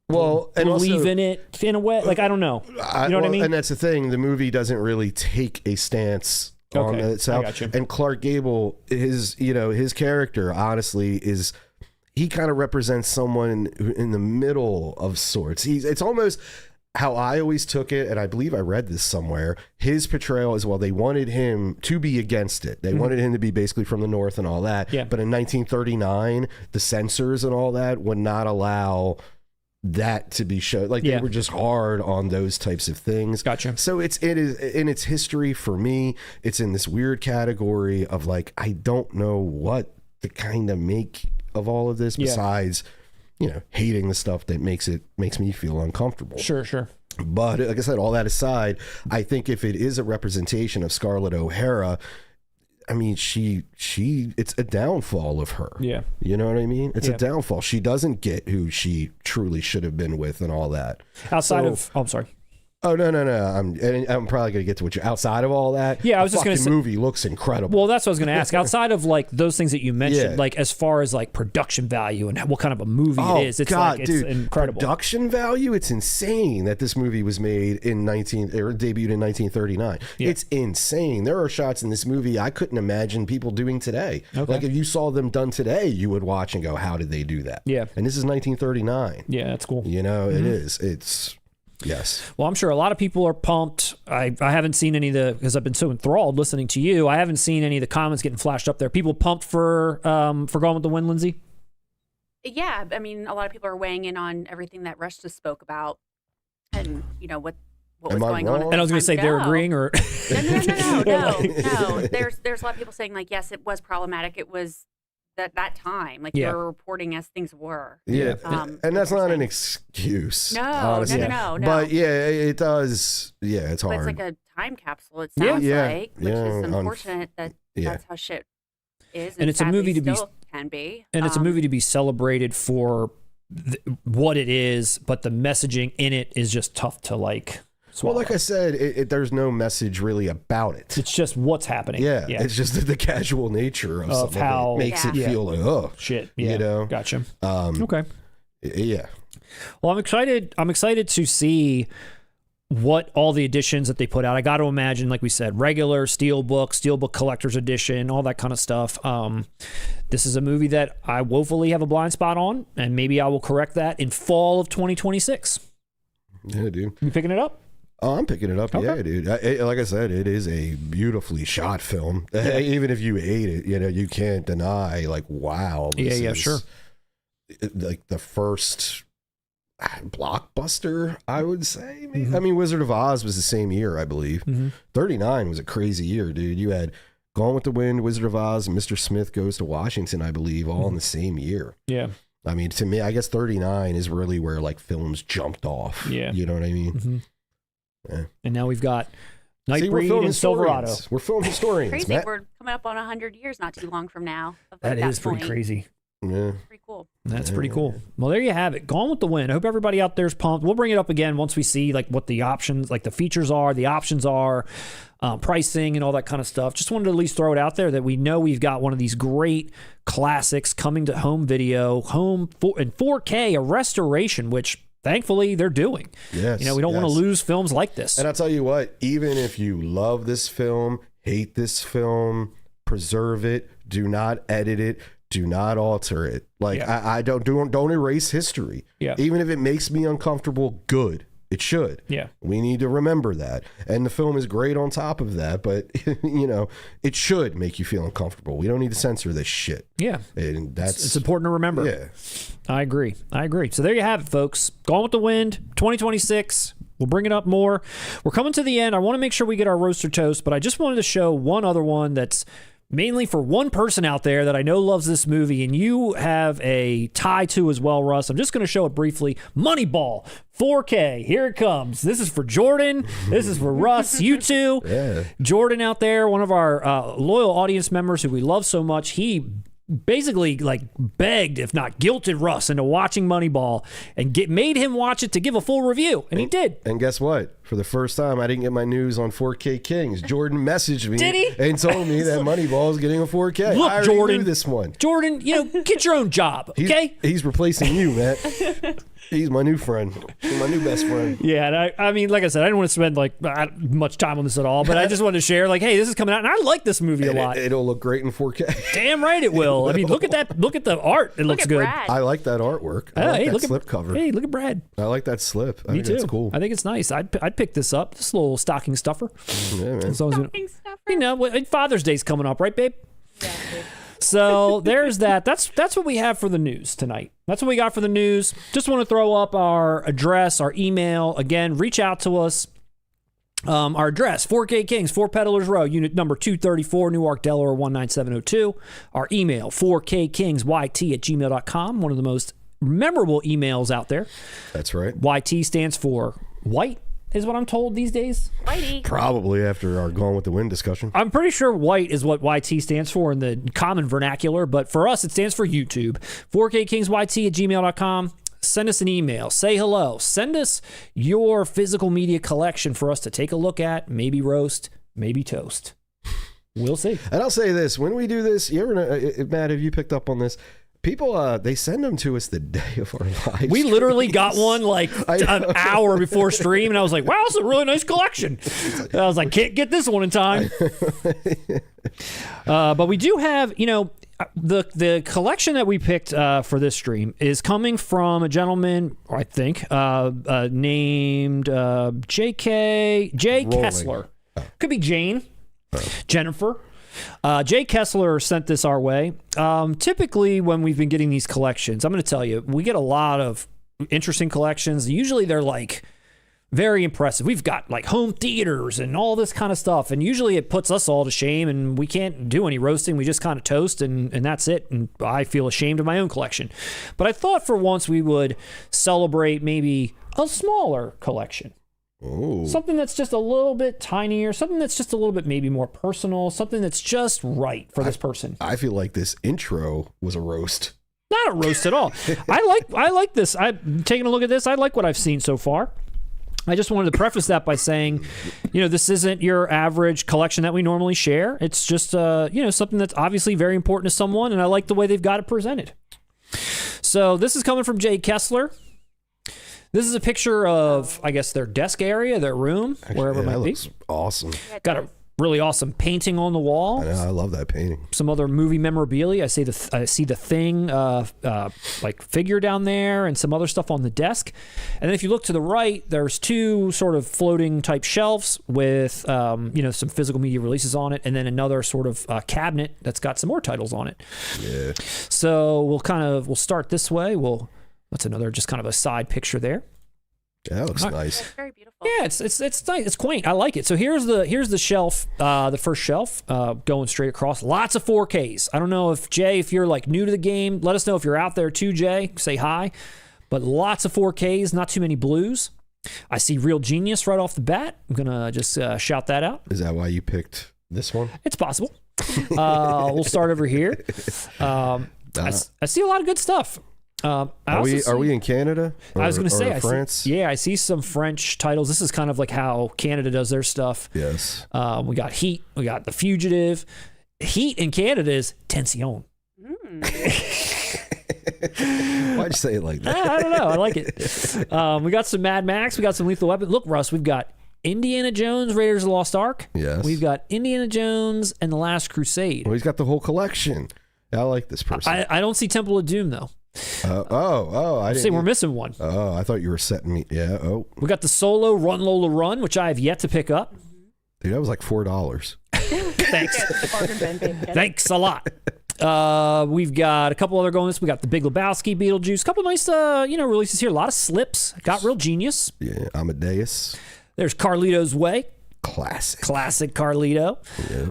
believe in it in a way? Like, I don't know. You know what I mean? And that's the thing. The movie doesn't really take a stance on itself. I got you. And Clark Gable, his character, honestly, he kind of represents someone in the middle of sorts. It's almost how I always took it, and I believe I read this somewhere, his portrayal is, well, they wanted him to be against it. They wanted him to be basically from the North and all that. Yeah. But in 1939, the censors and all that would not allow that to be shown. Like, they were just hard on those types of things. Gotcha. So it is in its history, for me, it's in this weird category of, like, I don't know what to kind of make of all of this besides, you know, hating the stuff that makes me feel uncomfortable. Sure. But like I said, all that aside, I think if it is a representation of Scarlett O'Hara, I mean, it's a downfall of her. Yeah. You know what I mean? It's a downfall. She doesn't get who she truly should have been with and all that. Outside of, I'm sorry. Oh, no. I'm probably going to get to what you're outside of all that. Yeah, I was just going to say. The movie looks incredible. Well, that's what I was going to ask. Outside of, like, those things that you mentioned, like, as far as, like, production value and what kind of a movie it is, it's it's incredible. Production value, it's insane that this movie was made debuted in 1939. Yeah. It's insane. There are shots in this movie I couldn't imagine people doing today. Okay. Like, if you saw them done today, you would watch and go, how did they do that? Yeah. And this is 1939. Yeah, that's cool. You know, it is. It's... Yes. Well, I'm sure a lot of people are pumped. I haven't seen any of because I've been so enthralled listening to you. I haven't seen any of the comments getting flashed up there. People pumped for Gone with the Wind, Lindsay? Yeah, I mean, a lot of people are weighing in on everything that Russ just spoke about, and you know what was going on. And I was going to say they're agreeing, or no. There's a lot of people saying, like, yes, it was problematic. It was that time, like, you were reporting as things were. Yeah, and that's not an excuse. No, honestly. no. But yeah, it does. Yeah, it's hard. But it's like a time capsule. It sounds like, which is unfortunate that that's how shit is. And it's a movie can be. And it's a movie to be celebrated for what it is, but the messaging in it is just tough to, like, swallow. Well, like I said, there's no message really about it. It's just what's happening. Yeah. It's just the casual nature of how it makes it feel like, oh shit. Yeah. You know? Gotcha. Okay. Yeah. Well, I'm excited to see what all the editions that they put out. I got to imagine, like we said, regular Steelbook Collector's Edition, all that kind of stuff. This is a movie that I woefully have a blind spot on, and maybe I will correct that in fall of 2026. Yeah, dude. You picking it up? Oh, I'm picking it up. Okay. Yeah, dude. Like I said, it is a beautifully shot film. Even if you hate it, you know, you can't deny, like, wow. Sure. Like the first blockbuster, I would say. I mean, Wizard of Oz was the same year, I believe. 39 was a crazy year, dude. You had Gone with the Wind, Wizard of Oz, and Mr. Smith Goes to Washington, I believe, all in the same year. Yeah. I mean, to me, I guess 39 is really where, like, films jumped off. Yeah. You know what I mean? Yeah. And now we've got Nightbreed and Silverado. We're film historians. Crazy. We're coming up on 100 years not too long from now. That is pretty crazy. Yeah. Pretty cool. That's pretty cool. Well, there you have it. Gone with the Wind. I hope everybody out there is pumped. We'll bring it up again once we see, like, what the options, like the features are, the options are, pricing and all that kind of stuff. Just wanted to at least throw it out there that we know we've got one of these great classics coming to home video, in 4K, a restoration, which thankfully they're doing. Yes. You know, we don't want to lose films like this. And I'll tell you what, even if you love this film, hate this film, preserve it, do not edit it, do not alter it. Like, I don't erase history. Yeah. Even if it makes me uncomfortable, good. It should. Yeah. We need to remember that. And the film is great on top of that, but, you know, it should make you feel uncomfortable. We don't need to censor this shit. Yeah. And it's important to remember. Yeah. I agree. So there you have it, folks. Gone with the Wind, 2026. We'll bring it up more. We're coming to the end. I want to make sure we get our roaster toast, but I just wanted to show one other one that's mainly for one person out there that I know loves this movie, and you have a tie to as well, Russ. I'm just going to show it briefly. Moneyball, 4K. Here it comes. This is for Jordan. This is for Russ. You two. Yeah. Jordan out there, one of our loyal audience members who we love so much, he basically like begged, if not guilted, Russ into watching Moneyball and made him watch it to give a full review, and he did. And guess what? For the first time, I didn't get my news on 4K Kings. Jordan messaged me Did he? and told me that Moneyball is getting a 4K. Look, I already Jordan, knew this one. Jordan, get your own job, okay? He's replacing you, Matt. He's my new friend. He's my new best friend. Yeah, and I mean, like I said, I didn't want to spend like much time on this at all, but I just wanted to share, like, hey, this is coming out, and I like this movie a lot. It'll look great in 4K. Damn right it will. I mean, look at that. Look at the art. It looks good. Brad. I like that artwork. I like that slip cover. Hey, look at Brad. I like that slip. I think too. It's cool. I think it's nice. I'd pick this up. This little stocking stuffer. Yeah, man. Stocking stuffer. Father's Day's coming up, right, babe? Yeah, dude. So there's that. That's what we have for the news tonight. That's what we got for the news. Just want to throw up our address, our email. Again, reach out to us. Our address, 4K Kings, 4 Peddlers Row, unit number 234, Newark, Delaware, 19702. Our email, 4kkingsyt@gmail.com. One of the most memorable emails out there. That's right. YT stands for white, is what I'm told these days. Whitey. Probably after our Gone with the Wind discussion. I'm pretty sure white is what YT stands for in the common vernacular, but for us, it stands for YouTube. 4kkingsyt@gmail.com. Send us an email. Say hello. Send us your physical media collection for us to take a look at, maybe roast, maybe toast. We'll see. And I'll say this. When we do this, you ever know, Matt, have you picked up on this? People, they send them to us the day of our live We streams. literally got one like an hour before stream, and I was like, wow, it's a really nice collection. And I was like, can't get this one in time. But we do have, the collection that we picked for this stream is coming from a gentleman, I think, named Jay Kessler. Could be Jane, Jennifer. Jay Kessler sent this our way. Typically, when we've been getting these collections, I'm going to tell you, we get a lot of interesting collections. Usually they're like very impressive. We've got like home theaters and all this kind of stuff. And usually it puts us all to shame and we can't do any roasting. We just kind of toast and that's it. And I feel ashamed of my own collection. But I thought for once we would celebrate maybe a smaller collection. Ooh. Something that's just a little bit tinier, something that's just a little bit maybe more personal, something that's just right for this person. I feel like this intro was a roast. Not a roast at all. I like this. I'm taking a look at this. I like what I've seen so far. I just wanted to preface that by saying, this isn't your average collection that we normally share. It's just, something that's obviously very important to someone, and I like the way they've got it presented. So this is coming from Jay Kessler. This is a picture of, I guess, their desk area, their room, wherever it might be. Looks awesome. Got a really awesome painting on the wall. I know, I love that painting. Some other movie memorabilia. I see the Thing like figure down there, and some other stuff on the desk. And then if you look to the right, there's two sort of floating type shelves with some physical media releases on it, and then another sort of cabinet that's got some more titles on it. Yeah. So we'll start this way. That's another just kind of a side picture there. Yeah, that looks nice. It's very beautiful. Yeah, it's nice. It's quaint. I like it. So here's the shelf, the first shelf, going straight across. Lots of 4Ks. I don't know if Jay, if you're like new to the game, let us know if you're out there too, Jay. Say hi. But lots of 4Ks, not too many blues. I see Real Genius right off the bat. I'm gonna just shout that out. Is that why you picked this one? It's possible. We'll start over here. I see a lot of good stuff. Are we in Canada? I was going to say, France? I see some French titles. This is kind of like how Canada does their stuff. Yes. We got Heat. We got The Fugitive. Heat in Canada is Tension. Why'd you say it like that? I don't know. I like it. We got some Mad Max. We got some Lethal Weapon. Look, Russ, we've got Indiana Jones, Raiders of the Lost Ark. Yes. We've got Indiana Jones and The Last Crusade. Well, he's got the whole collection. I like this person. I don't see Temple of Doom, though. I see we're missing one. Oh, I thought you were setting me. Yeah. Oh, we got the Solo Run Lola Run, which I have yet to pick up. Dude, that was like $4. Thanks. Thanks a lot. We've got a couple other going. We got the Big Lebowski, Beetlejuice. A couple nice, releases here. A lot of slips. Got Real Genius. Yeah, Amadeus. There's Carlito's Way. Classic Carlito.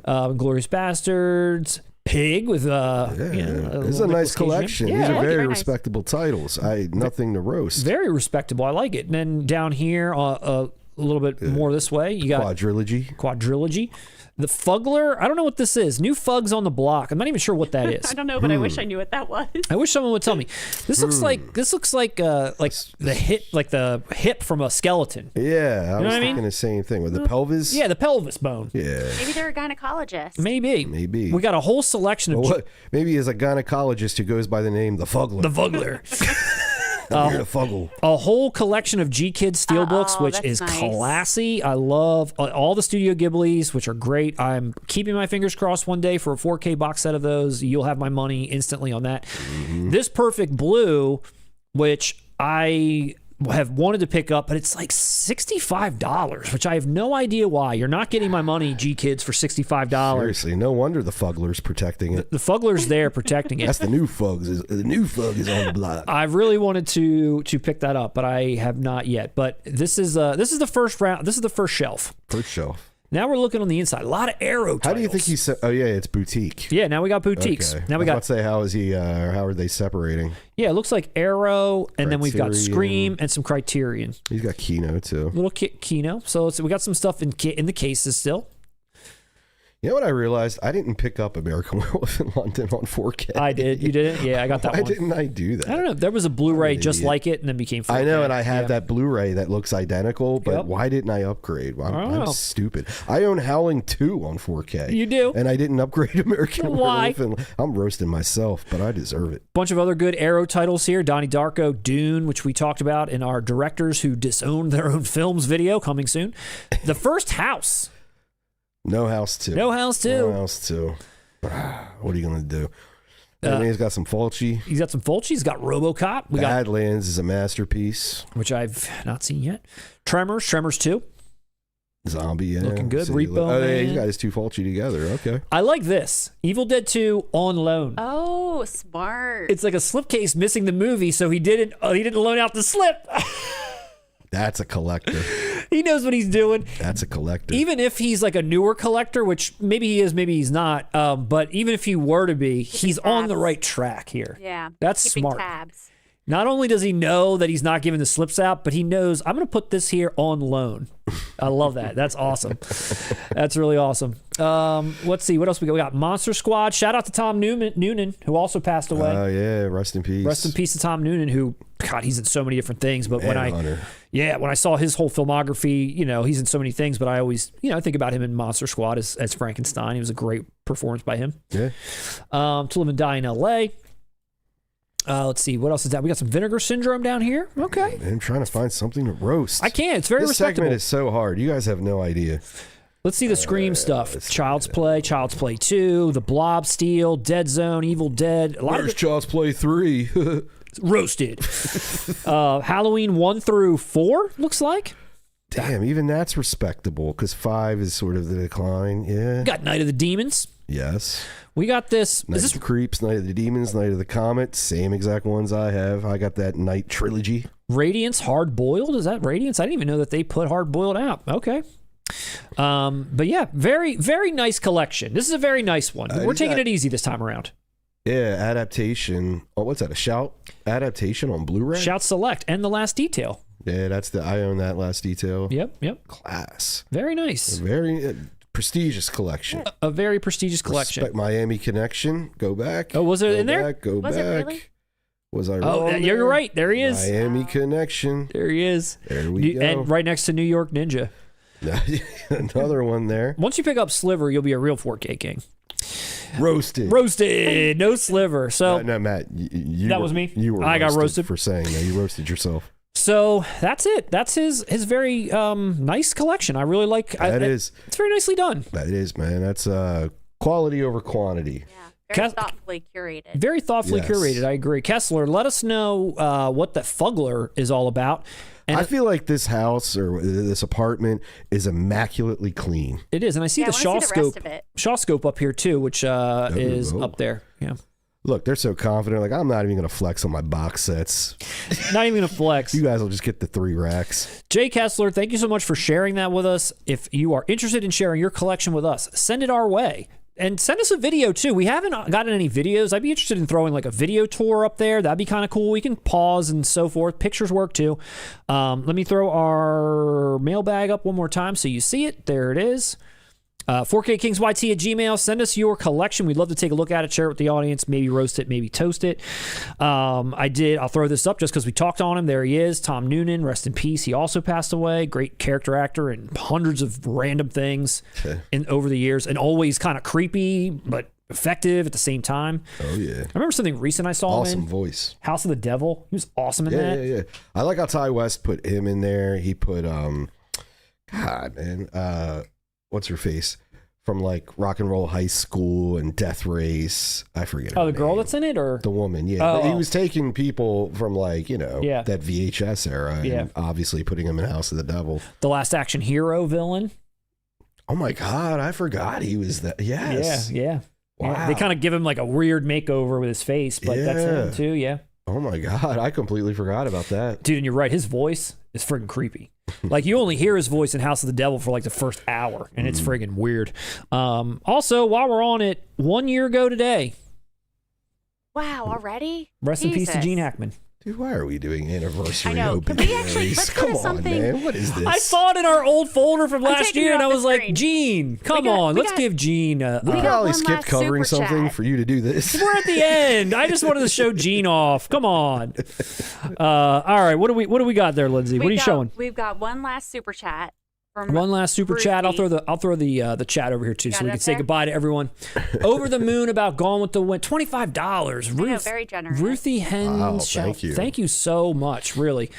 Yeah. Glorious Bastards. Pig with it's a nice collection. Yeah, These are very very nice. respectable titles. Nothing to roast. very respectable. I like it. And then down here, a little bit more this way, you got Quadrilogy. The Fuggler, I don't know what this is. New Fugs on the Block. I'm not even sure what that is. I don't know, but I wish I knew what that was. I wish someone would tell me. This looks like the hip from a skeleton. Yeah, I was what I thinking mean? the same thing with the pelvis. Yeah, the pelvis bone. Yeah. Maybe they're a gynecologist. Maybe. We got a whole selection of Maybe as a gynecologist who goes by the name the Fuggler. the Fuggler. I'm here to fuggle. A whole collection of G Kids Steelbooks, which that's is nice. classy. I love all the Studio Ghiblis, which are great. I'm keeping my fingers crossed one day for a 4K box set of those. You'll have my money instantly on that. This Perfect Blue, which I have wanted to pick up, but it's like $65, which I have no idea why. You're not getting my money, G Kids, for $65. Seriously, no wonder the Fuggler's protecting it. The Fuggler's there protecting it. That's the new Fugs. The new Fug is on the block. I really wanted to pick that up, but I have not yet. But this is the first round. This is the first shelf. First shelf. Now we're looking on the inside. A lot of Arrow titles. How do you think he said? Oh yeah, it's boutique. Yeah, now we got boutiques. Okay. Now we got. Let's say how is he? How are they separating? Yeah, it looks like Arrow, and then we've got Criterion. Scream and some Criterion. He's got Kino too. Little Kino. So we got some stuff in the cases still. You know what I realized? I didn't pick up American Werewolf in London on 4K. I did. You didn't? Yeah, I got that Why one. didn't I do that? I don't know. There was a Blu-ray just idiot. like it, and then became 4K. I know, and I have that Blu-ray that looks identical, but Yep. why didn't I upgrade? I don't I'm know. stupid. I own Howling 2 on 4K. You do? And I didn't upgrade American Why? Werewolf. And I'm roasting myself, but I deserve it. Bunch of other good Arrow titles here. Donnie Darko, Dune, which we talked about in our Directors Who Disowned Their Own Films video, coming soon. The First House. No House 2. No House 2. No House 2. What are you going to do? I mean, he's got some Fulci. He's got some Fulci. He's got RoboCop. We got, Badlands is a masterpiece. which I've not seen yet. Tremors 2. Zombie, yeah. Looking good. City Repo Oh, yeah, Man. he's got his 2 Fulci together. Okay. I like this. Evil Dead 2 on loan. Oh, smart. It's like a slipcase missing the movie, so he didn't loan out the slip. That's a collector. He knows what he's doing. That's a collector. Even if he's like a newer collector, which maybe he is, maybe he's not. But even if he were to be, he's on the right track here. Yeah. That's Keeping smart. tabs. Not only does he know that he's not giving the slips out, but he knows I'm going to put this here on loan. I love that. That's awesome. That's really awesome. Let's see what else we got. We got Monster Squad. Shout out to Tom Noonan, who also passed away. Oh, yeah. Rest in peace. Rest in peace to Tom Noonan, who, God, he's in so many different things. But when Manhunter. when I saw his whole filmography, he's in so many things. But I always, I think about him in Monster Squad as Frankenstein. It was a great performance by him. Yeah. To Live and Die in L.A. Let's see, what else is that? We got some Vinegar Syndrome down here. Okay. I'm trying to find something to roast. I can't. It's very This respectable. segment is so hard. You guys have no idea. Let's see the Scream stuff. Child's Play 2, The Blob, Steel, Dead Zone, Evil Dead. A lot Where's of Child's Play 3? roasted. Halloween 1 through 4, looks like. Damn, even that's respectable because 5 is sort of the decline. Yeah. We got Night of the Demons. Yes. We got this. Night Is of this the Creeps, Night of the Demons, Night of the Comet. Same exact ones I have. I got that Night trilogy. Radiance Hard Boiled? Is that Radiance? I didn't even know that they put Hard Boiled out. Okay. But yeah, very, very nice collection. This is a very nice one. We're taking it easy this time around. Yeah, adaptation. Oh, what's that? A Shout adaptation on Blu-ray? Shout Select and The Last Detail. Yeah, I own that Last Detail. Yep. Class. Very nice. Very prestigious collection. A very prestigious collection. Respect Miami Connection. Go back. Oh, was it Go in there? back, Go Was back. it really? Was I wrong? Oh, you're there? right. There he is. Miami Connection. There he is. There we go. And right next to New York Ninja. Another one there. Once you pick up Sliver, you'll be a real 4K king. Roasted. Roasted. No Sliver. So No, Matt. You That were- was me? You were. I got roasted? for saying that. You roasted yourself. So that's it. That's his very nice collection. I really like. That is. It's very nicely done. That is, man. That's quality over quantity. Yeah. Very Kes- thoughtfully curated. Very thoughtfully Yes. curated. I agree. Kessler, let us know what the Fuggler is all about. And I feel like this house or this apartment is immaculately clean. it is, and I see Yeah, the I wanna see the rest Shawscope. of it. Shawscope up here too, which is up there. Yeah. Look, they're so confident. Like, I'm not even going to flex on my box sets. Not even going to flex. You guys will just get the 3 racks. Jay Kessler, thank you so much for sharing that with us. If you are interested in sharing your collection with us, send it our way. And send us a video, too. We haven't gotten any videos. I'd be interested in throwing like a video tour up there. That'd be kind of cool. We can pause and so forth. Pictures work, too. Let me throw our mailbag up one more time so you see it. There it is. 4KKingsYT at Gmail. Send us your collection. We'd love to take a look at it, share it with the audience, maybe roast it, maybe toast it. I'll throw this up just because we talked on him. There he is, Tom Noonan, rest in peace. He also passed away. Great character actor in hundreds of random things over the years, and always kind of creepy but effective at the same time. Oh yeah. I remember something recent I saw him in. Awesome voice. House of the Devil. He was awesome in that. Yeah. I like how Ty West put him in there. He put God, man, what's her face from like Rock and Roll High School and Death Race? I forget. Oh, the girl that's in it, or the woman? Yeah, Oh. But he was taking people from like that VHS era, and Yeah. obviously putting them in House of the Devil. the Last Action Hero villain. Oh my God, I forgot he was that. Yes. Yeah. Wow. They kind of give him like a weird makeover with his face, but that's him too. Yeah. Oh my God, I completely forgot about that. Dude, and you're right. His voice is friggin' creepy. Like, you only hear his voice in House of the Devil for like the first hour, and it's friggin' weird. Also, while we're on it, 1 year ago today. Wow, already? Rest in peace to Jesus. Gene Hackman. Dude, why are we doing anniversary I know. Can we obituaries? actually- let's go Come to on, something- man. What is this? I saw it in our old folder from last taking year, it and I off the was like, screen. Gene, come on. Let's give Gene we got probably one skipped last covering super something chat. for you to do this. We're at the end. I just wanted to show Gene off. Come on. All right. What do we got there, Lindsay? What are you showing? We've got one last super chat. From One last super chat. I'll Ruthie. throw the chat over here too, Got so we it can up say there? goodbye to everyone. Over the moon about Gone with the Wind. $25. I know, very generous. Ruthie Henshaw. thank you. Thank you so much. Really.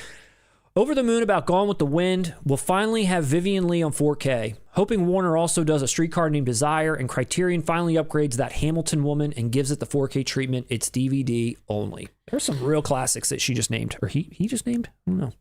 Over the moon about Gone with the Wind. We'll finally have Vivian Lee on 4K. Hoping Warner also does A Streetcar Named Desire, and Criterion finally upgrades That Hamilton Woman and gives it the 4K treatment. It's DVD only. There's some real classics that she just named, or he just named. I don't know.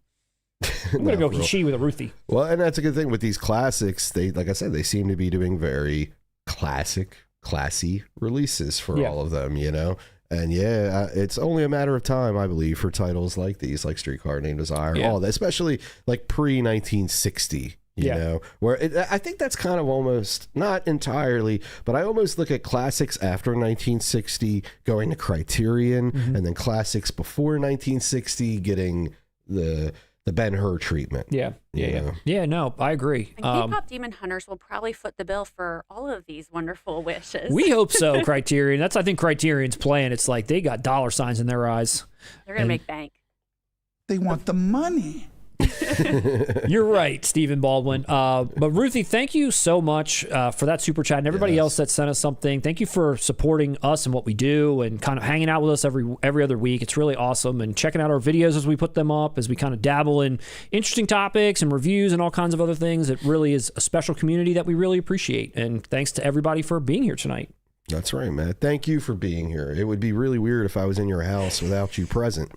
I'm gonna go she with a Ruthie. Well, and that's a good thing with these classics. They, like I said, they seem to be doing very classy releases for all of them, And it's only a matter of time, I believe, for titles like these, like Streetcar Named Desire, all that, especially like pre-1960. You know, where I think that's kind of almost, not entirely, but I almost look at classics after 1960 going to Criterion, and then classics before 1960 getting the Ben-Hur treatment. Yeah, no, I agree. And KPOP Demon Hunters will probably foot the bill for all of these wonderful wishes. We hope so, Criterion. That's, I think, Criterion's plan. It's like they got dollar signs in their eyes. They're going to make bank. They want the money. You're right, Stephen Baldwin. But Ruthie, thank you so much for that super chat, and everybody else that sent us something. Thank you for supporting us and what we do, and kind of hanging out with us every other week. It's really awesome, and checking out our videos as we put them up, as we kind of dabble in interesting topics and reviews and all kinds of other things. It really is a special community that we really appreciate, and thanks to everybody for being here tonight. That's right, man. Thank you for being here. It would be really weird if I was in your house without you present.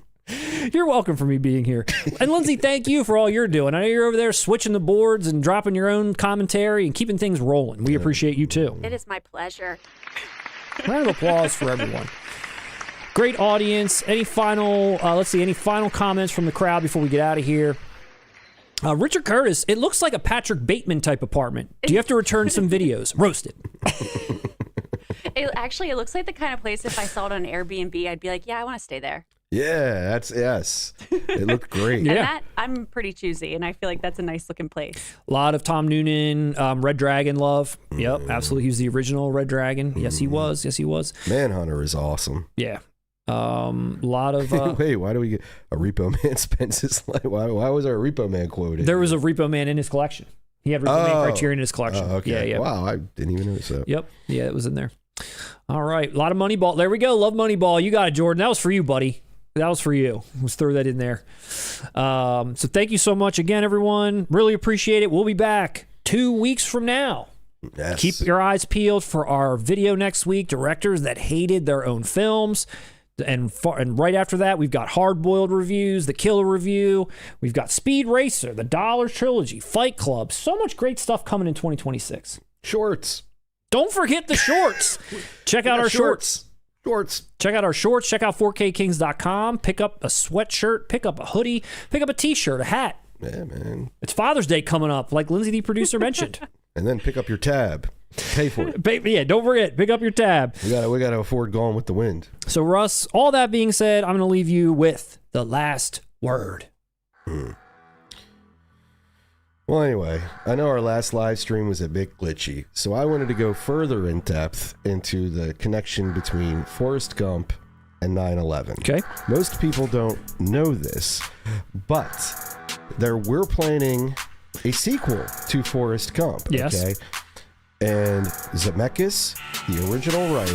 You're welcome for me being here. And Lindsay, thank you for all you're doing. I know you're over there switching the boards and dropping your own commentary and keeping things rolling. We appreciate you too. It is my pleasure. Round of applause for everyone. Great audience. Any final comments from the crowd before we get out of here? Richard Curtis, it looks like a Patrick Bateman type apartment. Do you have to return some videos? Roasted. It looks like the kind of place if I saw it on Airbnb, I'd be like, yeah, I want to stay there. Yeah, yes. It looked great. Yeah. And that, I'm pretty choosy, and I feel like that's a nice looking place. A lot of Tom Noonan, Red Dragon love. Yep, absolutely. He was the original Red Dragon. Yes, he was. Yes, he was. Manhunter is awesome. Yeah. A lot of... Wait, why do we get a Repo Man spends his life? Why was our Repo Man quoted? There was a Repo Man in his collection. He had Repo Man Criterion in his collection. Oh, okay. Yeah. Wow, I didn't even notice that. Yep. Yeah, it was in there. All right. A lot of Moneyball. There we go. Love Moneyball. You got it, Jordan. That was for you, buddy. That was for you. Let's throw that in there. So thank you so much again, everyone. Really appreciate it. We'll be back 2 weeks from now. Yes. Keep your eyes peeled for our video next week. Directors that hated their own films. And right after that, we've got Hard-Boiled reviews, The Killer Review. We've got Speed Racer, The Dollars Trilogy, Fight Club. So much great stuff coming in 2026. Shorts. Don't forget the shorts. Check out our shorts. Shorts. Check out our shorts. Check out 4kkings.com. Pick up a sweatshirt. Pick up a hoodie. Pick up a t-shirt, a hat. Yeah, man. It's Father's Day coming up, like Lindsay, the producer, mentioned. And then pick up your tab. Pay for it. Yeah, don't forget, pick up your tab. We gotta afford Gone with the Wind. So, Russ, all that being said, I'm going to leave you with the last word. Well, anyway, I know our last live stream was a bit glitchy, so I wanted to go further in depth into the connection between Forrest Gump and 9/11. Okay. Most people don't know this, but we're planning a sequel to Forrest Gump. Yes. Okay. And Zemeckis, the original writer,